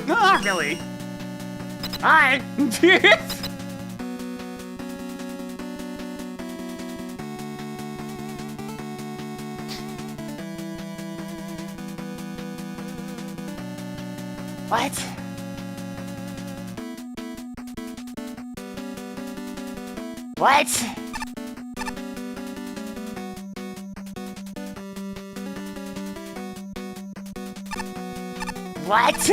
No, not really. Hi. What? What? What?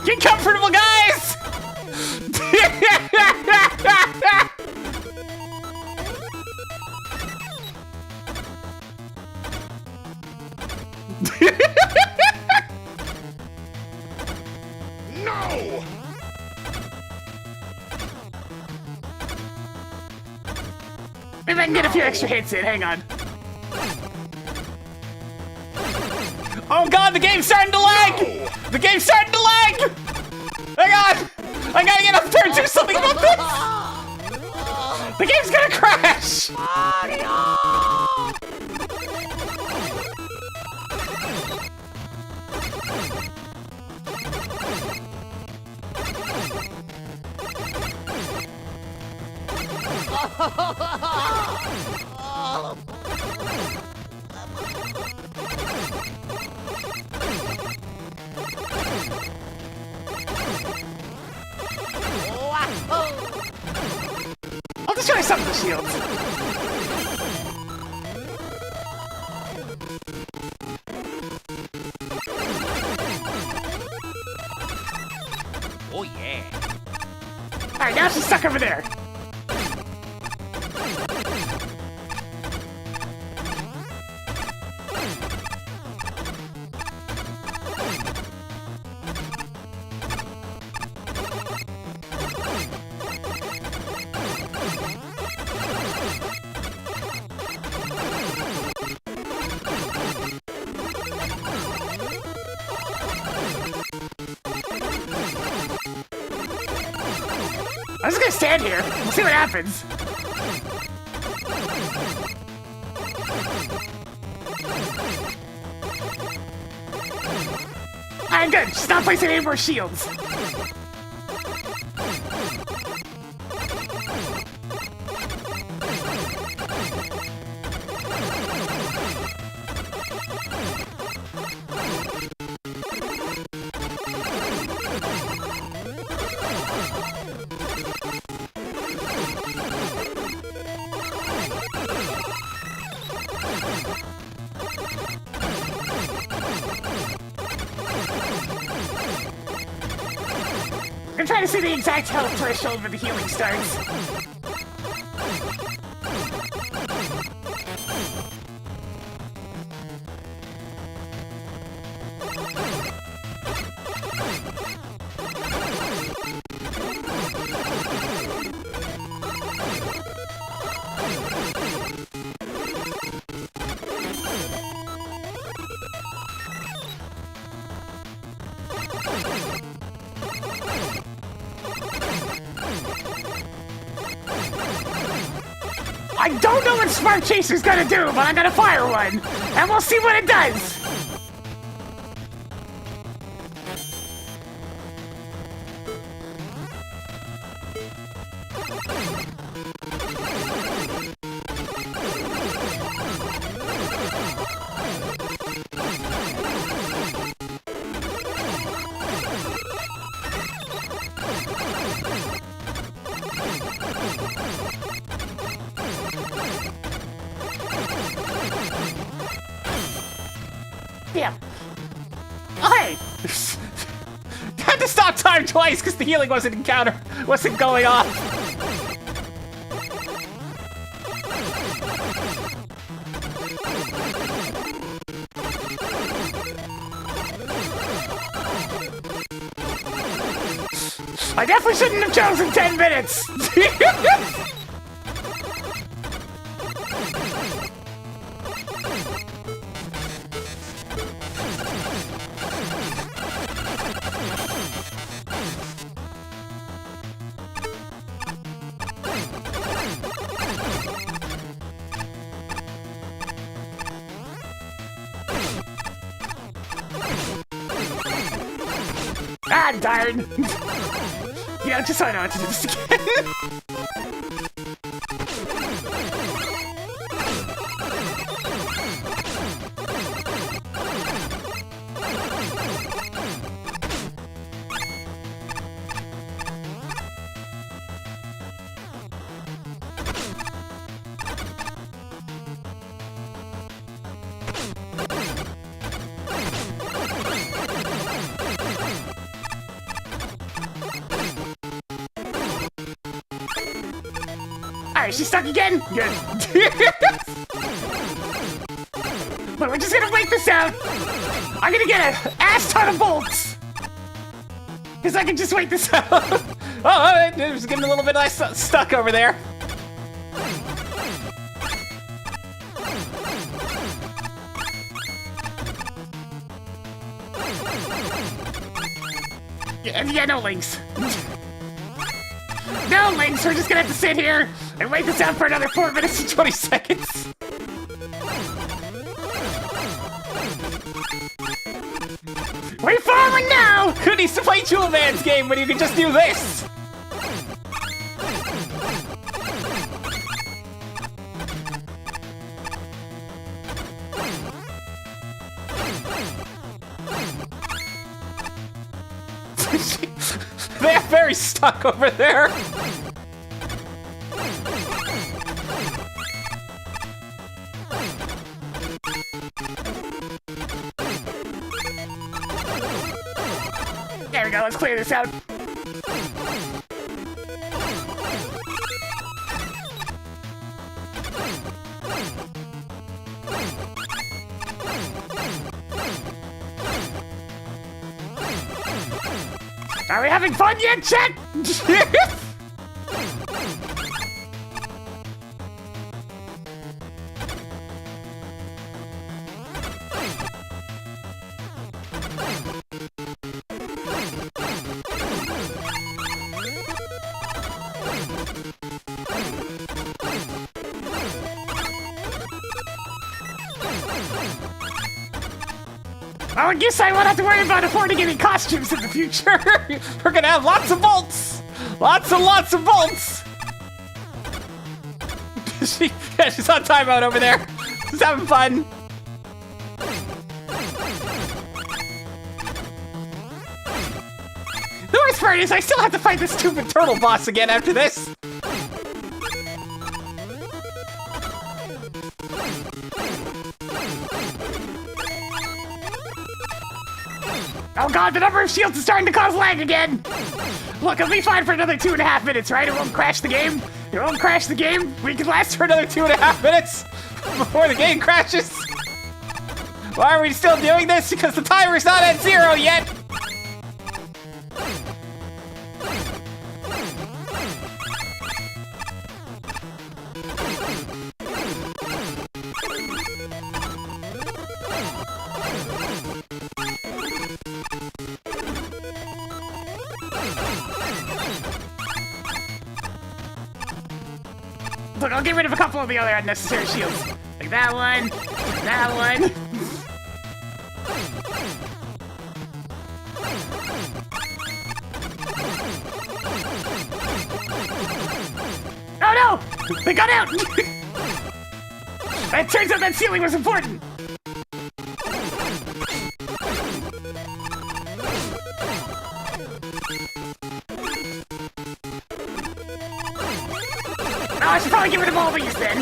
Get comfortable, guys! No! Maybe I can get a few extra hits in. Hang on. Oh god, the game's starting to lag! No! The game's starting to lag! Hang on! I gotta get up there and do something about this! The game's gonna crash! I'll just try some of the shields. Oh yeah. Alright, now she's stuck over there. I'm just gonna stand here. We'll see what happens. Alright, good. Just not placing any more shields. I'm trying to see the exact health threshold where the healing starts. I don't know what Smart Chaser's gonna do, but I'm gonna fire one, and we'll see what it does! Damn. Oh, hey! Had to stop time twice because the healing wasn't going off. I definitely shouldn't have chosen 10 minutes! Ah, darn! Yeah, just so I know how to do this again. Alright, she's stuck again? Good. But we're just gonna wait this out. I'm gonna get an ass ton of bolts. Because I can just wait this out. Oh, it was getting a little bit stuck over there. Yeah, no links. No links, we're just gonna have to sit here and wait this out for another 4 minutes and 20 seconds. Way forward now! Who needs to play Jewel Man's game when you can just do this? They're very stuck over there. There we go, let's clear this out. Are we having fun yet, chat? Well, I guess I won't have to worry about affording any costumes in the future. We're gonna have lots of bolts! Lots and lots of bolts! She's on timeout over there. She's having fun. The worst part is I still have to fight this stupid Turtle boss again after this. Oh god, the number of shields is starting to cause lag again! Look, it'll be fine for another 2.5 minutes, right? It won't crash the game. It won't crash the game. We can last for another 2.5 minutes before the game crashes. Why are we still doing this? Because the timer's not at 0 yet. Look, I'll get rid of a couple of the other unnecessary shields. Like that one, that one. Oh no! They got out! It turns out that ceiling was important! Oh, I should probably get rid of all these then.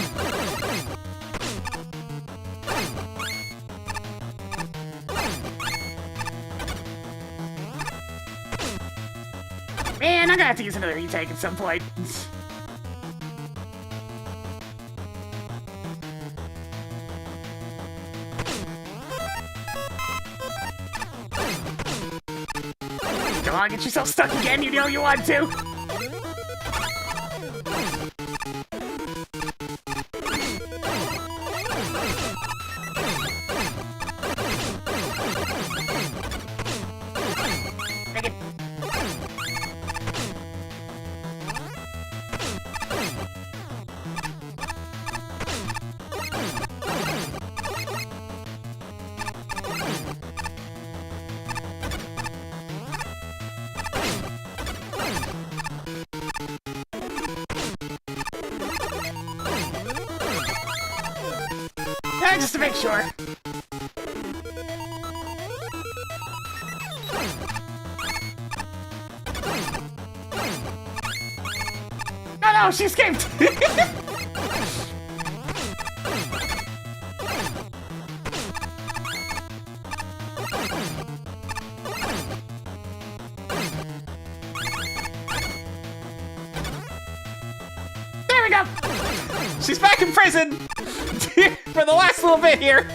Man, I'm gonna have to use another retake at some point. Come on, get yourself stuck again, you know you want to. Make it. Just to make sure. Oh no, she escaped! There we go! She's back in prison for the last little bit here.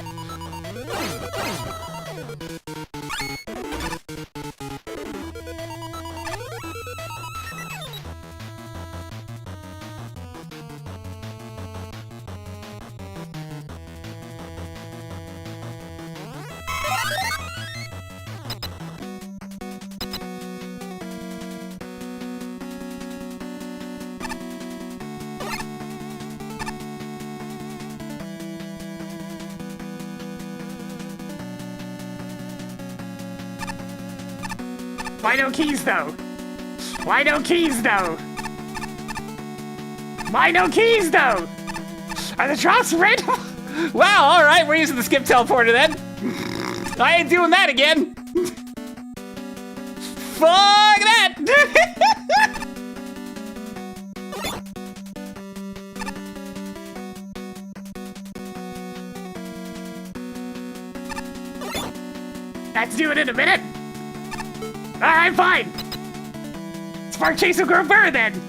Why no keys, though? Why no keys, though? Why no keys, though? Are the drops red? Wow, alright, we're using the skip teleporter then. I ain't doing that again. Fuck that! Let's do it in a minute. Alright, fine. Spark Chase will grow fur then.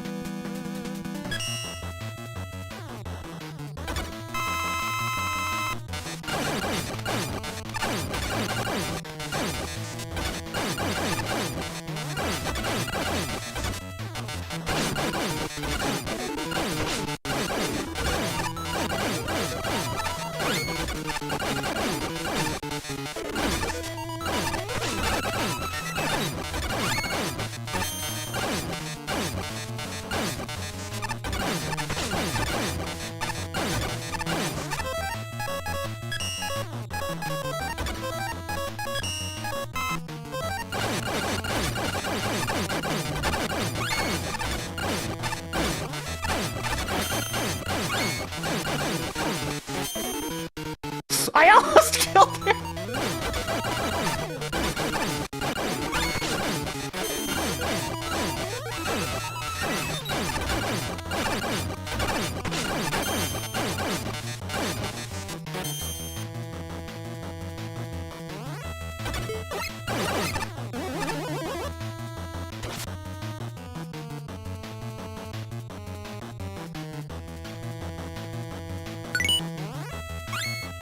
I almost killed her!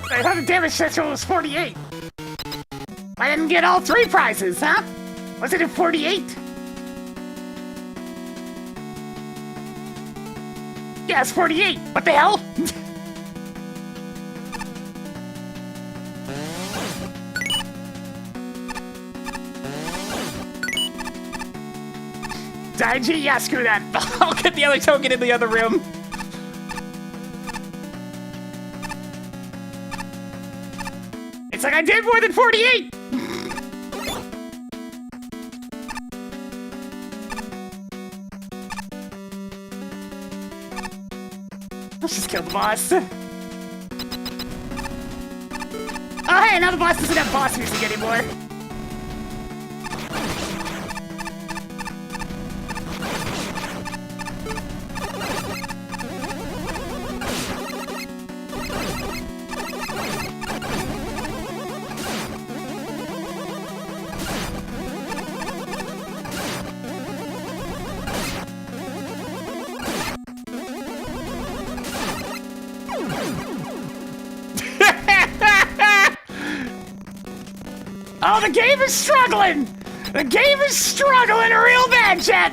I thought the damage threshold was 48. I didn't get all 3 prizes, huh? Was it at 48? Yeah, it's 48. What the hell? Daiji? Yeah, screw that. I'll get the other token in the other room. It's like I did more than 48! Let's just kill the boss. Oh hey, now the boss doesn't have boss music anymore. Oh, the game is struggling! The game is struggling real bad, chat!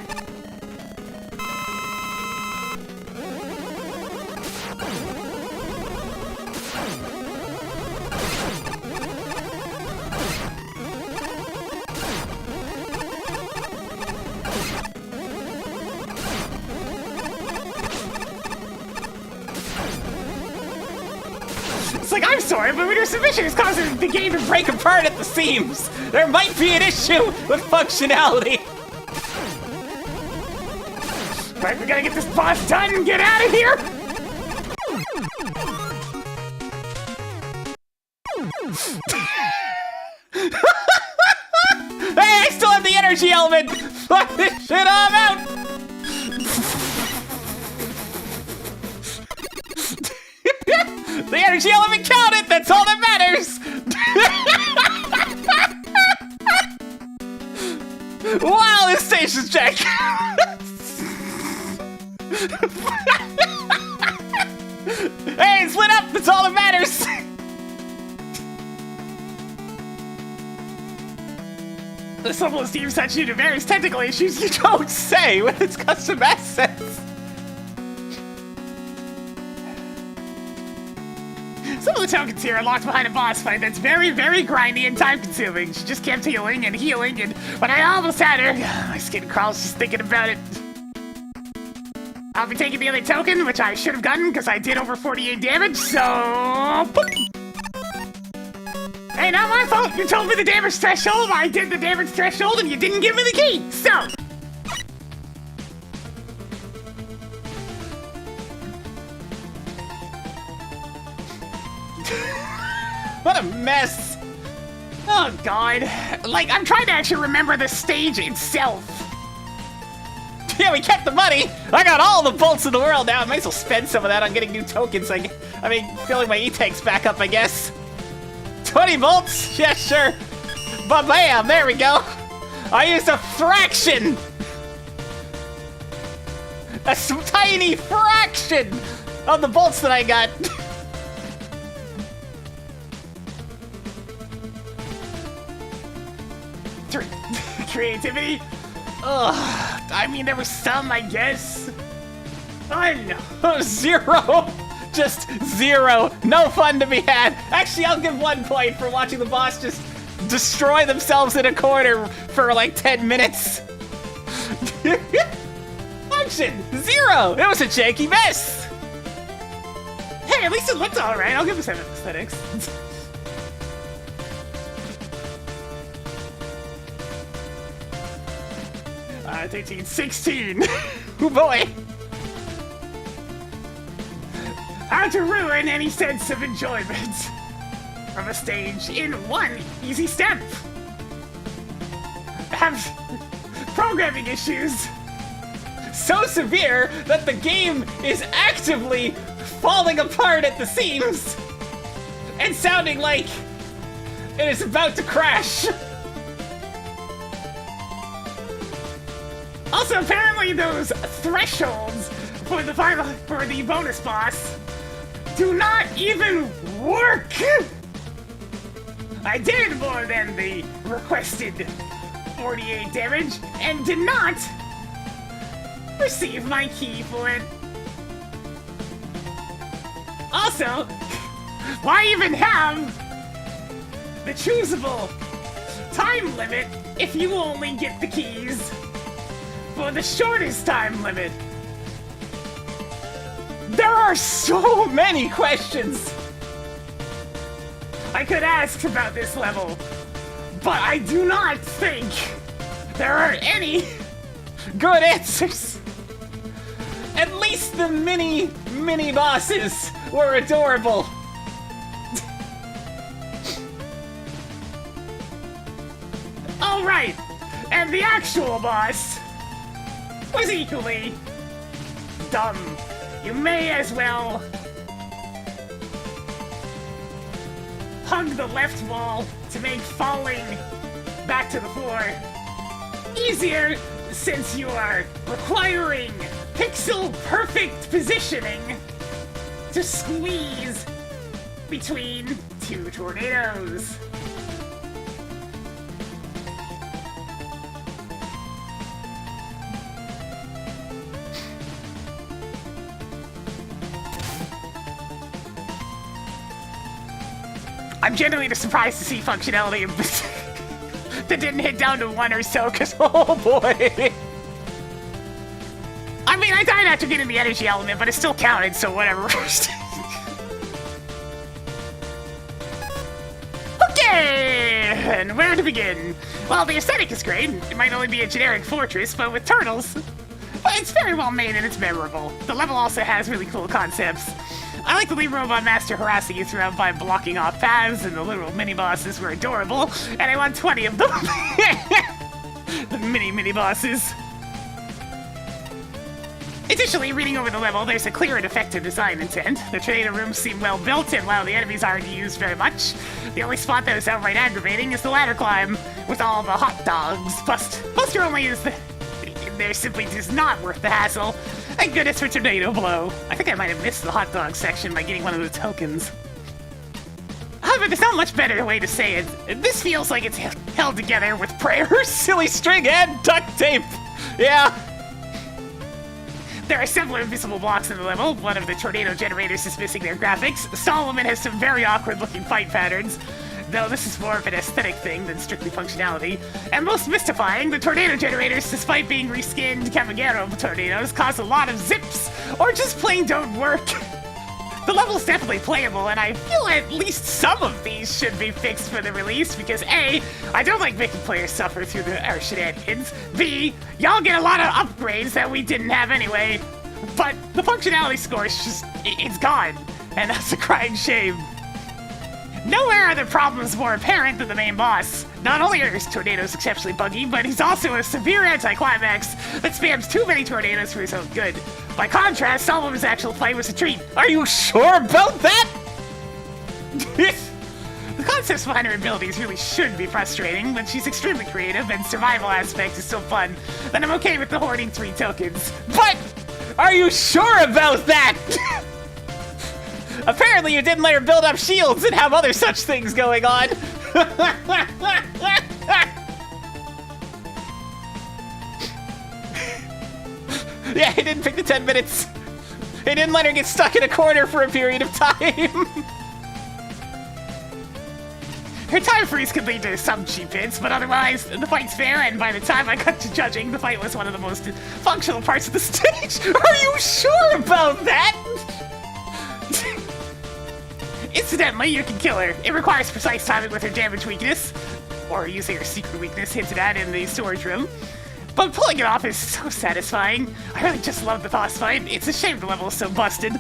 It's like, I'm sorry, but when your submission is causing the game to break apart at the seams, there might be an issue with functionality. Right, we gotta get this boss done and get out of here! Hey, I still have the energy element! Fuck this shit, I'm out! The energy element counted! That's all that matters! Wow, this station's check! Hey, it's lit up! That's all that matters! This level is deemed such due to various technical issues. You don't say with its custom assets! Some of the tokens here are locked behind a boss fight that's very, very grindy and time-consuming. She just kept healing, and when I almost had her, my skin crawls just thinking about it. I'll be taking the other token, which I should have gotten because I did over 48 damage, so... Boop. Hey, not my fault. You told me the damage threshold, I did the damage threshold, and you didn't give me the key, so... What a mess! Oh, God. Like, I'm trying to actually remember the stage itself. Yeah, we kept the money! I got all the bolts in the world now. I might as well spend some of that on getting new tokens. I mean, filling my E-tanks back up, I guess. 20 bolts? Yeah, sure. Ba-bam! There we go. I used a fraction! A tiny fraction of the bolts that I got. Creativity? Ugh, I mean, there was some, I guess. Fun! 0! Just 0. No fun to be had. Actually, I'll give 1 point for watching the boss just destroy themselves in a corner for like 10 minutes. Function! 0! It was a janky mess! Hey, at least it looked alright. I'll give it some aesthetics. 13, 16. Oh boy! How to ruin any sense of enjoyment from a stage in 1 easy step. Have programming issues So severe that the game is actively falling apart at the seams and sounding like it is about to crash. Also, apparently those thresholds for the bonus boss do not even work! I did more than the requested 48 damage and did not receive my key for it. Also, why even have the choosable time limit if you only get the keys for the shortest time limit? There are so many questions I could ask about this level, but I do not think there are any good answers. At least the mini bosses were adorable. All right, and the actual boss was equally dumb. You may as well hug the left wall to make falling back to the floor easier, since you are requiring pixel-perfect positioning to squeeze between 2 tornadoes. I'm genuinely surprised to see functionality that didn't hit down to 1 or so, because oh boy! I mean, I died after getting the energy element, but it still counted, so whatever. Okay! And where to begin? Well, the aesthetic is great. It might only be a generic fortress, but with turtles. But it's very well made and it's memorable. The level also has really cool concepts. I like the lead robot master harassing you throughout by blocking off paths, and the little mini-bosses were adorable, and I want 20 of them. The mini-bosses. Additionally, reading over the level, there's a clear and effective design intent. The tornado rooms seem well built, and while the enemies aren't used very much, the only spot that is outright aggravating is the ladder climb, with all the hot dogs. Buster only is there simply is not worth the hassle. Thank goodness for Tornado Blow. I think I might have missed the hot dog section by getting one of the tokens. However, there's not much better way to say it. This feels like it's held together with prayers, Silly string and duct tape. Yeah. There are several invisible blocks in the level. One of the tornado generators is missing their graphics. Solomon has some very awkward-looking fight patterns, though this is more of an aesthetic thing than strictly functionality. And most mystifying, the tornado generators, despite being reskinned Camagero tornadoes, cause a lot of zips, or just plain don't work. The level's definitely playable, and I feel at least some of these should be fixed for the release, because A, I don't like making players suffer through our shenanigans. B, y'all get a lot of upgrades that we didn't have anyway. But the functionality score is just, it's gone, and that's a crying shame. Nowhere are the problems more apparent than the main boss. Not only are his tornadoes exceptionally buggy, but he's also a severe anticlimax that spams too many tornadoes for his own good. By contrast, Solomon's actual fight was a treat. Are you sure about that? The concepts behind her abilities really should be frustrating, but she's extremely creative and survival aspect is so fun that I'm okay with the hoarding 3 tokens. But are you sure about that? Apparently you didn't let her build up shields and have other such things going on. Yeah, he didn't pick the 10 minutes. He didn't let her get stuck in a corner for a period of time. Her time freeze could lead to some cheap hits, but otherwise, the fight's fair, and by the time I got to judging, the fight was one of the most functional parts of the stage. Are you sure about that? Incidentally, you can kill her. It requires precise timing with her damage weakness, or using her secret weakness hinted at in the storage room. But pulling it off is so satisfying. I really just love the boss fight. It's a shame the level is so busted.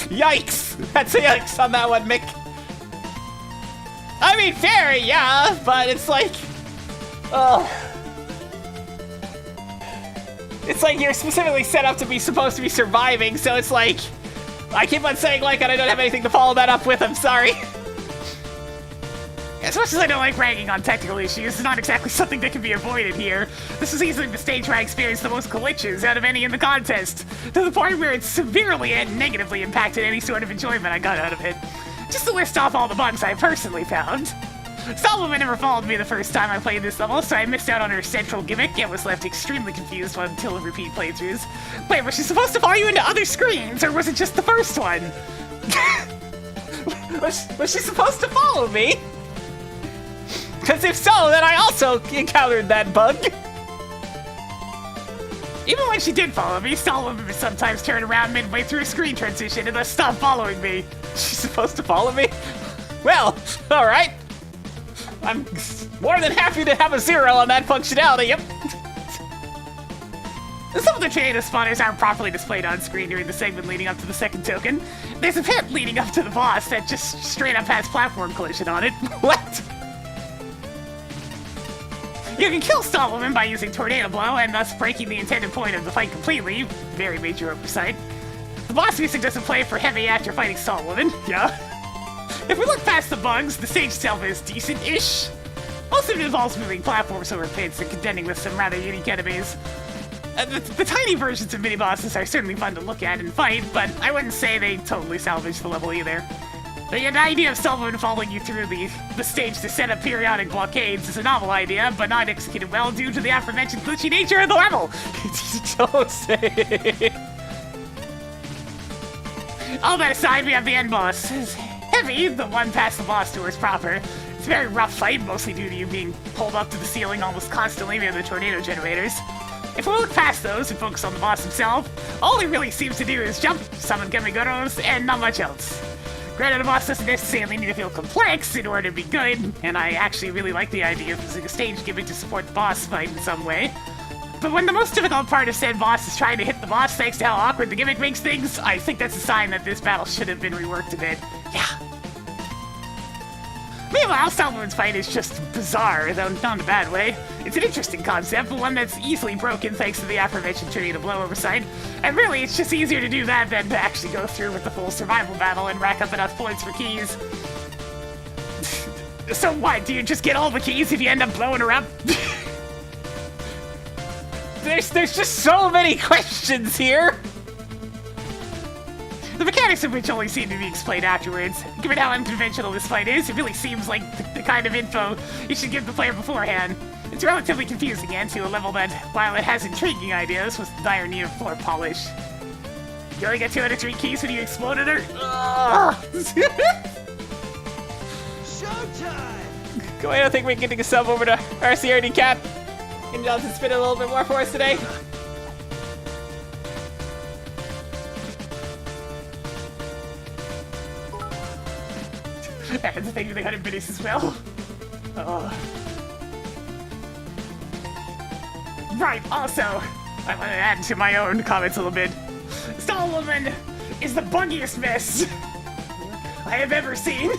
Yikes! That's a yikes on that one, Mick. I mean, fair, yeah, but it's like... It's like you're specifically set up to be supposed to be surviving, so it's like... I keep on saying like, and I don't have anything to follow that up with, I'm sorry. As much as I don't like ragging on technical issues, it's not exactly something that can be avoided here. This is easily the stage where I experienced the most glitches out of any in the contest, to the point where it severely and negatively impacted any sort of enjoyment I got out of it. Just to list off all the bugs I personally found. Solomon never followed me the first time I played this level, so I missed out on her central gimmick and was left extremely confused until repeat playthroughs. Wait, was she supposed to follow you into other screens, or was it just the first one? Was she supposed to follow me? Because if so, then I also encountered that bug. Even when she did follow me, Solomon would sometimes turn around midway through a screen transition and thus stop following me. She's supposed to follow me? Well, alright. I'm more than happy to have a 0 on that functionality, yep. Some of the tornado spawners aren't properly displayed on screen during the segment leading up to the second token. There's a pit leading up to the boss that just straight up has platform collision on it. What? You can kill Solomon by using Tornado Blow and thus breaking the intended point of the fight completely. Very major oversight. The boss music doesn't play for heavy after fighting Solomon. Yeah. If we look past the bugs, the stage itself is decent-ish. Most of it involves moving platforms over pits and contending with some rather unique enemies. The tiny versions of mini-bosses are certainly fun to look at and fight, but I wouldn't say they totally salvage the level either. The idea of Solomon following you through the stage to set up periodic blockades is a novel idea, but not executed well due to the aforementioned glitchy nature of the level. Don't say it. All that aside, we have the end boss. It's heavy, the one past the boss doors proper. It's a very rough fight, mostly due to you being pulled up to the ceiling almost constantly via the tornado generators. If we look past those and focus on the boss himself, all he really seems to do is jump, summon Gummy-Guros, and not much else. Granted, a boss doesn't necessarily need to feel complex in order to be good, and I actually really like the idea of using a stage gimmick to support the boss fight in some way. But when the most difficult part of said boss is trying to hit the boss thanks to how awkward the gimmick makes things, I think that's a sign that this battle should have been reworked a bit. Yeah. Meanwhile, Solomon's fight is just bizarre, though not in a bad way. It's an interesting concept, but one that's easily broken thanks to the aforementioned Tornado Blow oversight. And really, it's just easier to do that than to actually go through with the full survival battle and rack up enough points for keys. So what, do you just get all the keys if you end up blowing her up? There's just so many questions here. The mechanics of which only seem to be explained afterwards. Given how unconventional this fight is, it really seems like the kind of info you should give the player beforehand. It's relatively confusing and to a level that, while it has intriguing ideas, was in dire need of floor polish. You only got 2 out of 3 keys when you exploded her? Showtime! Go ahead, I think we can get a sub over to RCRD Cap. Can Johnson spin it a little bit more for us today? And the thing with the 100 minutes as well. Right, also, I want to add to my own comments a little bit. Stall Woman is the buggiest mess I have ever seen.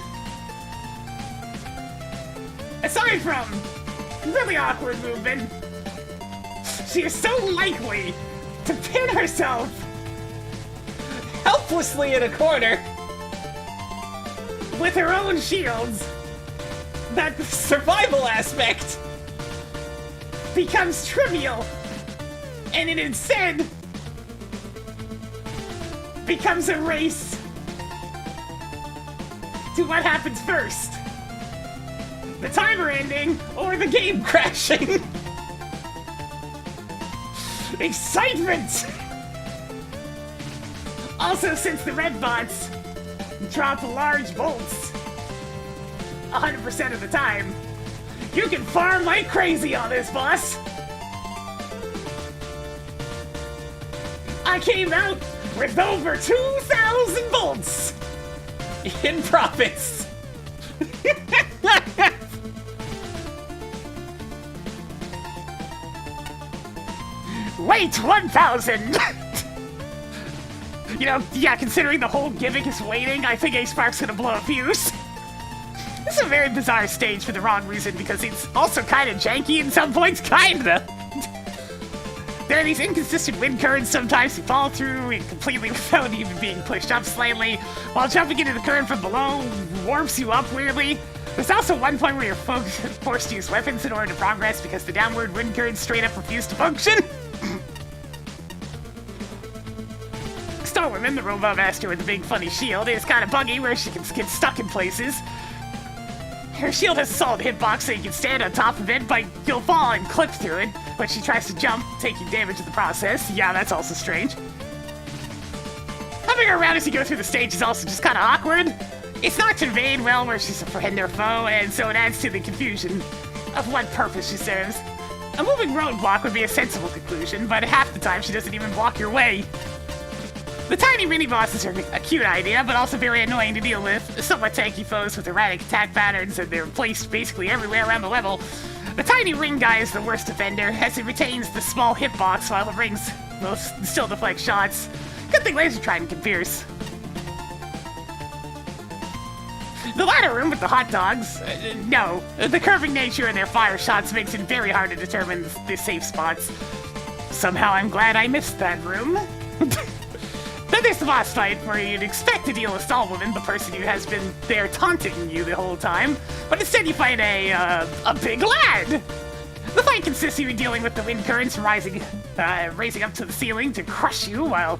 Aside from really awkward movement, she is so likely to pin herself Helplessly in a corner. with her own shields that The survival aspect. becomes trivial, and it instead becomes a race to what happens first. The timer ending or the game crashing. Excitement! Also, since the red bots drop large bolts 100% of the time, you can farm like crazy on this boss. I came out with over 2,000 bolts In profits. Wait, 1,000! You know, yeah, considering the whole gimmick is waiting, I think A-Spark's gonna blow a fuse. This is a very bizarre stage for the wrong reason, because it's also kinda janky in some points, kinda! There are these inconsistent wind currents sometimes you fall through completely without even being pushed up slightly, while jumping into the current from below warps you up weirdly. There's also one point where you're forced to use weapons in order to progress because the downward wind currents straight up refuse to function. Starwoman, the robot master with the big funny shield, is kind of buggy where she can get stuck in places. Her shield has a solid hitbox so you can stand on top of it, but you'll fall and clip through it when she tries to jump, taking damage in the process. Yeah, that's also strange. Having her around as you go through the stage is also just kind of awkward. It's not conveyed well where she's a friend or foe, and so it adds to the confusion of what purpose she serves. A moving roadblock would be a sensible conclusion, but half the time she doesn't even block your way. The tiny mini-bosses are a cute idea, but also very annoying to deal with. Somewhat tanky foes with erratic attack patterns, and they're placed basically everywhere around the level. The tiny ring guy is the worst offender, as it retains the small hitbox while the rings will still deflect shots. Good thing Laser Trident can pierce. The ladder room with the hot dogs, no. The curving nature of their fire shots makes it very hard to determine the safe spots. Somehow I'm glad I missed that room. Then there's the boss fight, where you'd expect to deal with Stallwoman, the person who has been there taunting you the whole time, but instead you fight a big lad! The fight consists of you dealing with the wind currents raising up to the ceiling to crush you while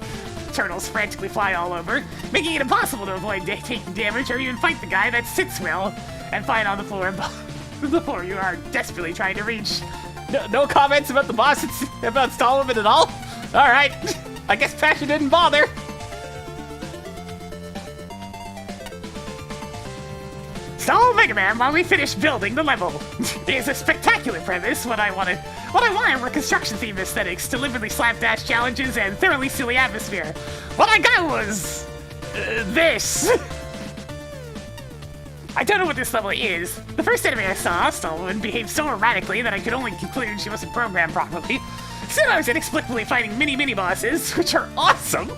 turtles frantically fly all over, making it impossible to avoid taking damage or even fight the guy that sits well and fight on the floor the floor you are desperately trying to reach. No comments about the boss, about Stallwoman at all? Alright, I guess Passion didn't bother. So, Mega Man, while we finish building the level, it is a spectacular premise. What I wanted were construction-themed aesthetics, deliberately slapdash challenges, and thoroughly silly atmosphere. What I got was this. I don't know what this level is. The first enemy I saw, Stallwoman, behaved so erratically that I could only conclude she wasn't programmed properly. Soon I was inexplicably fighting mini-bosses, which are awesome,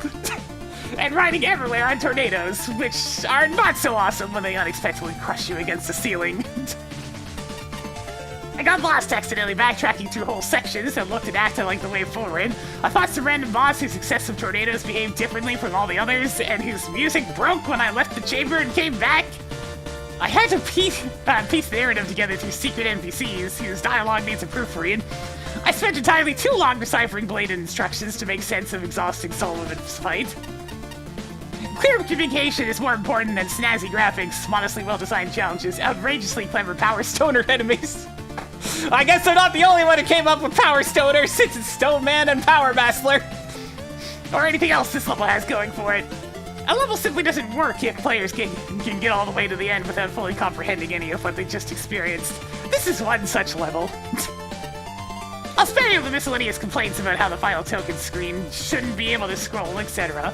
and riding everywhere on tornadoes, which are not so awesome when they unexpectedly crush you against the ceiling. I got lost accidentally backtracking through whole sections and looked and acted like the way forward. I fought some random boss whose successive tornadoes behaved differently from all the others, and whose music broke when I left the chamber and came back. I had to piece the narrative together through secret NPCs whose dialogue needs a proofread. I spent entirely too long deciphering bladed instructions to make sense of exhausting Sullivan's fight. Clear communication is more important than snazzy graphics, modestly well-designed challenges, outrageously clever Power Stoner enemies. I guess I'm not the only one who came up with Power Stoner, since it's Stone Man and Power Massler. Or anything else this level has going for it. A level simply doesn't work if players can get all the way to the end without fully comprehending any of what they just experienced. This is one such level. I'll spare you the miscellaneous complaints about how the final token screen shouldn't be able to scroll, etc.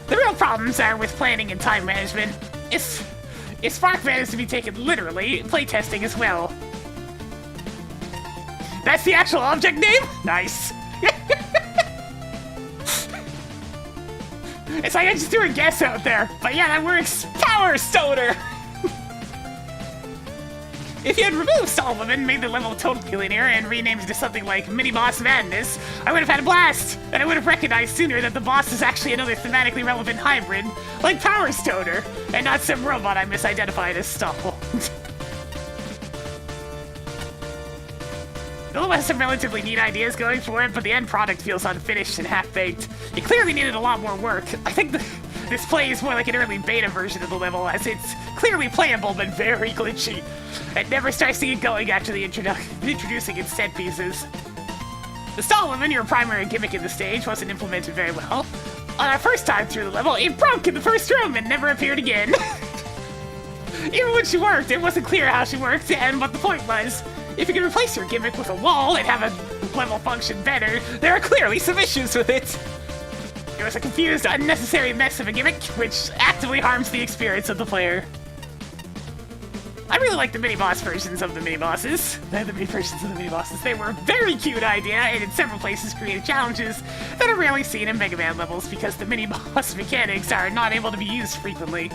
The real problems are with planning and time management. If Sparkman is to be taken literally, playtesting as well. That's the actual object name? Nice. It's like I just threw a guess out there, but yeah, that works. Power Stoner! If you had removed Solomon, made the level totally linear, and renamed it to something like Mini Boss Madness, I would have had a blast, and I would have recognized sooner that the boss is actually another thematically relevant hybrid, like Power Stoner, and not some robot I misidentified as Stubble. The level has some relatively neat ideas going for it, but the end product feels unfinished and half-baked. It clearly needed a lot more work. I think this play is more like an early beta version of the level, as it's clearly playable but very glitchy. It never starts to get going after the introducing its set pieces. The stall woman, your primary gimmick in the stage, wasn't implemented very well. On our first time through the level, it broke in the first room and never appeared again. Even when she worked, it wasn't clear how she worked and what the point was. If you can replace your gimmick with a wall and have a level function better, there are clearly some issues with it. It was a confused, unnecessary mess of a gimmick, which actively harms the experience of the player. I really like the mini-boss versions of the mini-bosses. They're the mini-versions of the mini-bosses. They were a very cute idea, and in several places created challenges that are rarely seen in Mega Man levels because the mini-boss mechanics are not able to be used frequently.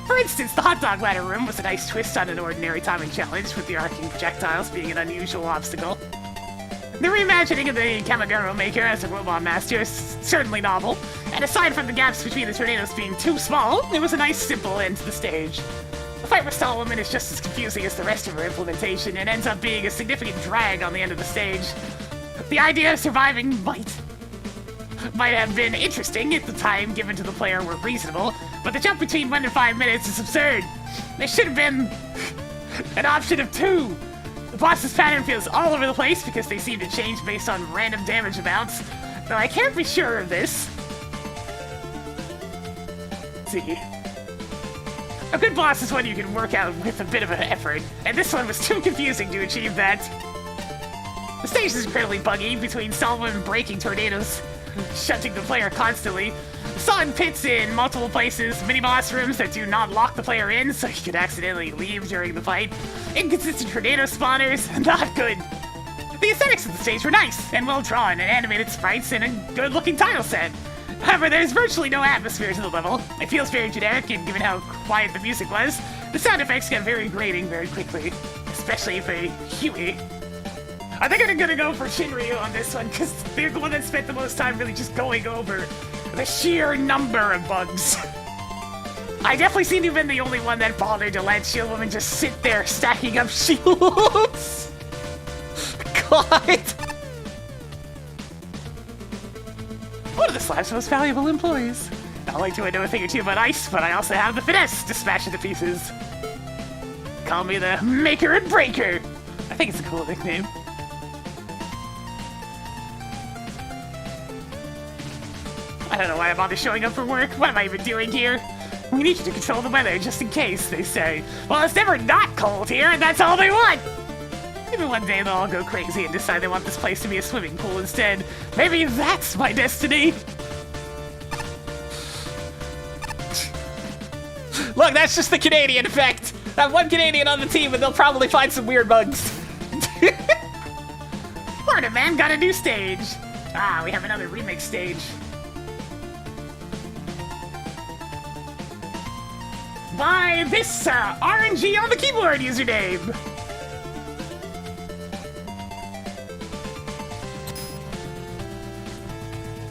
For instance, the hot dog ladder room was a nice twist on an ordinary timing challenge, with the arcing projectiles being an unusual obstacle. The reimagining of the Kamiguro Maker as a robot master is certainly novel, and aside from the gaps between the tornadoes being too small, it was a nice, simple end to the stage. The fight with Stall Woman is just as confusing as the rest of her implementation, and ends up being a significant drag on the end of the stage. The idea of surviving might have been interesting if the time given to the player were reasonable, but the jump between 1 and 5 minutes is absurd. There should have been an option of 2. The boss's pattern feels all over the place because they seem to change based on random damage amounts, though I can't be sure of this. Let's see. A good boss is one you can work out with a bit of an effort, and this one was too confusing to achieve that. The stage is incredibly buggy, between Solomon breaking tornadoes, shunting the player constantly, solid pits in multiple places, mini-boss rooms that do not lock the player in so you could accidentally leave during the fight, inconsistent tornado spawners, not good. The aesthetics of the stage were nice and well-drawn, and animated sprites, and a good-looking tile set. However, there's virtually no atmosphere to the level. It feels very generic, and given how quiet the music was, the sound effects got very grating very quickly, especially for Huey. I think I'm gonna go for Shinryu on this one, because they're the one that spent the most time really just going over the sheer number of bugs. I definitely seem to have been the only one that bothered to let Shield Woman just sit there stacking up shields. God. One of the Slab's most valuable employees. Not only do I know a thing or two about ice, but I also have the finesse to smash it to pieces. Call me the Maker and Breaker. I think it's a cool nickname. I don't know why I bother showing up for work. What am I even doing here? We need you to control the weather just in case, they say. Well, it's never not cold here, and that's all they want! Maybe one day they'll all go crazy and decide they want this place to be a swimming pool instead. Maybe that's my destiny! Look, that's just the Canadian effect! That one Canadian on the team, and they'll probably find some weird bugs. Florida Man got a new stage! Ah, we have another remix stage. By this RNG on the keyboard username!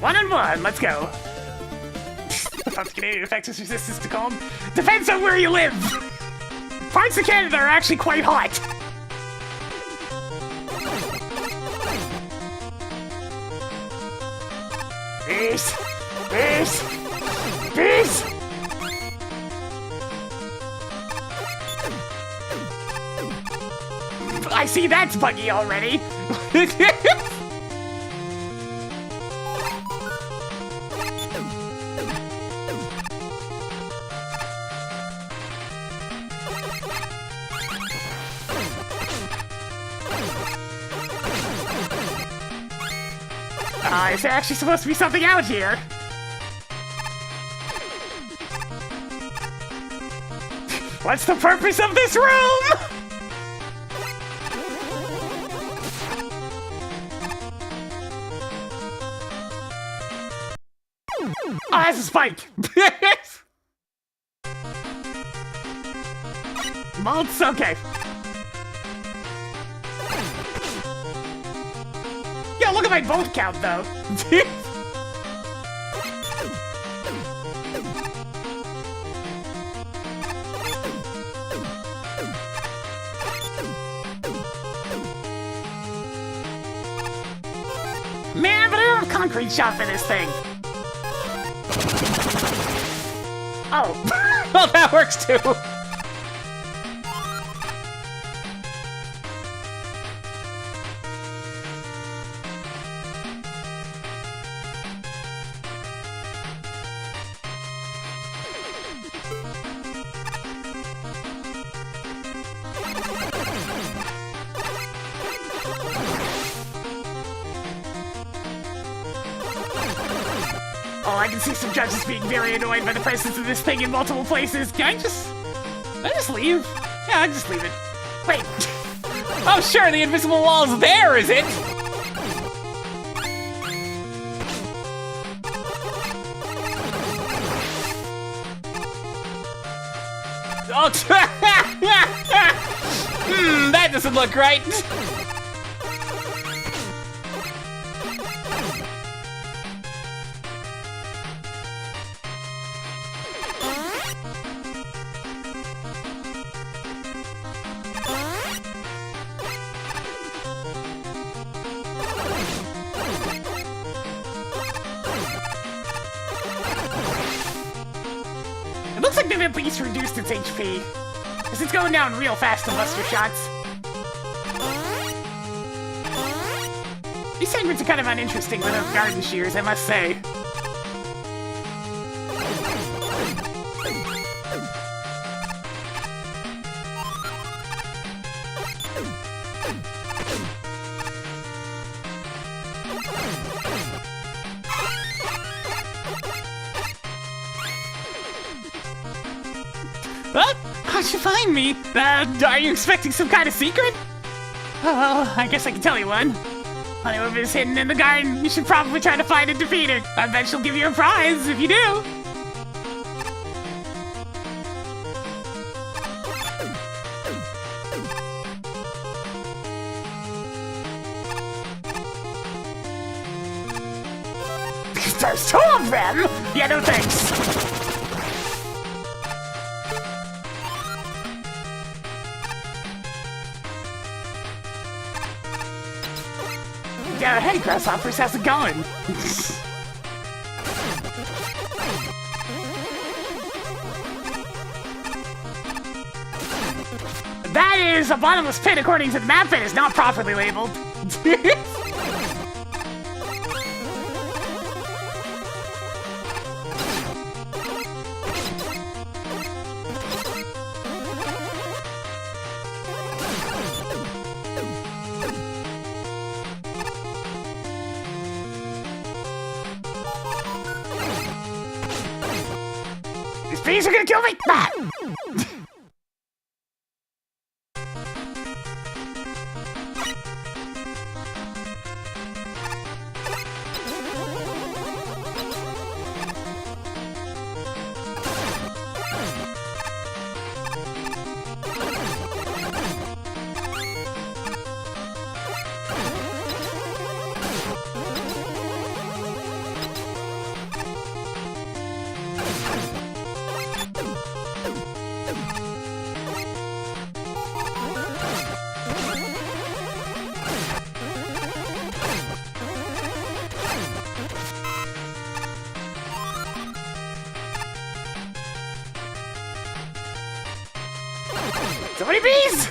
One and one, let's go. I thought the Canadian effect is resistance to cold. Depends on where you live! Parts of Canada are actually quite hot. Peace! Peace! Peace! I see that's buggy already! Is there actually supposed to be something out here? What's the purpose of this room? Oh, that's a spike! Bolts? Okay. Yo, look at my bolt count, though. Man, but I don't have concrete shot for this thing. Oh. Well, that works too. Oh, I can see some judges being very annoyed by the presence of this thing in multiple places. Can I just leave? Yeah, I'll just leave it. Wait. Oh, sure, the invisible wall's there, is it? Oh, that doesn't look right. It looks like they've at least reduced its HP. Because it's going down real fast to Buster shots. These segments are kind of uninteresting without garden shears, I must say. What? How'd you find me? Are you expecting some kind of secret? Oh, well, I guess I can tell you one. Honeywoof is hidden in the garden. You should probably try to find and defeat her. I bet she'll give you a prize if you do. There's two of them? Yeah, no thanks. Yeah, hey, grasshoppers, how's it going? That is a bottomless pit according to the map and is not properly labeled. These bees are gonna kill me! Ah! So many bees!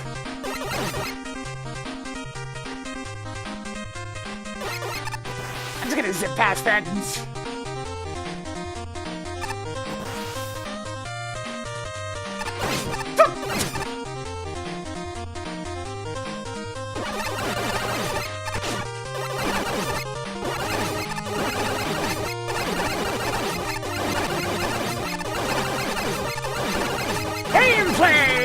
I'm just gonna zip past that. Gameplay!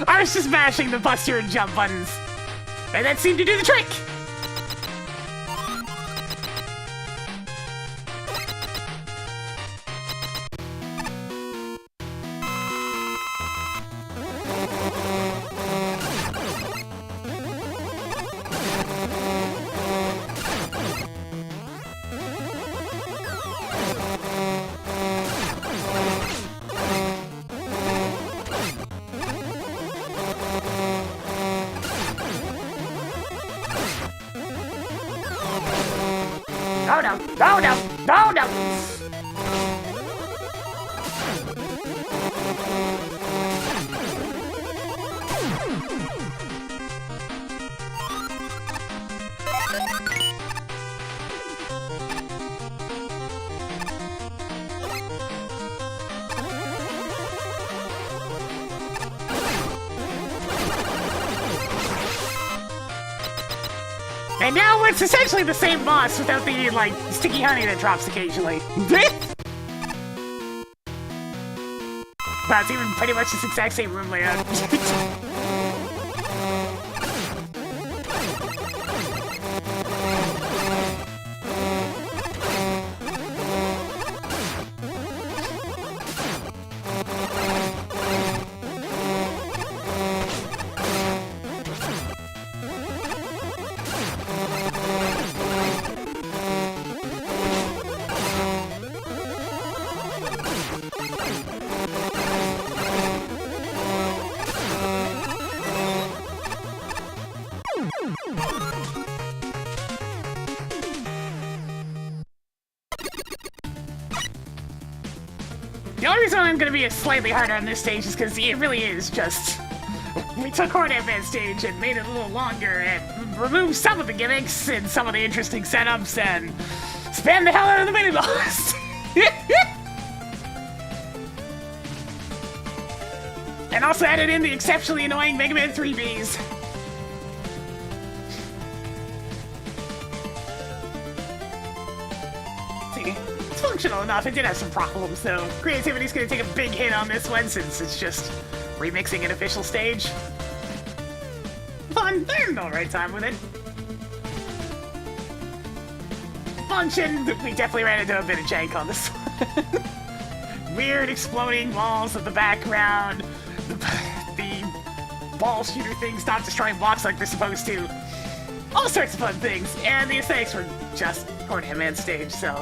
I was just mashing the posture and jump buttons, and that seemed to do the trick! No, no, no, no, no, no! And now it's essentially the same boss without the, like, sticky honey that drops occasionally. But it's even pretty much this exact same room layout. The only reason I'm gonna be slightly harder on this stage is because it really is just... We took Hornet Man stage and made it a little longer and removed some of the gimmicks and some of the interesting setups and spammed the hell out of the mini-boss! And also added in the exceptionally annoying Mega Man 3 bees. See, it's functional enough. It did have some problems, though. Creativity's gonna take a big hit on this one since it's just remixing an official stage. Fun, I had an alright time with it. Function, we definitely ran into a bit of jank on this one. Weird exploding walls of the background. The ball shooter things not destroying blocks like they're supposed to. All sorts of fun things, and the aesthetics were just Hornet Man stage, so...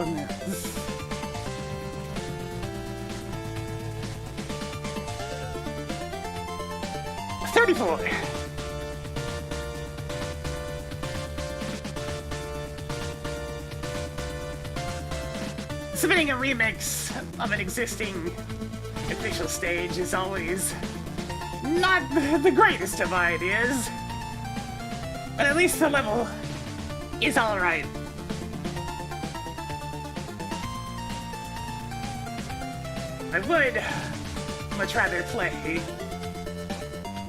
34. Submitting a remix of an existing official stage is always not the greatest of ideas, but at least the level is alright. I would much rather play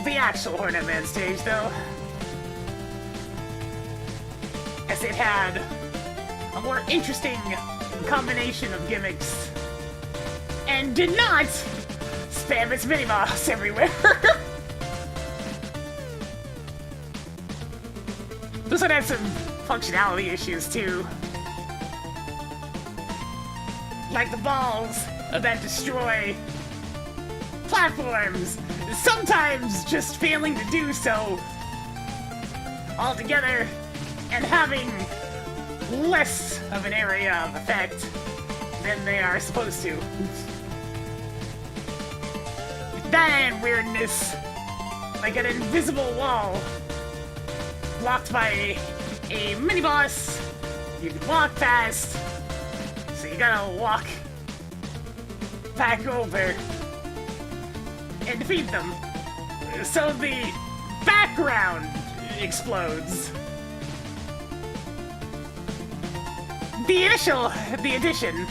the actual Hornet Man stage, though, as it had a more interesting combination of gimmicks and did not spam its mini-boss everywhere. This one had some functionality issues, too. Like the balls that destroy platforms, sometimes just failing to do so altogether and having less of an area of effect than they are supposed to. That and weirdness, like an invisible wall blocked by a mini-boss you can walk past, so you gotta walk back over and defeat them. So the background explodes. The addition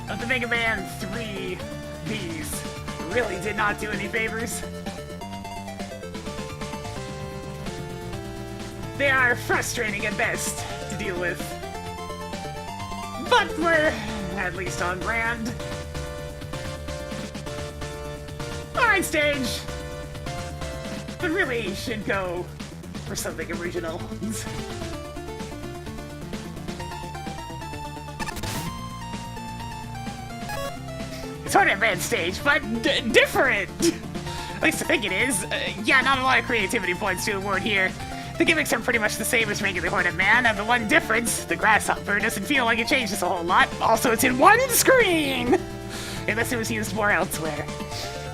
of the Mega Man 3 Bs really did not do any favors. They are frustrating at best to deal with. But we're at least on brand. Alright, stage. But really should go for something original. It's hard to advance stage, but different! At least I think it is. Yeah, not a lot of creativity points to award here. The gimmicks are pretty much the same as regular Hornet Man, and the one difference, the grasshopper, doesn't feel like it changes a whole lot. Also, it's in one screen! Unless it was used more elsewhere.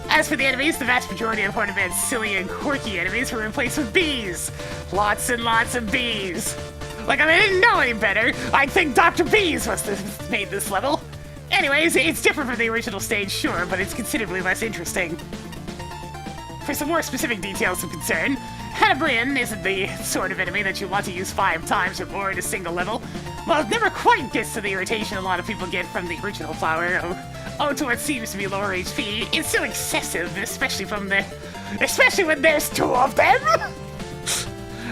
As for the enemies, the vast majority of Hornet Man's silly and quirky enemies were replaced with bees. Lots and lots of bees. Like, if I didn't know any better, I'd think Dr. Bees must have made this level. Anyways, it's different from the original stage, sure, but it's considerably less interesting. For some more specific details of concern, Hanna-Brian isn't the sort of enemy that you want to use 5 times or more in a single level. Well, it never quite gets to the irritation a lot of people get from the original flower. Oh, to what seems to be lower HP. It's still excessive, especially when there's 2 of them!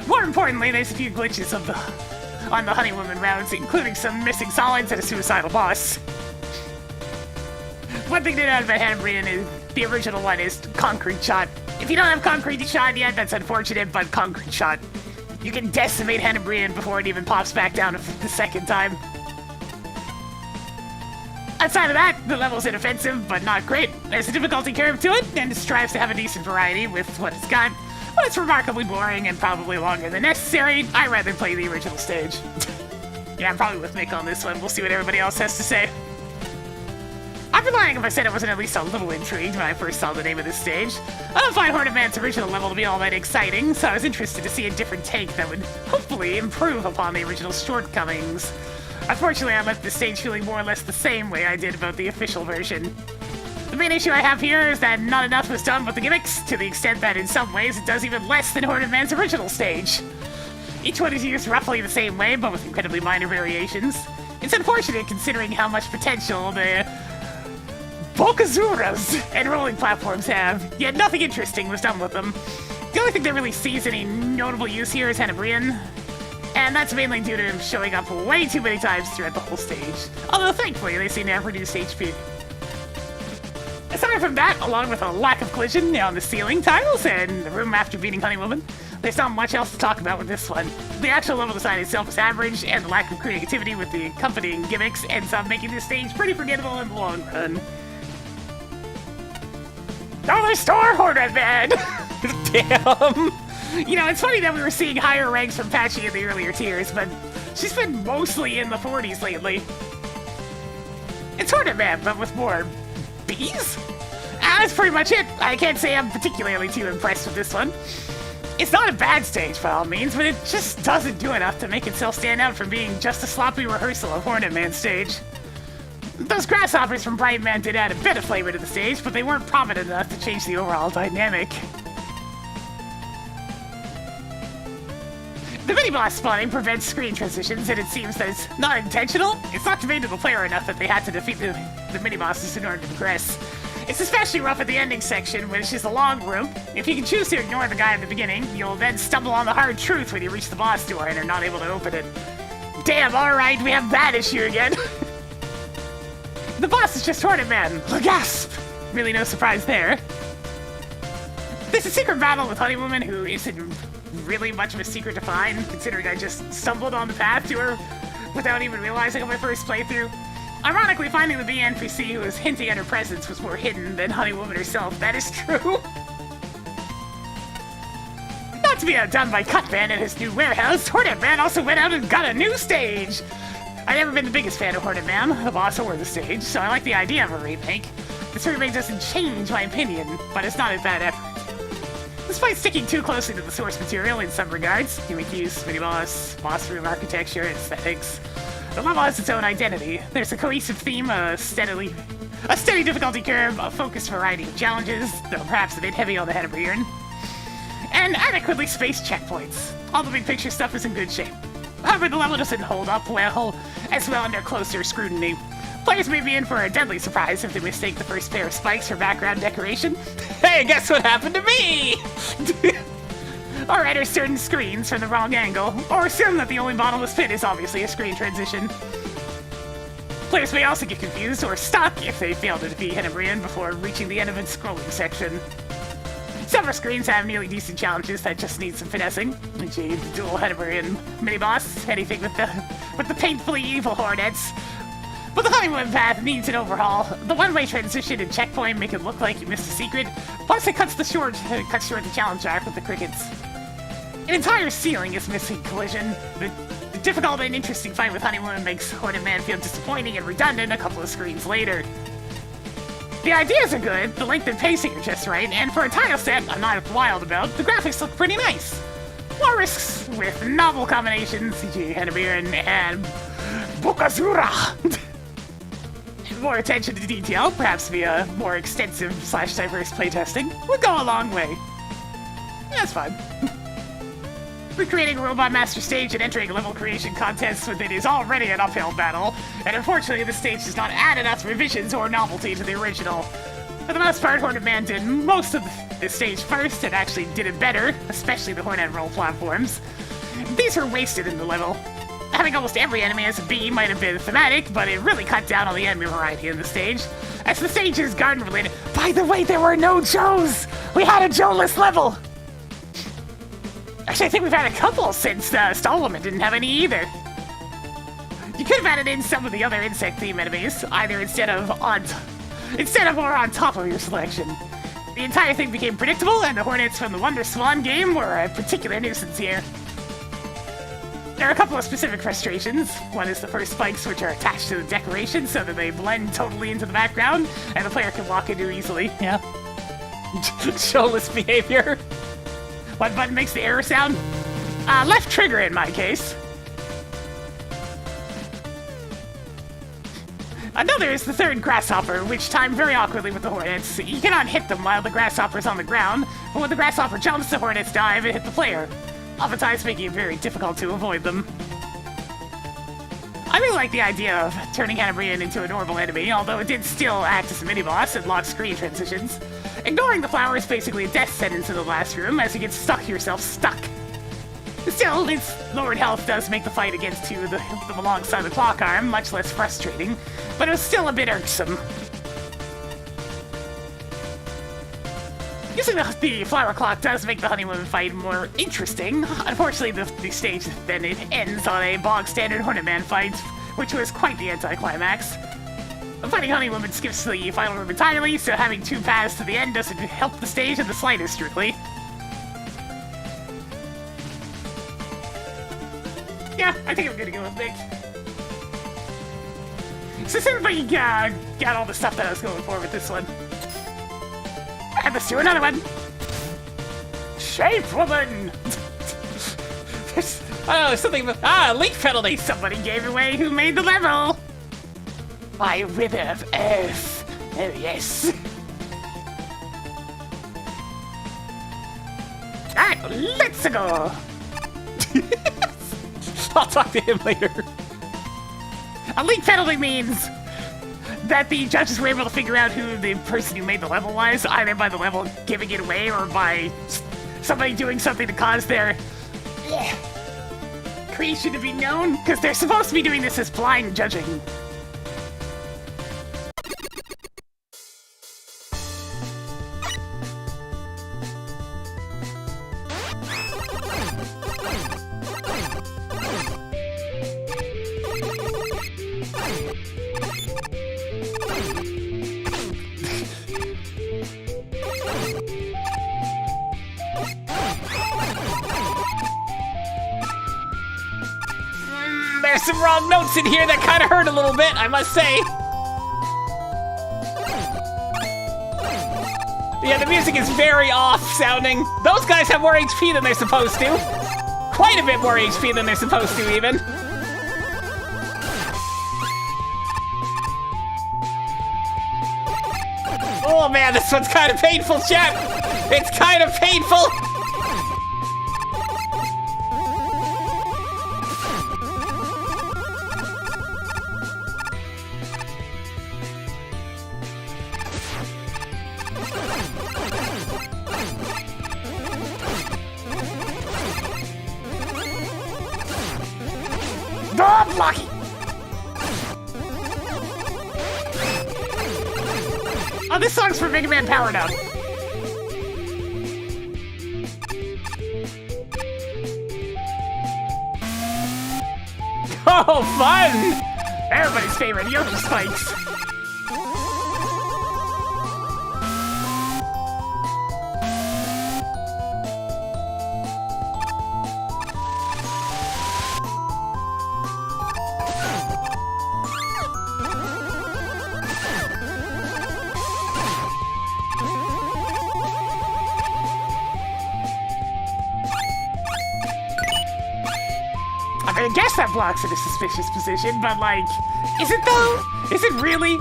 More importantly, there's a few glitches on the Honey Woman rounds, including some missing solids and a suicidal boss. One thing to note about Hanna-Brian is the original one is Concrete Shot. If you don't have Concrete Shot yet, that's unfortunate, but Concrete Shot. You can decimate Hanna-Brian before it even pops back down the second time. Outside of that, the level's inoffensive, but not great. There's a difficulty curve to it, and it strives to have a decent variety with what it's got. But it's remarkably boring and probably longer than necessary. I'd rather play the original stage. Yeah, I'm probably with Mick on this one. We'll see what everybody else has to say. I'd be lying if I said I wasn't at least a little intrigued when I first saw the name of this stage. I don't find Hornet Man's original level to be all that exciting, so I was interested to see a different take that would hopefully improve upon the original shortcomings. Unfortunately, I left the stage feeling more or less the same way I did about the official version. The main issue I have here is that not enough was done with the gimmicks, to the extent that in some ways it does even less than Hornet Man's original stage. Each one is used roughly the same way, but with incredibly minor variations. It's unfortunate considering how much potential the Bokazuras and rolling platforms have, yet nothing interesting was done with them. The only thing that really sees any notable use here is Hanna-Brian, and that's mainly due to him showing up way too many times throughout the whole stage. Although thankfully they seem to have reduced HP. Aside from that, along with a lack of collision on the ceiling tiles and the room after beating Honey Woman, there's not much else to talk about with this one. The actual level design itself is average, and the lack of creativity with the accompanying gimmicks ends up making this stage pretty forgettable in the long run. Dollar store Hornet Man! Damn! You know, it's funny that we were seeing higher ranks from Patchy in the earlier tiers, but she's been mostly in the 40s lately. It's Hornet Man, but with more bees? That's pretty much it. I can't say I'm particularly too impressed with this one. It's not a bad stage by all means, but it just doesn't do enough to make itself stand out from being just a sloppy rehearsal of Hornet Man's stage. Those grasshoppers from Bright Man did add a bit of flavor to the stage, but they weren't prominent enough to change the overall dynamic. The mini-boss spawning prevents screen transitions, and it seems that it's not intentional. It's not conveyed to the player enough that they had to defeat the mini-bosses in order to progress. It's especially rough at the ending section, which is a long room. If you can choose to ignore the guy at the beginning, you'll then stumble on the hard truth when you reach the boss door and are not able to open it. Damn, alright, we have that issue again. The boss is just Hornet Man. Gasp! Really no surprise there. There's a secret battle with Honey Woman who isn't really much of a secret to find, considering I just stumbled on the path to her without even realizing on my first playthrough. Ironically, finding the bee NPC who was hinting at her presence was more hidden than Honey Woman herself. That is true. Not to be outdone by Cutman and his new warehouse, Hornet Man also went out and got a new stage. I've never been the biggest fan of Hornet Man, the boss or the stage, so I like the idea of a remake. This remake doesn't change my opinion, but it's not a bad effort. Despite sticking too closely to the source material in some regards, gimmick use, mini-boss, boss room architecture, aesthetics, the level has its own identity. There's a cohesive theme, a steadily A steady difficulty curve, a focused variety of challenges, though perhaps a bit heavy on the head of Iron, and adequately spaced checkpoints. All the big picture stuff is in good shape. However, the level doesn't hold up as well under closer scrutiny. Players may be in for a deadly surprise if they mistake the first pair of spikes for background decoration. Hey, guess what happened to me? Or enter certain screens from the wrong angle, or assume that the only bottomless pit is obviously a screen transition. Players may also get confused or stuck if they fail to defeat Henabrian before reaching the end of its scrolling section. Several screens have nearly decent challenges that just need some finessing. The dual Henabrian mini-boss, anything with the painfully evil hornets. But the honeymoon path needs an overhaul. The one-way transition and checkpoint make it look like you missed a secret, plus it cuts short the challenge arc with the crickets. An entire ceiling is missing collision. The difficult and interesting fight with Honeymoon makes Hornet Man feel disappointing and redundant a couple of screens later. The ideas are good, the length and pacing are just right, and for a tile set I'm not wild about, the graphics look pretty nice. More risks with novel combinations, e.g. Henabrian and Bokazura. More attention to detail, perhaps via more extensive / diverse playtesting, would go a long way. That's fine. Recreating a Robot Master stage and entering level creation contests with it is already an uphill battle, and unfortunately the stage does not add enough revisions or novelty to the original. For the most part, Hornet Man did most of the stage first and actually did it better, especially the Hornet roll platforms. These are wasted in the level. Having almost every enemy as a bee might have been thematic, but it really cut down on the enemy variety in the stage. As the stage is garden related. By the way, there were no Joes! We had a Joe-less level! Actually, I think we've had a couple since Stallman didn't have any either. You could have added in some of the other insect-themed enemies, either instead of or on top of your selection. The entire thing became predictable, and the Hornets from the Wonder Swan game were a particular nuisance here. There are a couple of specific frustrations. One is the first spikes, which are attached to the decoration so that they blend totally into the background, and the player can walk into easily. Yeah. Showless behavior. What button makes the error sound? Left trigger in my case. Another is the third grasshopper, which timed very awkwardly with the Hornets. You cannot hit them while the grasshopper's on the ground, but when the grasshopper jumps, the Hornets dive and hit the player, oftentimes making it very difficult to avoid them. I really like the idea of turning Henabrian into a normal enemy, although it did still act as a mini-boss and lock screen transitions. Ignoring the flower is basically a death sentence in the last room, as you get yourself stuck. Still, its lowered health does make the fight against you alongside the clock arm much less frustrating, but it was still a bit irksome. Using the flower clock does make the honeymoon fight more interesting. Unfortunately, the stage then it ends on a bog-standard Hornet Man fight, which was quite the anticlimax. Fighting Honeywoman skips the final room entirely, so having two paths to the end doesn't help the stage in the slightest, strictly. Yeah, I think I'm gonna go with Nick. So since we got all the stuff that I was going for with this one, and let's do another one. Shape Woman! There's something with leak penalty. Somebody gave away who made the level! My River of Earth. Oh, yes. Alright, let's go. I'll talk to him later. A leak penalty means that the judges were able to figure out who the person who made the level was, either by the level giving it away or by somebody doing something to cause their creation to be known, because they're supposed to be doing this as blind judging. There's some wrong notes in here that kind of hurt a little bit, I must say. Yeah, the music is very off sounding. Those guys have more HP than they're supposed to. Quite a bit more HP than they're supposed to, even. Oh man, this one's kind of painful, chat. It's kind of painful. Oh, blocky! Oh, this song's for Mega Man Power Down. Oh, fun! Everybody's favorite Yoshi spikes. I mean, I guess that blocks in a suspicious position, but like, is it though? Is it really?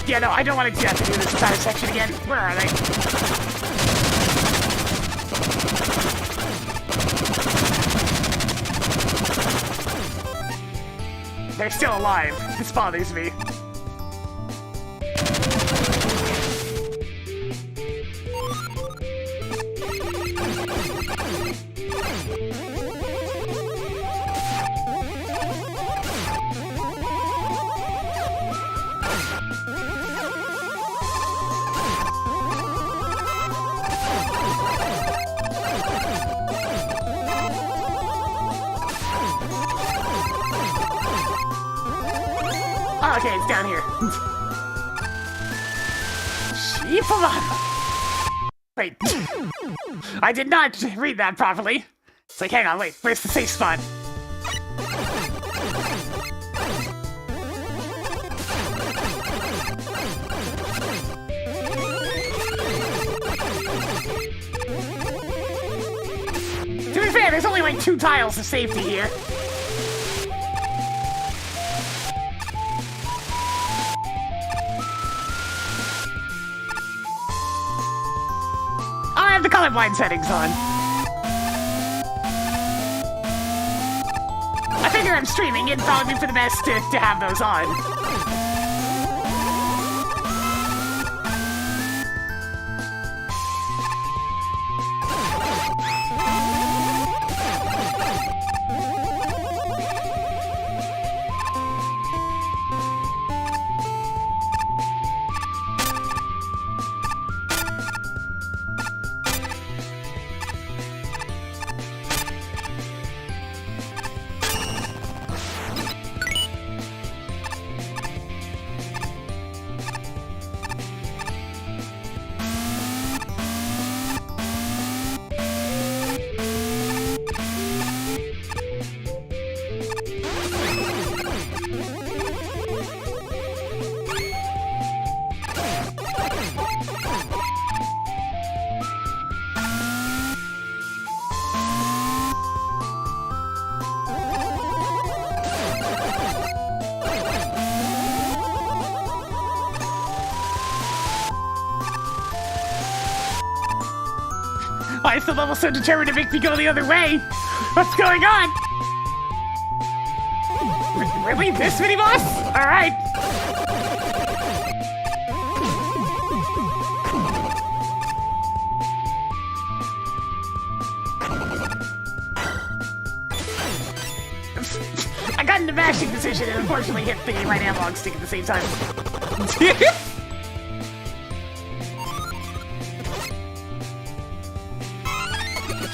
Yeah, no, I don't want to have to do this entire section again. Where are they? They're still alive. This bothers me. Oh, okay, it's down here. Sheepamon. Wait. I did not read that properly. It's like, hang on, wait, where's the safe spot? To be fair, there's only like 2 tiles of safety here. I have the colorblind settings on. I figure I'm streaming, it'd probably be for the best to have those on. Why is the level so determined to make me go the other way? What's going on? Really? This mini-boss? Alright. I got into mashing position and unfortunately hit the right analog stick at the same time.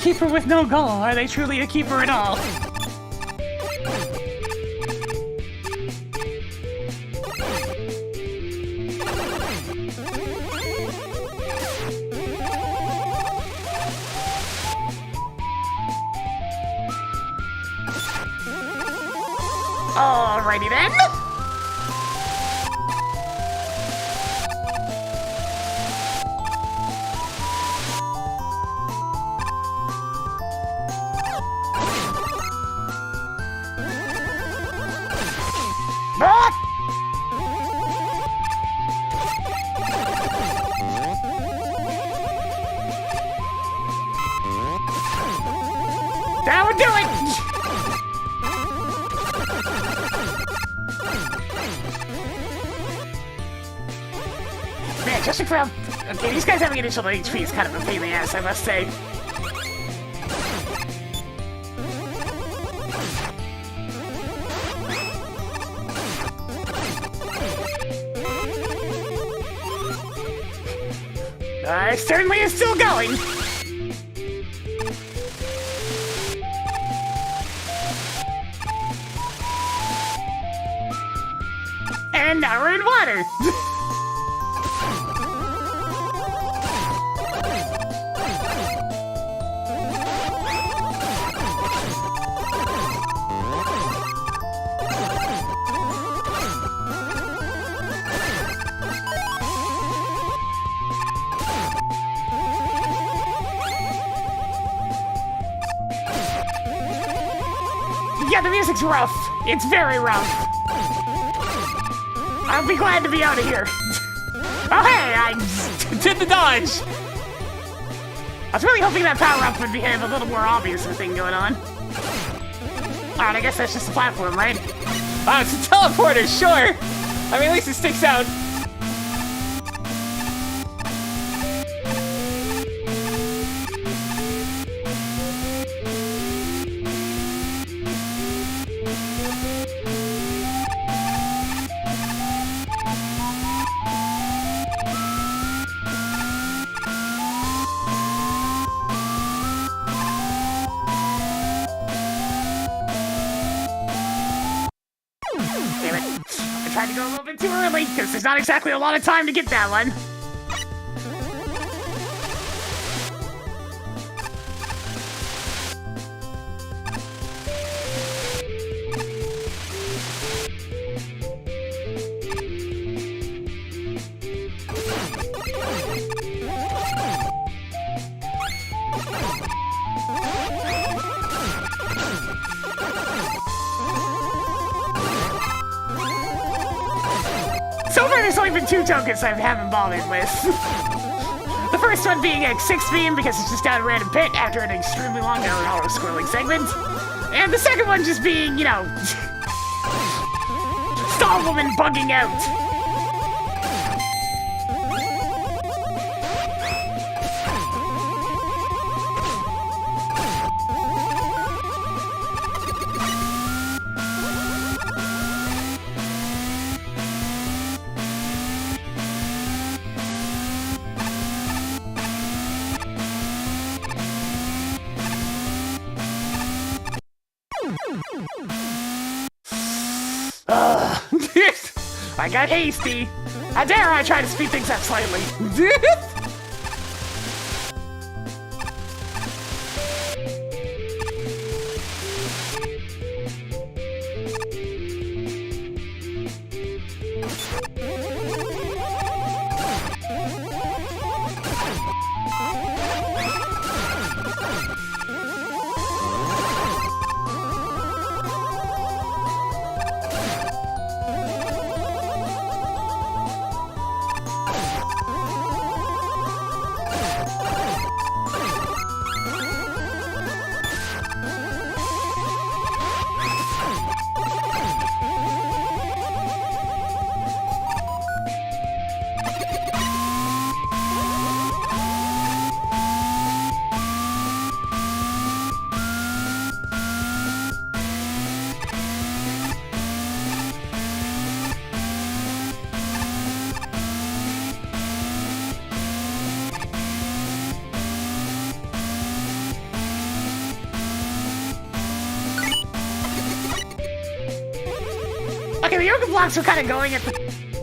Keeper with no goal. Are they truly a keeper at all? Alrighty then. Just from... Okay, these guys having initial HP is kind of a pain in the ass, I must say. Certainly is still going! And now we're in water! Yeah, the music's rough. It's very rough. I'll be glad to be out of here. Oh, hey, I did the dodge. I was really hoping that power-up would have a little more obvious thing going on. Alright, I guess that's just a platform, right? Oh, it's a teleporter, sure. I mean, at least it sticks out. Damn it. I tried to go a little bit too early, because there's not exactly a lot of time to get that one. So far, there's only been 2 tokens I haven't bothered with. The first one being a 6 beam because it's just down a random pit after an extremely long hollow scrolling segment. And the second one just being, you know, stall woman bugging out. I got hasty. How dare I try to speed things up slightly? Okay, the yoga blocks are kind of going at the...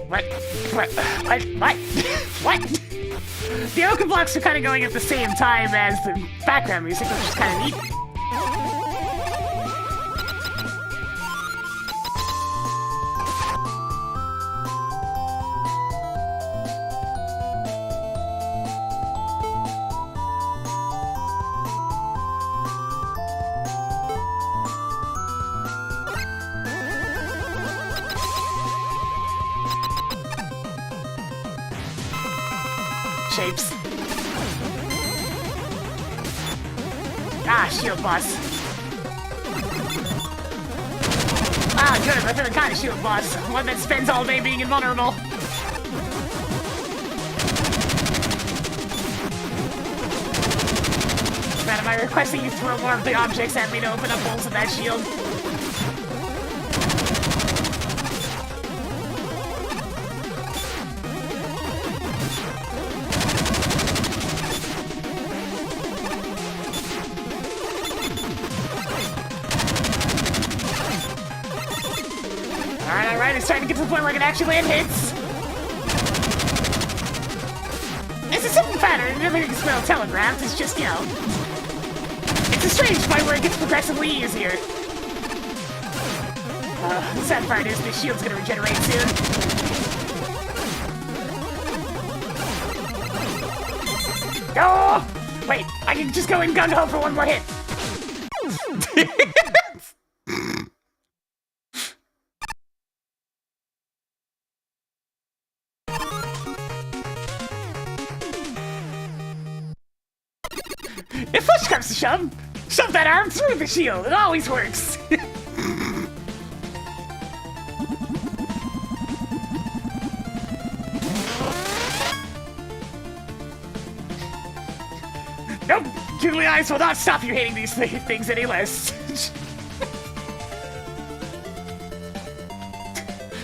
What? The yoga blocks are kind of going at the same time as the background music, which is kind of neat. Shapes. Ah, shield boss. Ah, good, my favorite kind of shield boss. One that spends all day being invulnerable. man, am I requesting you throw more of the objects at me to open up holes in that shield? Alright, it's starting to get to the point where I can actually land hits. It's a simple pattern, everything's well telegraphed, it's just, you know... It's a strange point where it gets progressively easier. The sad part is the shield's gonna regenerate soon. Oh! Wait, I can just go in gung-ho for one more hit. If push comes to shove, shove that arm through the shield. It always works. Nope, googly eyes will not stop you hating these things any less.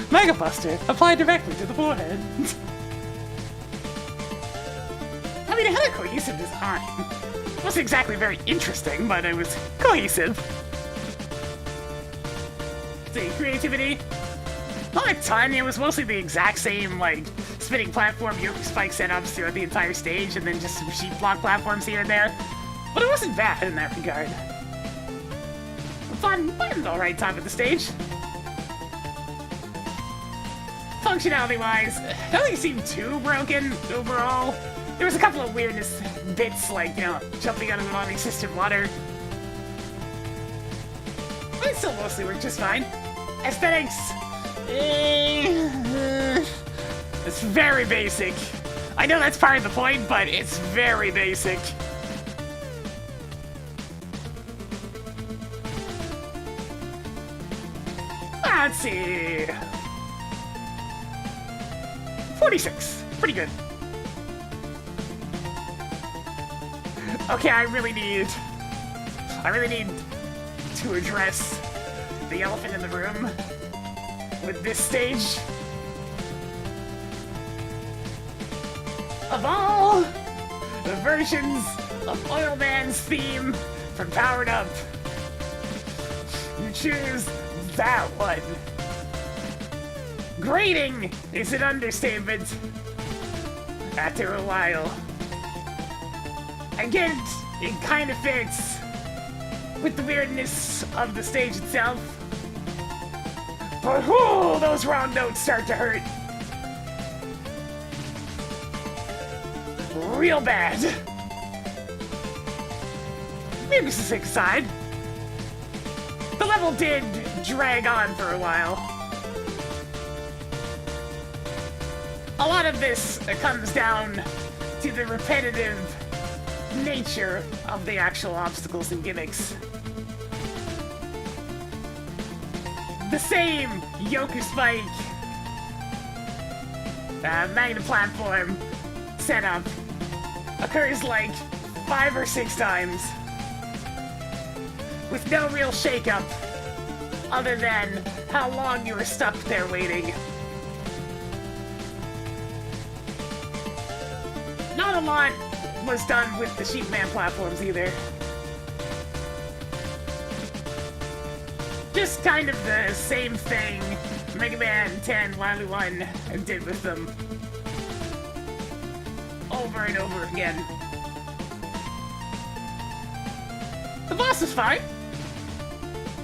Mega Buster, applied directly to the forehead. I mean, it had a cohesive design. It wasn't exactly very interesting, but it was cohesive. See, creativity. Not a ton, it was mostly the exact same, like, spinning platform, yoke spike setups throughout the entire stage, and then just some sheep block platforms here and there. But it wasn't bad in that regard. Fun, an alright time at the stage. Functionality-wise, nothing seemed too broken overall. There was a couple of weirdness bits, like, you know, jumping out of the non-existent water. But it still mostly worked just fine. Aesthetics... it's very basic. I know that's part of the point, but it's very basic. Let's see... 46. Pretty good. Okay, I really need to address the elephant in the room with this stage. Of all the versions of Oil Man's theme from Powered Up, you choose that one. Grating is an understatement. After a while. Again, it kind of fits with the weirdness of the stage itself. But whoo, those wrong notes start to hurt. Real bad. Maybe it's a sick side. The level did drag on for a while. A lot of this comes down to the repetitive nature of the actual obstacles and gimmicks. The same Yoku Spike Magna platform setup occurs like 5 or 6 times with no real shakeup other than how long you were stuck there waiting. Not a lot was done with the Sheepman platforms either. Just kind of the same thing Mega Man 10 Wily 1 did with them. Over and over again. The boss was fine.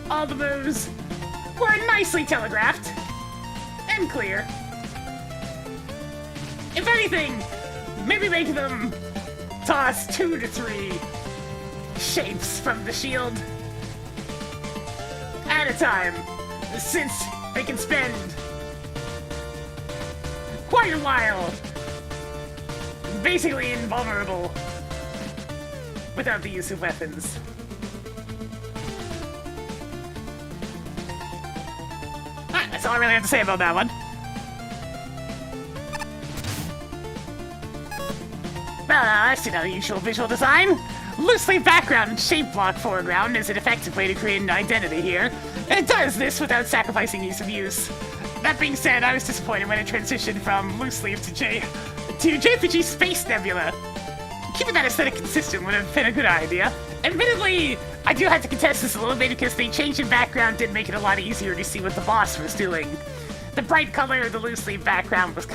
All the moves were nicely telegraphed and clear. If anything, maybe make them toss 2 to 3 shapes from the shield at a time, since they can spend quite a while basically invulnerable without the use of weapons. Alright, that's all I really have to say about that one. Well, that's another usual visual design. Loose-leaf background and shape block foreground is an effective way to create an identity here, and it does this without sacrificing ease of use. That being said, I was disappointed when it transitioned from loose-leaf to JPG Space Nebula. Keeping that aesthetic consistent would have been a good idea. Admittedly, I do have to contest this a little bit because the change in background did make it a lot easier to see what the boss was doing. The bright color of the loose-leaf background would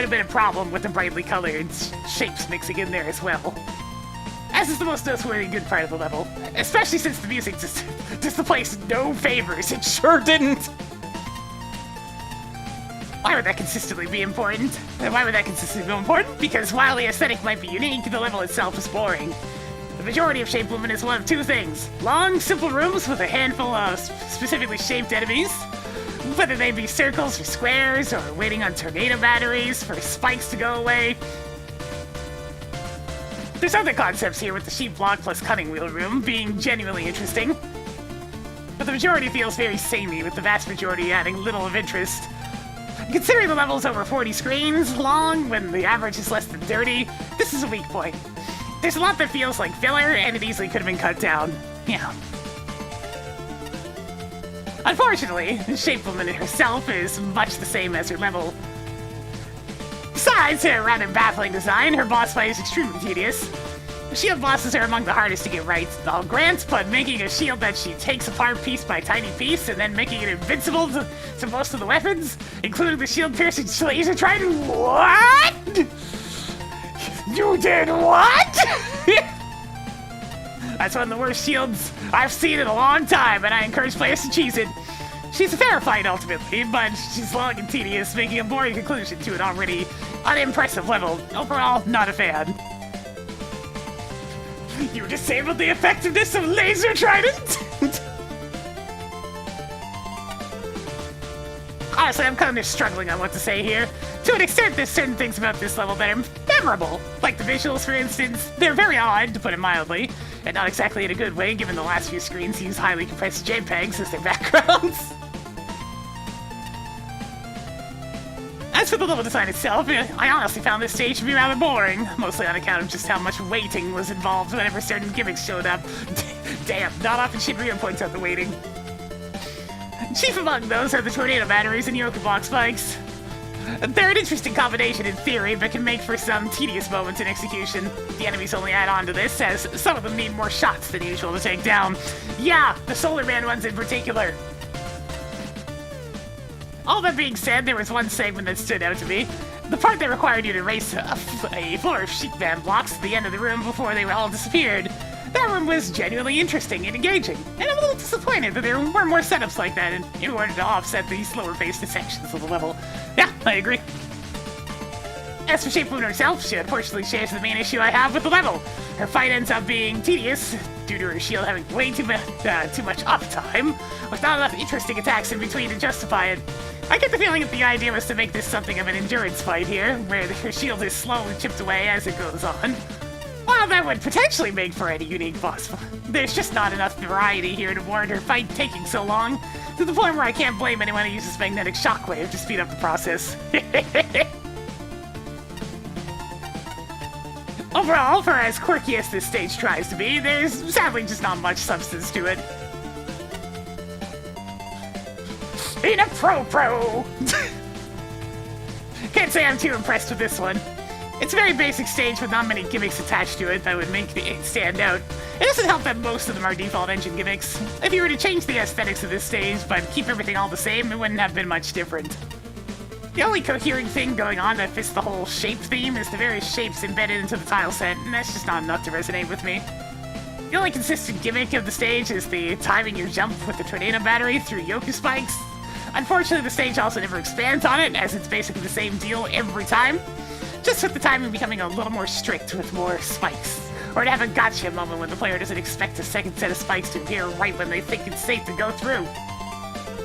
have been a problem with the brightly colored shapes mixing in there as well. As is the most noteworthy good part of the level, especially since the music just the place no favors. It sure didn't. Why would that consistently be important? Why would that consistently be important? Because while the aesthetic might be unique, the level itself is boring. The majority of Shape Movement is one of two things: long, simple rooms with a handful of specifically shaped enemies, whether they be circles or squares, or waiting on tornado batteries for spikes to go away. There's other concepts here with the sheep block plus cutting wheel room being genuinely interesting, but the majority feels very samey, with the vast majority adding little of interest. Considering the level's over 40 screens long, when the average is less than 30, this is a weak point. There's a lot that feels like filler, and it easily could have been cut down. Yeah. Unfortunately, Shape Woman herself is much the same as her level. Besides her rather baffling design, her boss fight is extremely tedious. Shield bosses are among the hardest to get right, I'll grant, but making a shield that she takes apart piece by tiny piece and then making it invincible to most of the weapons, including the shield-piercing laser trident. What? You did what? That's one of the worst shields I've seen in a long time, and I encourage players to cheese it. She's a fair fight ultimately, but she's long and tedious, making a boring conclusion to an already unimpressive level. Overall, not a fan. You disabled the effectiveness of laser trident? Honestly, I'm kind of struggling on what to say here. To an extent, there's certain things about this level that are memorable. Like the visuals, for instance. They're very odd, to put it mildly, and not exactly in a good way, given the last few screens use highly compressed JPEGs as their backgrounds. As for the level design itself, I honestly found this stage to be rather boring, mostly on account of just how much waiting was involved whenever certain gimmicks showed up. Damn, not often Shinryu points out the waiting. Chief among those are the tornado batteries and Yoku box spikes. They're an interesting combination in theory, but can make for some tedious moments in execution. The enemies only add on to this, as some of them need more shots than usual to take down. Yeah, the Solar Man ones in particular. All that being said, there was one segment that stood out to me. The part that required you to race a floor of sheep van blocks to the end of the room before they all disappeared. That room was genuinely interesting and engaging, and I'm a little disappointed that there weren't more setups like that in order to offset the slower-paced sections of the level. Yeah, I agree. As for Shape Moon herself, she unfortunately shares the main issue I have with the level. Her fight ends up being tedious, due to her shield having way too much uptime, with not enough interesting attacks in between to justify it. I get the feeling that the idea was to make this something of an endurance fight here, where her shield is slowly chipped away as it goes on. While that would potentially make for any unique boss fight, there's just not enough variety here to warrant her fight taking so long, to the point where I can't blame anyone who uses magnetic shockwave to speed up the process. Overall, for as quirky as this stage tries to be, there's sadly just not much substance to it. In a pro! Can't say I'm too impressed with this one. It's a very basic stage with not many gimmicks attached to it that would make it stand out. It doesn't help that most of them are default engine gimmicks. If you were to change the aesthetics of this stage but keep everything all the same, it wouldn't have been much different. The only coherent thing going on that fits the whole shape theme is the various shapes embedded into the tile set, and that's just not enough to resonate with me. The only consistent gimmick of the stage is the timing your jump with the tornado battery through Yoku spikes. Unfortunately, the stage also never expands on it, as it's basically the same deal every time. Just with the timing becoming a little more strict with more spikes. Or to have a gotcha moment when the player doesn't expect a second set of spikes to appear right when they think it's safe to go through.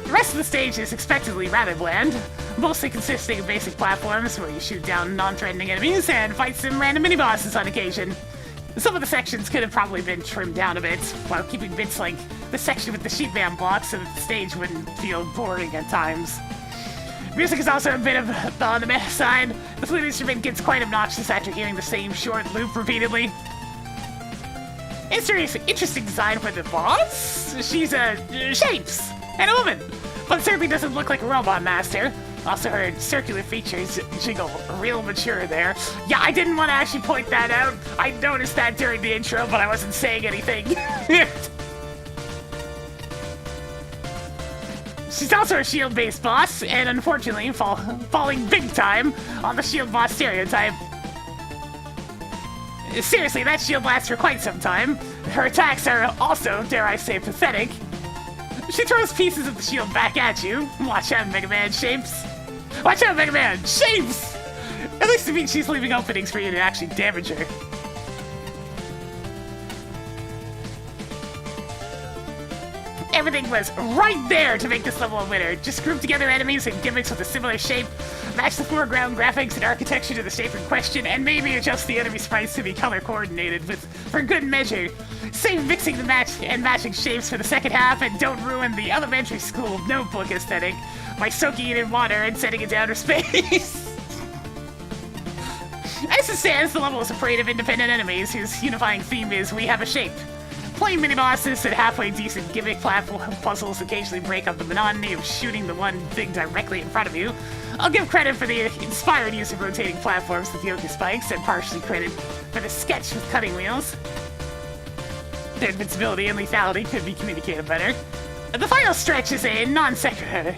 The rest of the stage is expectedly rather bland, mostly consisting of basic platforms where you shoot down non-threatening enemies and fight some random mini-bosses on occasion. Some of the sections could have probably been trimmed down a bit, while keeping bits like the section with the sheep van blocks so that the stage wouldn't feel boring at times. Music is also a bit of on the meta side. The flute instrument gets quite obnoxious after hearing the same short loop repeatedly. Interesting design for the boss. She's shapes and a woman, but certainly doesn't look like a robot master. Also, her circular features jiggle real mature there. Yeah, I didn't want to actually point that out. I noticed that during the intro, but I wasn't saying anything. She's also a shield-based boss, and unfortunately falling big time on the shield boss stereotype. Seriously, that shield lasts for quite some time. Her attacks are also, dare I say, pathetic. She throws pieces of the shield back at you. Watch out, Mega Man Shapes. Watch out, Mega Man Shapes! At least it means she's leaving openings for you to actually damage her. Everything was right there to make this level a winner. Just group together enemies and gimmicks with a similar shape, match the foreground graphics and architecture to the shape in question, and maybe adjust the enemy sprites to be color coordinated for good measure. Save mixing the matching shapes for the second half, and don't ruin the elementary school notebook aesthetic by soaking it in water and sending it to outer space. As it stands, the level is a parade of independent enemies whose unifying theme is we have a shape. Plain mini-bosses and halfway decent gimmick platform puzzles occasionally break up the monotony of shooting the one thing directly in front of you. I'll give credit for the inspired use of rotating platforms with yoke spikes, and partially credit for the sketch with cutting wheels. Their invincibility and lethality could be communicated better. The final stretch is a non-sequitur.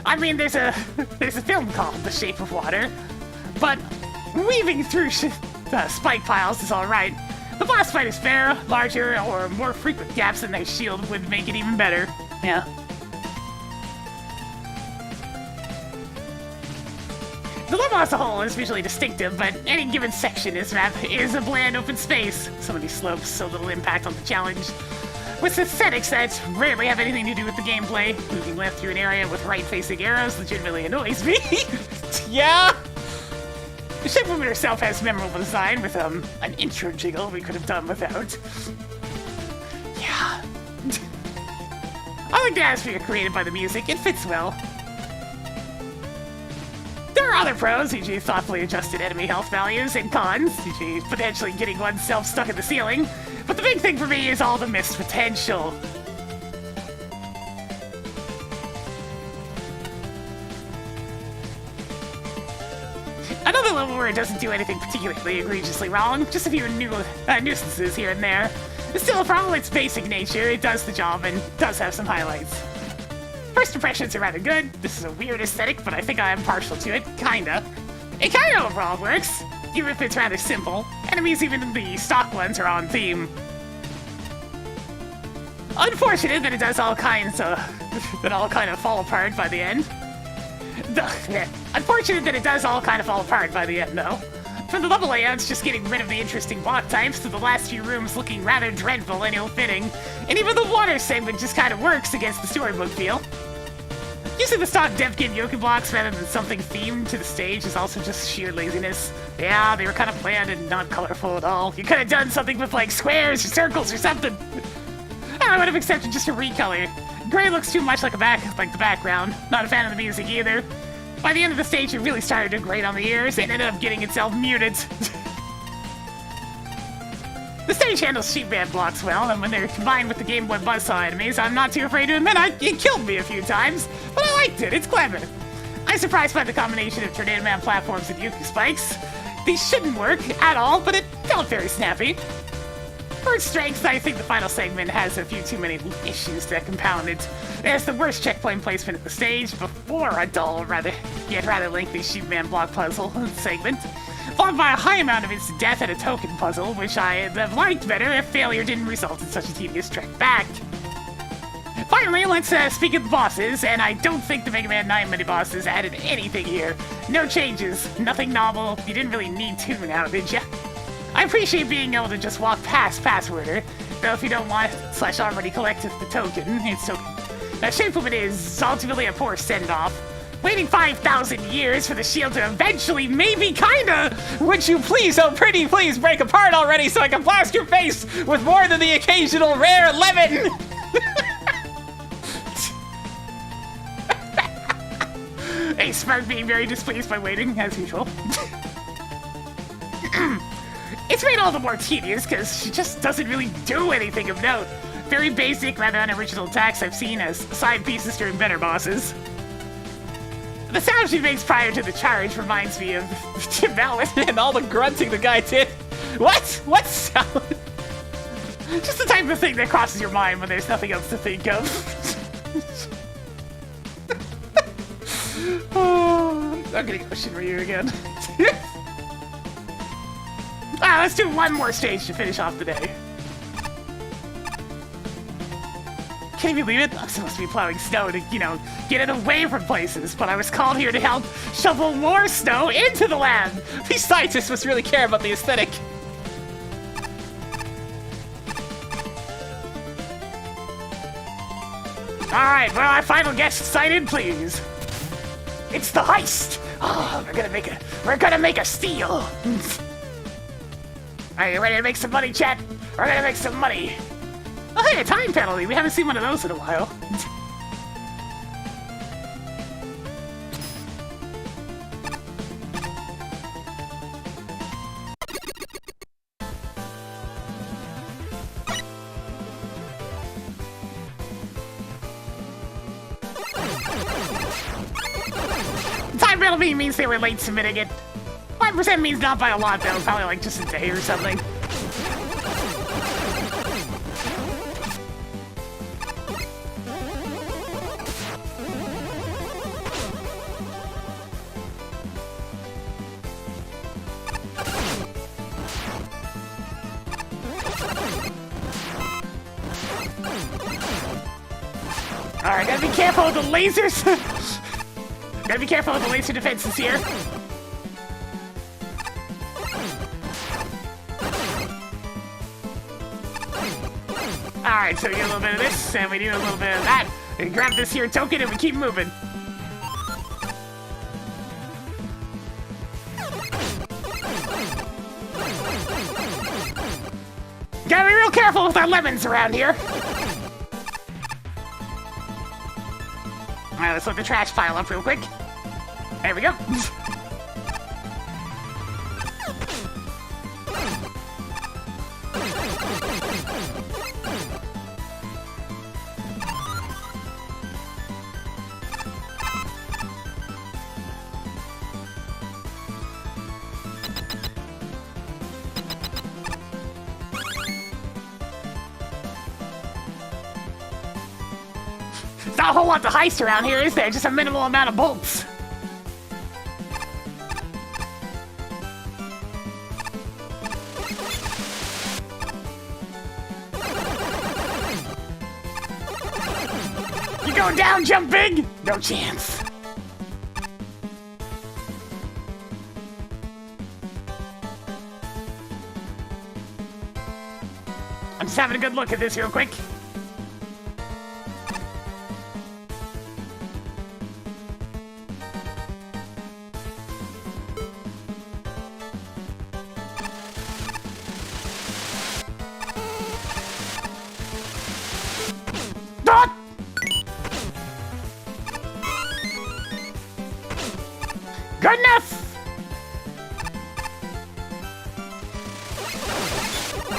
I mean, there's a film called The Shape of Water, but weaving through spike piles is alright. The boss fight is fair, larger or more frequent gaps in their shield would make it even better. Yeah. The level as a whole is visually distinctive, but any given section is a bland open space. So many slopes, so little impact on the challenge. With aesthetics that rarely have anything to do with the gameplay, moving left through an area with right-facing arrows legitimately annoys me. Yeah? The shape woman herself has memorable design with an intro jiggle we could have done without. Yeah. I like the atmosphere created by the music. It fits well. There are other pros, e.g. thoughtfully adjusted enemy health values, and cons, e.g. potentially getting oneself stuck in the ceiling. But the big thing for me is all the missed potential. Another level where it doesn't do anything particularly egregiously wrong, just a few nuisances here and there. Still, for all its basic nature, it does the job and does have some highlights. First impressions are rather good. This is a weird aesthetic, but I think I am partial to it, kinda. It kinda overall works, even if it's rather simple. Enemies, even the stock ones, are on theme. Unfortunate that it does all kinds of fall apart by the end. Unfortunate that it does all kind of fall apart by the end, though. From the level layouts, just getting rid of the interesting block types to the last few rooms looking rather dreadful and ill-fitting, and even the water segment just kind of works against the storybook feel. Using the stock DevKit Yoken blocks rather than something themed to the stage is also just sheer laziness. Yeah, they were kind of bland and not colorful at all. You could have done something with, like, squares or circles or something. I would have accepted just a recolor. Gray looks too much like the background. Not a fan of the music either. By the end of the stage, it really started to grate on the ears and ended up getting itself muted. The stage handles sheep band blocks well, and when they're combined with the Game Boy Buzzsaw enemies, I'm not too afraid to admit it killed me a few times, but I liked it. It's clever. I'm surprised by the combination of Tornado Man platforms and Yuki spikes. These shouldn't work at all, but it felt very snappy. For its strength, I think the final segment has a few too many issues to compound it. There's the worst checkpoint placement at the stage before a dull, rather lengthy sheepman block puzzle segment, followed by a high amount of instant death at a token puzzle, which I'd have liked better if failure didn't result in such a tedious trek back. Finally, let's speak of the bosses, and I don't think the Mega Man 9 mini-bosses added anything here. No changes, nothing novel. You didn't really need to now, did ya? I appreciate being able to just walk past Passworder, though if you don't want / already collected the token, it's token. Now, Shape Woman is ultimately a poor send-off. Waiting 5,000 years for the shield to eventually, maybe kinda! Would you please, oh pretty please, break apart already so I can blast your face with more than the occasional rare lemon! A Spark being very displeased by waiting, as usual. It's made all the more tedious because she just doesn't really do anything of note. Very basic, rather unoriginal attacks I've seen as side pieces during better bosses. The sound she makes prior to the charge reminds me of Tim Allen. And all the grunting the guy did. What? What sound? Just the type of thing that crosses your mind when there's nothing else to think of. Oh, I'm gonna go Shinryu again. Let's do one more stage to finish off the day. Can you believe it? I'm supposed to be plowing snow to, get it away from places, but I was called here to help shovel more snow into the land. These scientists must really care about the aesthetic. Alright, well, our final guest sighted, please. It's the heist! Oh, we're gonna make a steal! Alright, you ready to make some money, chat? We're gonna make some money! Oh, hey, a time penalty! We haven't seen one of those in a while. Time penalty means they were late submitting it. 5% means not by a lot, though. Probably like just a day or something. Alright, gotta be careful with the lasers! Gotta be careful with the laser defenses here. Alright, so we do a little bit of this, and we do a little bit of that. We grab this here token, and we keep moving. Gotta be real careful with our lemons around here. Alright, let's let the trash pile up real quick. There we go. There's not a whole lot to heist around here, is there? Just a minimal amount of bolts. You going down, jump big? No chance. I'm just having a good look at this real quick. Good enough!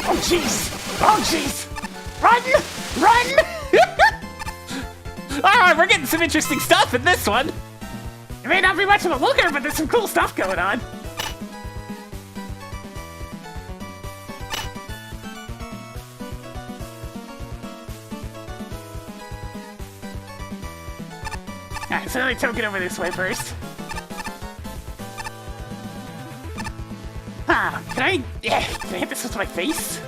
Oh jeez! Oh jeez! Run! Run! Alright, we're getting some interesting stuff in this one. It may not be much of a looker, but there's some cool stuff going on. Alright, so let me token over this way first. Can I hit this with my face?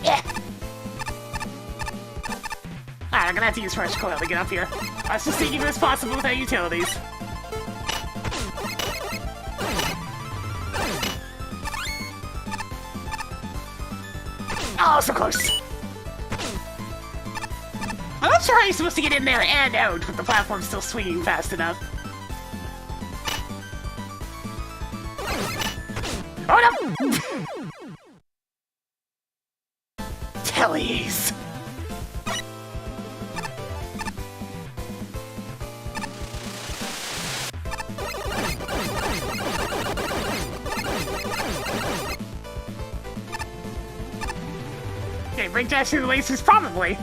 Yeah. Alright, I'm gonna have to use fresh coil to get up here. I was just thinking it was possible without utilities. Oh, so close! I'm not sure how you're supposed to get in there and out with the platform still swinging fast enough. Oh no! Tellies! Okay, break dash through the lasers, probably.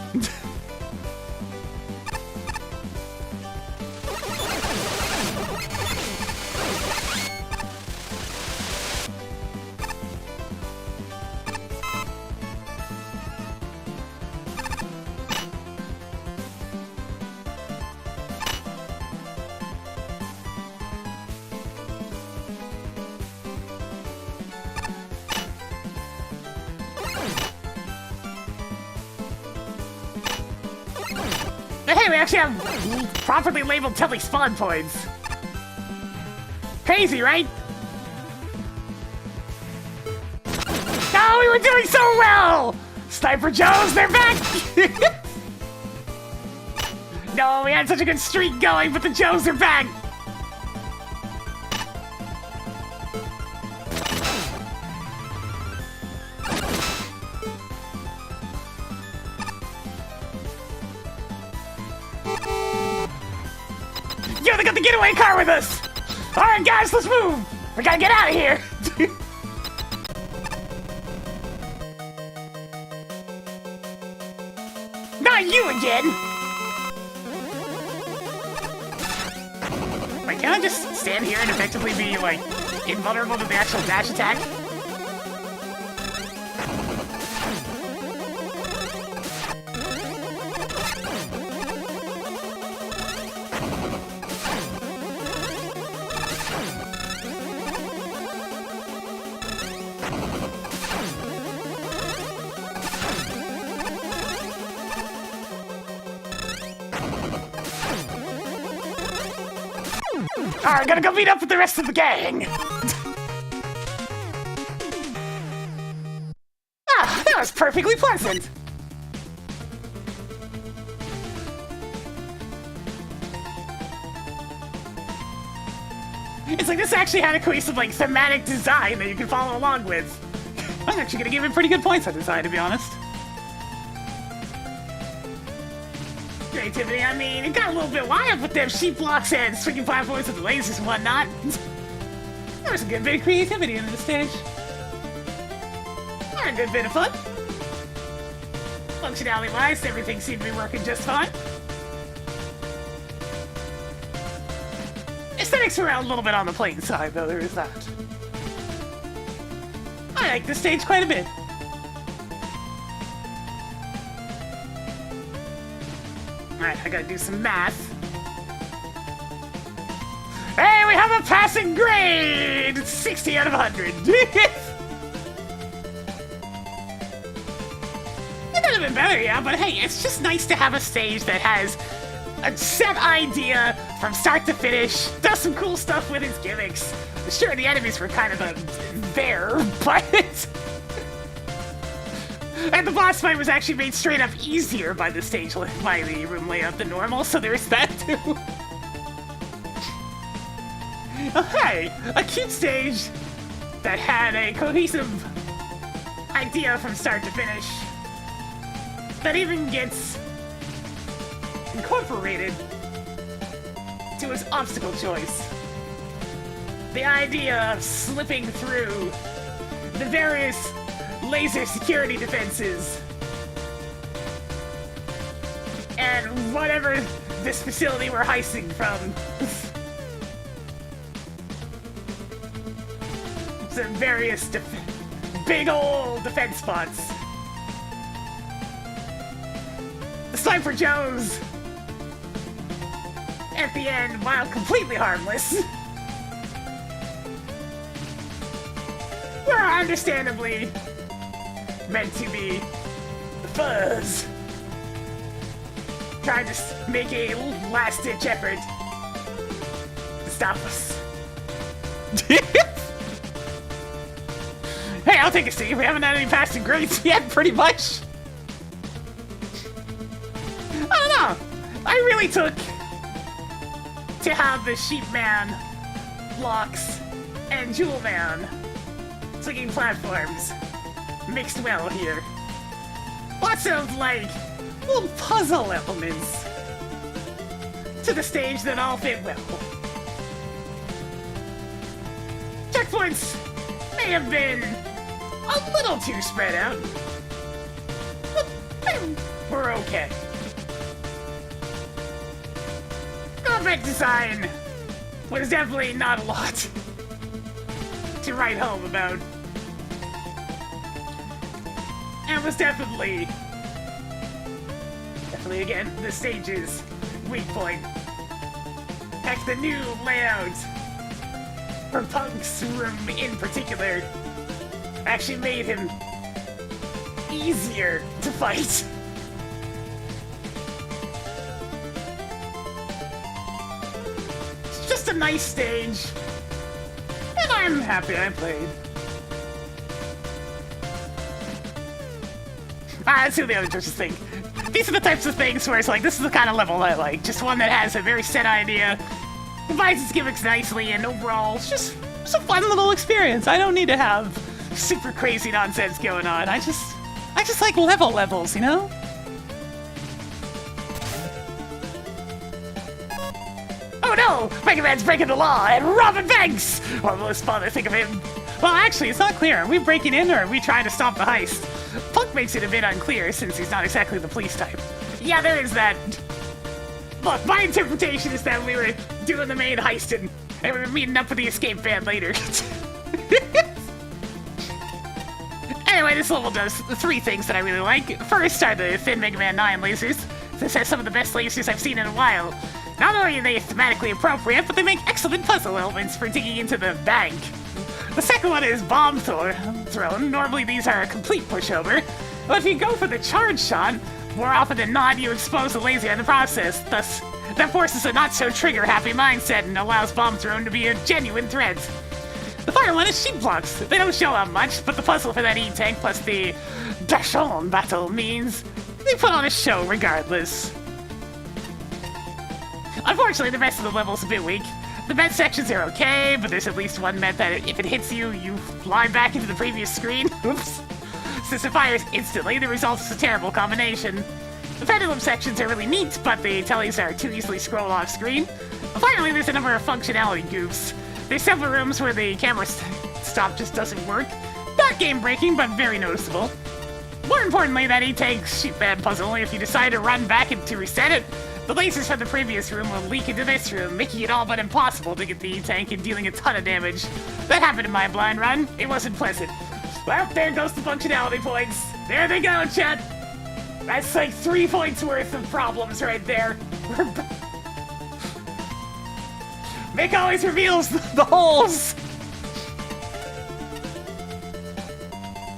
Hey, we actually have properly labeled telly spawn points. Crazy, right? Oh, we were doing so well! Sniper Joes, they're back! No, we had such a good streak going, but the Joes are back! Yo, they got the getaway car with us! Alright, guys, let's move! We gotta get out of here! Not you again! Wait, can I just stand here and effectively be, like, invulnerable to the actual dash attack? Alright, gotta go meet up with the rest of the gang! Ah, that was perfectly pleasant! It's like this actually had a cohesive, like, thematic design that you can follow along with. I'm actually gonna give it pretty good points on design, to be honest. Creativity, I mean, it got a little bit wild with them sheep blocks and swinging platforms with the lasers and whatnot. There was a good bit of creativity in this stage. Or a good bit of fun. Functionality-wise, everything seemed to be working just fine. Aesthetics were a little bit on the plain side, though, there is that. I like this stage quite a bit. Alright, I gotta do some math. Hey, we have a passing grade! 60 out of 100. It could have been better, yeah, but hey, it's just nice to have a stage that has a set idea from start to finish, does some cool stuff with its gimmicks. Sure, the enemies were kind of there, but... And the boss fight was actually made straight up easier by the stage, by the room layout than normal, so there's that too. Oh, hey, a cute stage that had a cohesive idea from start to finish that even gets incorporated to its obstacle choice. The idea of slipping through the various laser security defenses and whatever this facility we're heisting from. Some various big old defense spots. The Sniper Joes at the end, while completely harmless, were understandably meant to be the fuzz. Trying to make a last-ditch effort to stop us. Hey, I'll take a seat. We haven't had any passing grades yet, pretty much. I don't know. I really took to have the Sheep Man blocks and Jewel Man swinging platforms mixed well here. Lots of, like, little puzzle elements to the stage that all fit well. Checkpoints may have been a little too spread out. we're okay. Graphic design was definitely not a lot to write home about. And was definitely again, the stage's weak point. Heck, the new layout for Punk's room in particular actually made him easier to fight. It's just a nice stage, and I'm happy I played. Let's see what the other judges think. These are the types of things where it's like, this is the kind of level I like. Just one that has a very set idea, combines its gimmicks nicely, and overall, it's just a fun little experience. I don't need to have super crazy nonsense going on. I just like levels, you know? Oh no! Mega Man's breaking the law and robbing banks! One of the most fun I think of him. Well, actually, it's not clear. Are we breaking in or are we trying to stop the heist? Punk makes it a bit unclear since he's not exactly the police type. Yeah, there is that. Look, my interpretation is that we were doing the main heist and we were meeting up with the escape van later. Anyway, this level does three things that I really like. First are the thin Mega Man 9 lasers. This has some of the best lasers I've seen in a while. Not only are they thematically appropriate, but they make excellent puzzle elements for digging into the bank. The second one is bomb thrown. Normally these are a complete pushover, but if you go for the charge shot, more often than not you expose the laser in the process. Thus, that forces a not-so-trigger-happy mindset and allows bomb thrown to be a genuine threat. The final one is sheep blocks. They don't show up much, but the puzzle for that E-Tank plus the Dachshund battle means they put on a show regardless. Unfortunately, the rest of the level's a bit weak. The med sections are okay, but there's at least one med that if it hits you, you fly back into the previous screen. Oops. Since it fires instantly, the result is a terrible combination. The pendulum sections are really neat, but the tellies are too easily scrolled off screen. Finally, there's a number of functionality goofs. There's several rooms where the camera stop just doesn't work. Not game-breaking, but very noticeable. More importantly, that E-Tank sheepman puzzle, if you decide to run back and to reset it, the lasers from the previous room will leak into this room, making it all but impossible to get the E-Tank and dealing a ton of damage. That happened in my blind run. It wasn't pleasant. Well, there goes the functionality points. There they go, chat. That's like 3 points worth of problems right there. Mick always reveals the holes.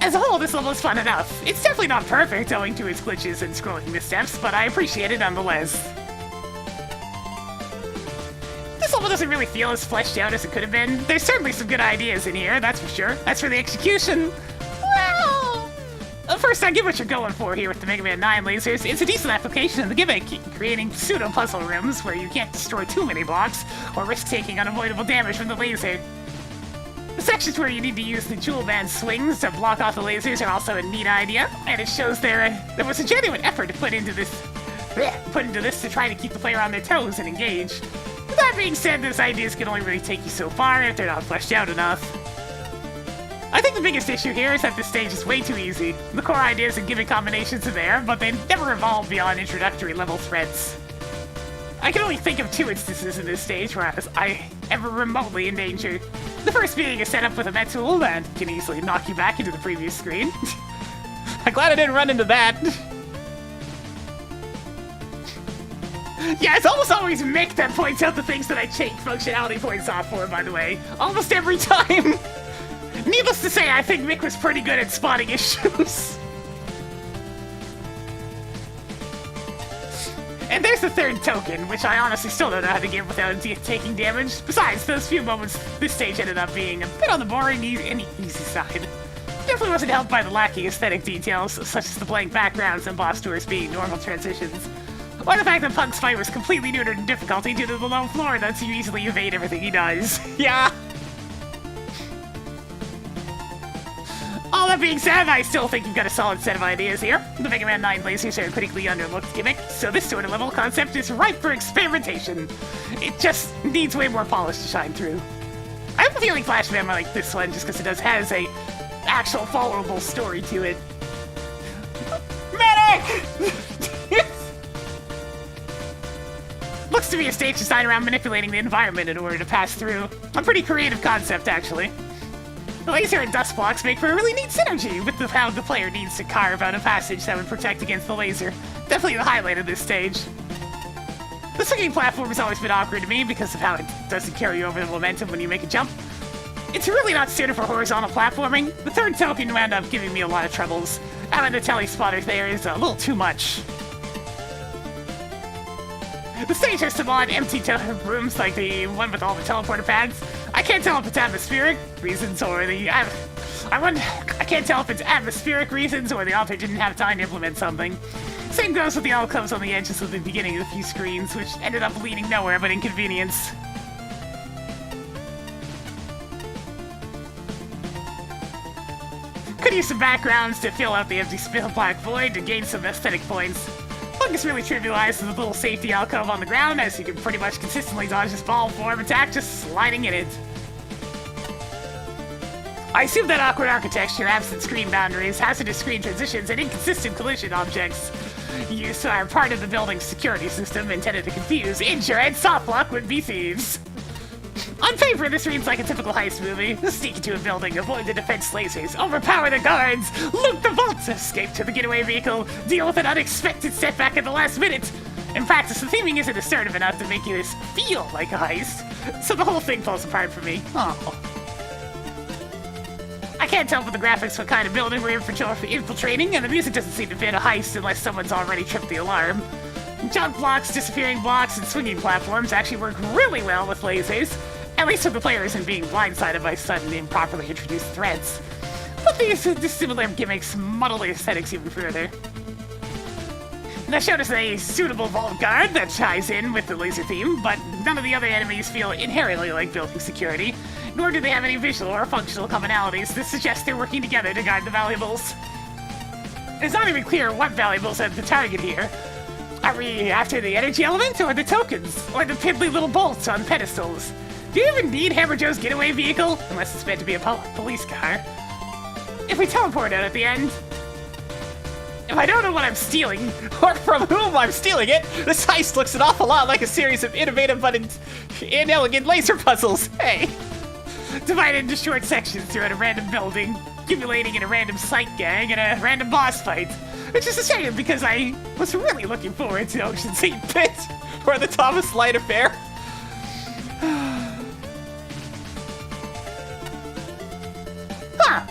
As a whole, this level is fun enough. It's definitely not perfect owing to its glitches and scrolling missteps, but I appreciate it nonetheless. This level doesn't really feel as fleshed out as it could have been. There's certainly some good ideas in here, that's for sure. As for the execution, well... First, I get what you're going for here with the Mega Man 9 lasers. It's a decent application of the gimmick, creating pseudo-puzzle rooms where you can't destroy too many blocks or risk taking unavoidable damage from the laser. The sections where you need to use the jewel band swings to block off the lasers are also a neat idea, and it shows there was a genuine effort to put into this to try to keep the player on their toes and engage. That being said, those ideas can only really take you so far if they're not fleshed out enough. I think the biggest issue here is that this stage is way too easy. The core ideas and gimmick combinations are there, but they never evolve beyond introductory level threats. I can only think of 2 instances in this stage where I ever remotely in danger. The first being a setup with a med tool that can easily knock you back into the previous screen. I'm glad I didn't run into that. Yeah, it's almost always Mick that points out the things that I take functionality points off for, by the way. Almost every time. Needless to say, I think Mick was pretty good at spotting issues. And there's the third token, which I honestly still don't know how to get without taking damage. Besides, those few moments, this stage ended up being a bit on the boring and easy side. Definitely wasn't helped by the lacking aesthetic details, such as the blank backgrounds and boss doors being normal transitions. Or the fact that Punk's fight was completely neutered in difficulty due to the low floor that lets you easily evade everything he does. Yeah. All that being said, I still think you've got a solid set of ideas here. The Mega Man 9 lasers are a critically underlooked gimmick, so this sort of level concept is ripe for experimentation. It just needs way more polish to shine through. I have a feeling Flash Man might like this one just because it has a actual followable story to it. Medic! to be a stage designed around manipulating the environment in order to pass through. A pretty creative concept, actually. The laser and dust blocks make for a really neat synergy with how the player needs to carve out a passage that would protect against the laser. Definitely the highlight of this stage. The swinging platform has always been awkward to me because of how it doesn't carry you over the momentum when you make a jump. It's really not suited for horizontal platforming. The third token wound up giving me a lot of troubles. Having the telespotter there is a little too much. The stage has some odd empty rooms like the one with all the teleporter pads. I can't tell if it's atmospheric reasons or I can't tell if it's atmospheric reasons or the author didn't have time to implement something. Same goes with the alcoves on the edges of the beginning of a few screens, which ended up leading nowhere but inconvenience. Could use some backgrounds to fill out the empty black void to gain some aesthetic points. Focus really trivialized the little safety alcove on the ground, as you can pretty much consistently dodge this ball form attack just sliding in it. I assume that awkward architecture, absent screen boundaries, hazardous screen transitions, and inconsistent collision objects used are part of the building's security system intended to confuse, injure, and softlock would-be thieves. On paper, this reads like a typical heist movie. Sneak into a building, avoid the defense lasers, overpower the guards, loot the vaults, escape to the getaway vehicle, deal with an unexpected setback at the last minute. In practice, the theming isn't assertive enough to make this feel like a heist, so the whole thing falls apart for me. Oh. I can't tell from the graphics what kind of building we're infiltrating, and the music doesn't seem to fit a heist unless someone's already tripped the alarm. Jump blocks, disappearing blocks, and swinging platforms actually work really well with lasers, at least if the player isn't being blindsided by sudden improperly introduced threats. But these similar gimmicks muddle the aesthetics even further. Now showed us a suitable vault guard that ties in with the laser theme, but none of the other enemies feel inherently like building security, nor do they have any visual or functional commonalities that suggest they're working together to guard the valuables. It's not even clear what valuables are the target here. Are we after the energy element, or the tokens, or the piddly little bolts on pedestals? Do you even need Hammer Joe's getaway vehicle? Unless it's meant to be a police car. If we teleport out at the end, if I don't know what I'm stealing, Or from whom I'm stealing it, this heist looks an awful lot like a series of innovative but inelegant laser puzzles. Hey! divided into short sections throughout a random building, accumulating in a random sight gang and a random boss fight. Which is a shame because I was really looking forward to Ocean's 8 Pit, or the Thomas Light Affair. Huh!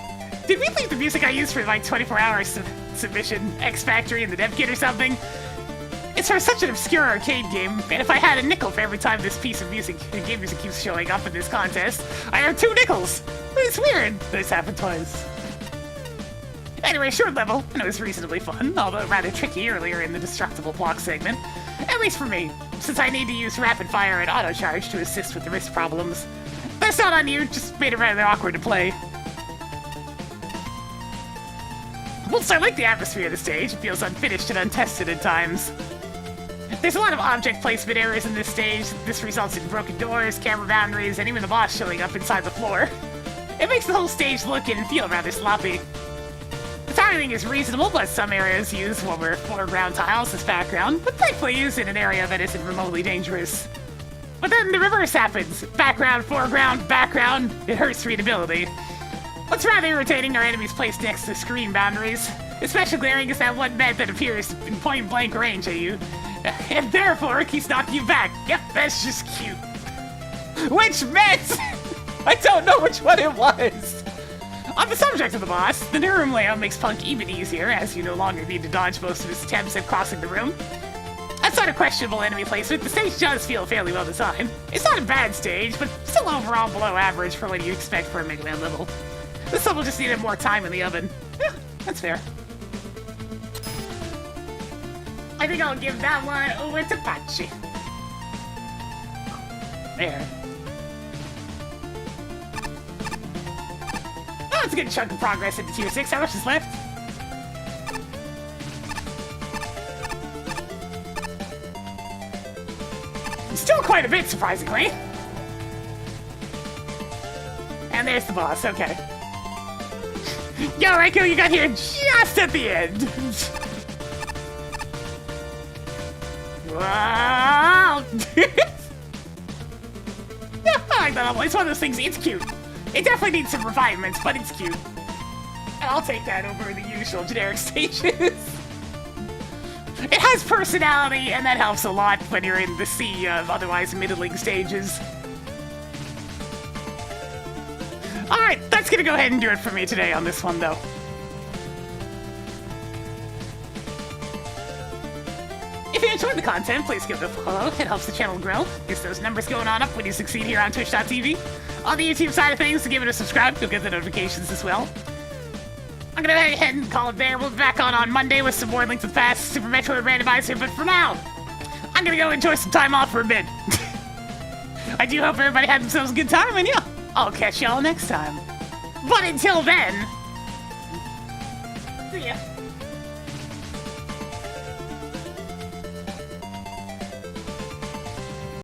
Did we leave the music I used for my 24-hour submission X Factory in the dev kit or something? It's for such an obscure arcade game, and if I had a nickel for every time this piece of music, game music keeps showing up in this contest, I have 2 nickels! It's weird this happened twice. Anyway, short level, and it was reasonably fun, although rather tricky earlier in the destructible block segment. At least for me, since I need to use rapid fire and auto charge to assist with the wrist problems. That's not on you, just made it rather awkward to play. Whilst I like the atmosphere of the stage, it feels unfinished and untested at times. There's a lot of object placement errors in this stage. This results in broken doors, camera boundaries, and even the boss showing up inside the floor. It makes the whole stage look and feel rather sloppy. The tiling is reasonable, but some areas use warmer foreground tiles as background, but thankfully used in an area that isn't remotely dangerous. But then the reverse happens. Background, foreground, background. It hurts readability. What's rather irritating are enemies placed next to screen boundaries. Especially glaring is that one med that appears in point-blank range at you. And therefore, it keeps knocking you back. Yep, that's just cute. Which met? I don't know which one it was. On the subject of the boss, the new room layout makes Punk even easier, as you no longer need to dodge most of his attempts at crossing the room. Outside of questionable enemy placement, the stage does feel fairly well designed. It's not a bad stage, but still overall below average for what you expect for a Mega Man level. This level just needed more time in the oven. Yeah, that's fair. I think I'll give that one over to Pachi. There. Oh, it's a good chunk of progress into Tier 6. How much is left? Still quite a bit, surprisingly. And there's the boss, okay. Yo, Reiko, you got here just at the end. Wow! Yeah, I like that level. It's one of those things, it's cute. It definitely needs some refinements, but it's cute. I'll take that over the usual generic stages. It has personality, and that helps a lot when you're in the sea of otherwise middling stages. Alright, that's gonna go ahead and do it for me today on this one, though. If you enjoyed the content, please give it a follow. It helps the channel grow. Gets those numbers going on up when you succeed here on Twitch.tv. On the YouTube side of things, to give it a subscribe, you'll get the notifications as well. I'm gonna go ahead and call it there. We'll be back on Monday with some more Link to the Past, Super Metroid Randomizer, but for now, I'm gonna go enjoy some time off for a bit. I do hope everybody had themselves a good time, and yeah, I'll catch y'all next time. But until then, see ya.